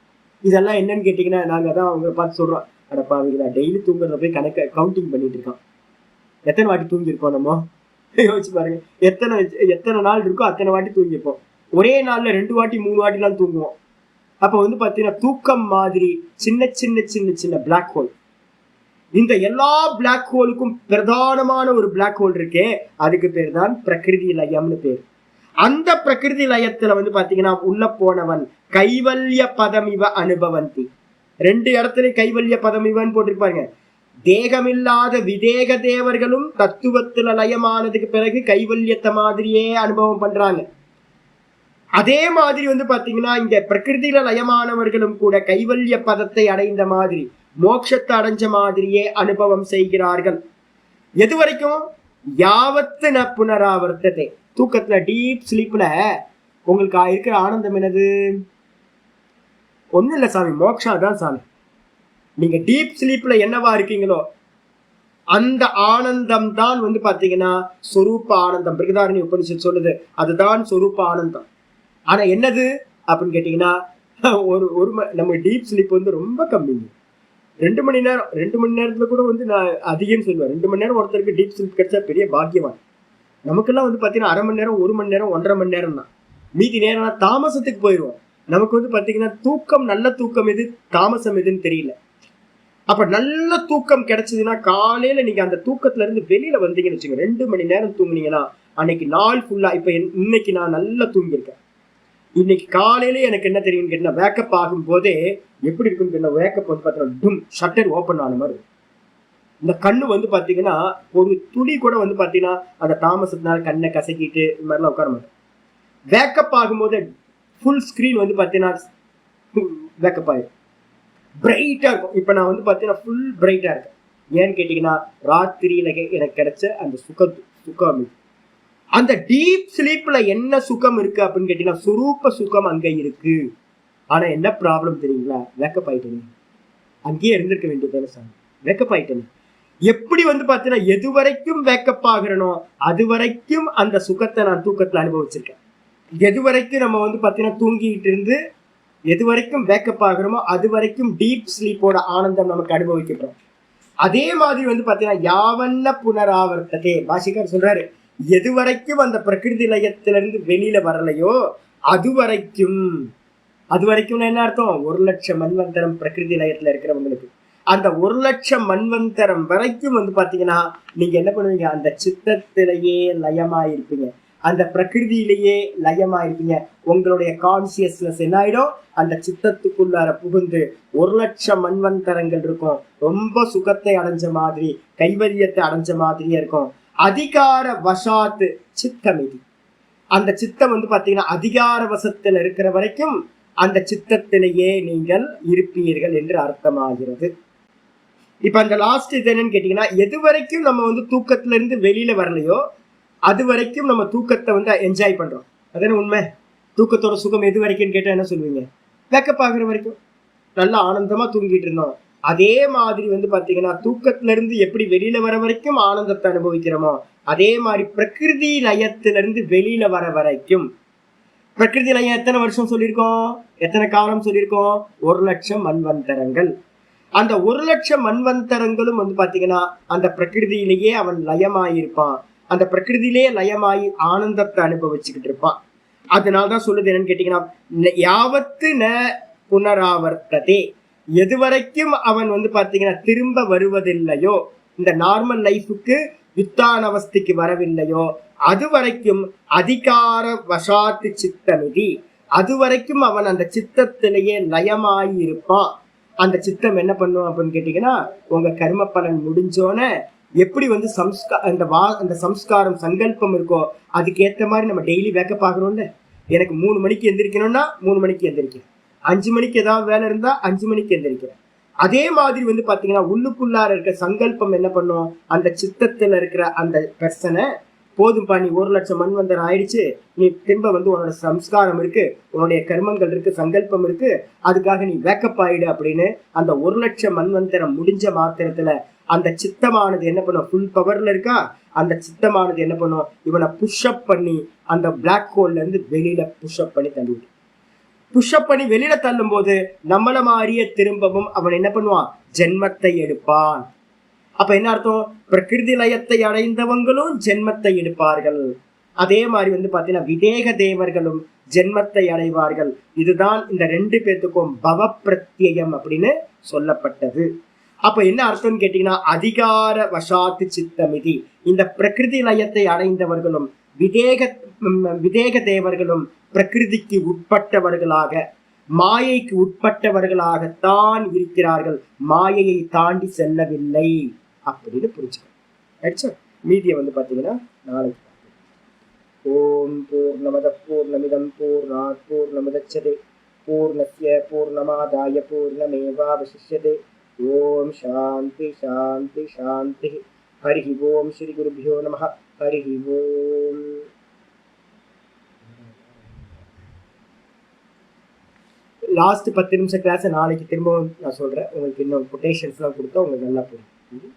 இதெல்லாம் என்னன்னு கேட்டீங்கன்னா நாங்க தான் அவங்க பார்த்து சொல்றோம், அடப்பா அவங்களா டெய்லி தூங்குறத போய் கவுண்டிங் பண்ணிட்டு இருக்கோம். எத்தனை வாட்டி தூங்கியிருக்கோம் நம்ம யோசிச்சு பாருங்க. எத்தனை நாள் இருக்கோ அத்தனை வாட்டி தூங்கியிருப்போம். ஒரே நாள்ல 2 வாட்டி 3 வாட்டிலாம் தூங்குவோம். அப்ப வந்து பாத்தீங்கன்னா தூக்கம் மாதிரி சின்ன சின்ன சின்ன சின்ன பிளாக் ஹோல். இந்த எல்லா பிளாக் ஹோலுக்கும் பிரதானமான ஒரு பிளாக் ஹோல் இருக்கே, அதுக்கு பேர் தான் பிரகிருதி லயம்னு பேர். அந்த பிரகிருதி லயத்துல வந்து பாத்தீங்கன்னா உள்ள போனவன் கைவல்ய பதமிவ அனுபவந்தி. 2 இடத்துல கைவல்ய பதமிவன் போட்டிருப்பாங்க. தேகமில்லாத விதேக தேவர்களும் தத்துவத்துல லயமானதுக்கு பிறகு கைவல்யத்தை மாதிரியே அனுபவம் பண்றாங்க. அதே மாதிரி வந்து பாத்தீங்கன்னா இங்க பிரகிருதியில லயமானவர்களும் கூட கைவல்ய பதத்தை அடைந்த மாதிரி, மோட்சத்தை அடைஞ்ச மாதிரியே அனுபவம் செய்கிறார்கள். எது வரைக்கும், யாவத்து ந புனராவர்த்தத்தை. தூக்கத்துல டீப் ஸ்லீப்ல உங்களுக்கு இருக்கிற ஆனந்தம் என்னது, ஒன்றும் இல்லை சாமி, மோட்சம் தான் சாமி. நீங்க டீப் ஸ்லீப்ல என்னவா இருக்கீங்களோ அந்த ஆனந்தம் தான் வந்து பாத்தீங்கன்னா சொரூப ஆனந்தம். பிருகதாரண்ய உபனிஷத் சொல்லுது அதுதான் சொரூப ஆனந்தம். ஆனா என்னது அப்படின்னு கேட்டீங்கன்னா ஒரு நம்ம டீப் ஸ்லீப் வந்து ரொம்ப கம்மிங்க. 2 மணி நேரம், 2 மணி நேரத்துல கூட வந்து நான் அதிகம் சொல்லுவேன். 2 மணி நேரம் ஒருத்தருக்கு டீப் ஸ்லீப் கிடைச்சா பெரிய பாக்கியவான். நமக்கெல்லாம் வந்து பாத்தீங்கன்னா 1/2 மணி நேரம், 1 மணி நேரம், 1.5 மணி நேரம் தான். மீதி நேரம்னா தாமசத்துக்கு போயிடுவோம். நமக்கு வந்து பாத்தீங்கன்னா தூக்கம், நல்ல தூக்கம் எது, தாமசம் எதுன்னு தெரியல. அப்ப நல்ல தூக்கம் கிடைச்சதுன்னா காலையில நீங்க அந்த தூக்கத்துல இருந்து வெளியில வந்தீங்கன்னு வச்சுங்க, 2 மணி நேரம் தூங்குனீங்கன்னா அன்னைக்கு நாள் ஃபுல்லா, இப்ப இன்னைக்கு நான் நல்லா தூங்கியிருக்கேன். இன்னைக்கு காலையில எனக்கு என்ன தெரியும்னு கேட்டா, வேக்கப் ஆகும் போதே எப்படி இருக்குன்னு கேட்டா, வேக்கப் வந்து பாத்தீங்கன்னா டும் ஷட்டர் ஓப்பன் ஆன மாதிரி. இந்த கண்ணு வந்து பாத்தீங்கன்னா ஒரு துளி கூட வந்து பாத்தீங்கன்னா அந்த தாமசத்தினால கண்ணை கசக்கிட்டு இந்த மாதிரிலாம் உட்கார மாட்டேன். வேக்கப் ஆகும்போது ஃபுல் ஸ்கிரீன் வந்து பாத்தீங்கன்னா வேக்கப் ஆயிடும், பிரைட்டா இருக்கும். இப்ப நான் வந்து பாத்தீங்கன்னா ஃபுல் பிரைட்டா இருக்கேன். ஏன்னு கேட்டீங்கன்னா ராத்திரியில எனக்கு கிடைச்ச அந்த சுகம். அந்த டீப் ஸ்லீப்ல என்ன சுகம் இருக்கு அப்படின்னு கேட்டீங்கன்னா சுரூப சுகம் அங்க இருக்கு. ஆனா என்ன ப்ராப்ளம் தெரியுங்களா? வேக்கப் ஆயிட்டேன். அங்கேயே இருந்திருக்க வேண்டியதான சார், வேக்கப் ஆயிட்டேன். எப்படி வந்து பாத்தீங்கன்னா எது வரைக்கும் வேக்கப் ஆகிறனோ அது வரைக்கும் அந்த சுகத்தை நான் தூக்கத்துல அனுபவிச்சிருக்கேன். எது வரைக்கும் நம்ம வந்து பாத்தீங்கன்னா தூங்கிட்டு இருந்து எது வரைக்கும் வேக்கப் ஆகிறோமோ அது வரைக்கும் டீப் ஸ்லீப்போட ஆனந்தம் நமக்கு அனுபவிக்கிறோம். அதே மாதிரி வந்து பாத்தீங்கன்னா யாவன்ன புனராவர்த்ததே, பாஷிகர் சொல்றாரு, எது வரைக்கும் அந்த பிரகிருதி லயத்திலிருந்து வெளியில வரலையோ அது வரைக்கும் என்ன அர்த்தம்? 1,00,000 மன்வந்தரம் பிரகிருதி லயத்துல இருக்கிறவங்களுக்கு அந்த 1,00,000 மன்வந்தரம் வரைக்கும் வந்து பாத்தீங்கன்னா நீங்க என்ன பண்ணுவீங்க? அந்த சித்தத்திலேயே லயமாயிருப்பீங்க, அந்த பிரகிருதியிலேயே லயமாயிருப்பீங்க. உங்களுடைய கான்சியஸ்னஸ் என்ன ஆயிடும்? அந்த சித்தத்துக்குள்ளார புகுந்து 1,00,000 மன்வந்தரங்கள் இருக்கும். ரொம்ப சுகத்தை அடைஞ்ச மாதிரி, கைவல்யத்தை அடைஞ்ச மாதிரியே இருக்கும். அதிகார வசாத்து சித்தம் இது. அந்த சித்தம் வந்து பாத்தீங்கன்னா அதிகார வசத்தில் இருக்கிற வரைக்கும் அந்த சித்தத்திலேயே நீங்கள் இருப்பீர்கள் என்று அர்த்தமாகிறது. இப்ப அந்த லாஸ்ட் இது என்னன்னு கேட்டீங்கன்னா, எது வரைக்கும் நம்ம வந்து தூக்கத்துல இருந்து வெளியில வரலையோ அது வரைக்கும் நம்ம தூக்கத்தை வந்து என்ஜாய் பண்றோம். அதான உண்மை. தூக்கத்தோட சுகம் எது வரைக்கும் கேட்டா என்ன சொல்லுவீங்க? வேக்கப் ஆகுற வரைக்கும் நல்லா ஆனந்தமா தூங்கிட்டு இருந்தோம். அதே மாதிரி வந்து பாத்தீங்கன்னா தூக்கத்துல இருந்து எப்படி வெளியில வர வரைக்கும் ஆனந்தத்தை அனுபவிக்கிறோமோ அதே மாதிரி பிரகிருதி லயத்திலிருந்து வெளியில வர வரைக்கும். பிரகிருதி லயம் எத்தனை வருஷம் சொல்லியிருக்கோம்? எத்தனை காலம் சொல்லியிருக்கோம்? 1,00,000 மன்வந்தரங்கள். அந்த 1,00,000 மன்வந்தரங்களும் வந்து பாத்தீங்கன்னா அந்த பிரகிருதியிலேயே அவன் லயமாயிருப்பான். அந்த பிரகிருதியிலேயே லயமாயி ஆனந்தத்தை அனுபவிச்சுக்கிட்டு இருப்பான். அதனால்தான் சொல்லுது என்னன்னு கேட்டீங்கன்னா, யாவத்து ந புனராவர்த்ததே, எது வரைக்கும் அவன் வந்து பாத்தீங்கன்னா திரும்ப வருவதில்லையோ, இந்த நார்மல் லைஃபுக்கு யுத்தான அவஸ்தைக்கு வரவில்லையோ அது வரைக்கும் அதிகார வசாத்து சித்தமிதி, அது வரைக்கும் அவன் அந்த சித்தத்திலேயே லயமாயி இருப்பான். அந்த சித்தம் என்ன பண்ணும் அப்படின்னு கேட்டீங்கன்னா, உங்க கர்ம பலன் முடிஞ்சோன எப்படி வந்து அந்த சம்ஸ்காரம் சங்கல்பம் இருக்கோ அதுக்கேற்ற மாதிரி நம்ம டெய்லி வேக்கப் ஆகிறோம்ல. எனக்கு 3 மணிக்கு எந்திரிக்கணும்னா 3 மணிக்கு எந்திரிக்கிறேன், 5 மணிக்கு ஏதாவது வேலை இருந்தா 5 மணிக்கு எந்திரிக்கிறேன். அதே மாதிரி வந்து பாத்தீங்கன்னா உள்ளுக்குள்ளார இருக்க சங்கல்பம் என்ன பண்ணும்? அந்த சித்தத்துல இருக்கிற அந்த பெர்சனை, போதும்பா நீ 1,00,000 மன்வந்தரம் ஆயிடுச்சு, நீ திரும்ப வந்து உன்னோட சம்ஸ்காரம் இருக்கு, உன்னுடைய கர்மங்கள் இருக்கு, சங்கல்பம் இருக்கு, அதுக்காக நீ வேக்கப் ஆயிடு அப்படின்னு அந்த 1,00,000 மன்வந்தரம் முடிஞ்ச மாத்திரத்துல அந்த சித்தமானது என்ன பண்ணும்? ஃபுல் பவர்ல இருக்கா, அந்த சித்தமானது என்ன பண்ணும்? இவனை புஷ்அப் பண்ணி அந்த பிளாக் ஹோல்ல இருந்து வெளியில புஷ்அப் பண்ணி தள்ளிவிடு. புஷ்அப் பண்ணி வெளியில தள்ளும் போது நம்மள மாதிரியே திரும்பவும் அவன் என்ன பண்ணுவான்? ஜென்மத்தை எடுப்பான். அப்ப என்ன அர்த்தம்? பிரகிருதி லயத்தை அடைந்தவங்களும் ஜென்மத்தை எடுப்பார்கள். அதே மாதிரி வந்து பாத்தீங்கன்னா விதேக தேவர்களும் ஜென்மத்தை அடைவார்கள். இதுதான் இந்த 2 பேத்துக்கும் பவ பிரத்யம் அப்படின்னு சொல்லப்பட்டது. அப்ப என்ன அர்த்தம்னு கேட்டீங்கன்னா, அதிகார வசாத்து சித்தமிதி, இந்த பிரகிருதி லயத்தை அடைந்தவர்களும் விதேக தேவர்களும் பிரகிருதிக்கு உட்பட்டவர்களாக, மாயைக்கு உட்பட்டவர்களாகத்தான் இருக்கிறார்கள், மாயையை தாண்டி செல்லவில்லை அப்படின்னு புரிஞ்சுக்கணும். மீதியை வந்து பாத்தீங்கன்னா நாளைக்கு. ஓம் பூர்ணமத பூர்ணமிதம் பூர்ணாத் பூர்ணமுதச்யதே பூர்ணஸ்ய பூர்ணமாதாய பூர்ணமேவாவசிஷ்யதே. ஓம் சாந்தி சாந்தி சாந்தி. ஹரி ஓம். ஸ்ரீ குருபியோ நமஹ. ஹரி ஓம். லாஸ்ட் 10 நிமிஷம் கிளாஸ் நாளைக்கு திரும்பவும் நான் சொல்றேன். உங்களுக்கு இன்னும் கொட்டேஷன்ஸ்லாம் கொடுத்தா உங்களுக்கு நல்லா புரியும்.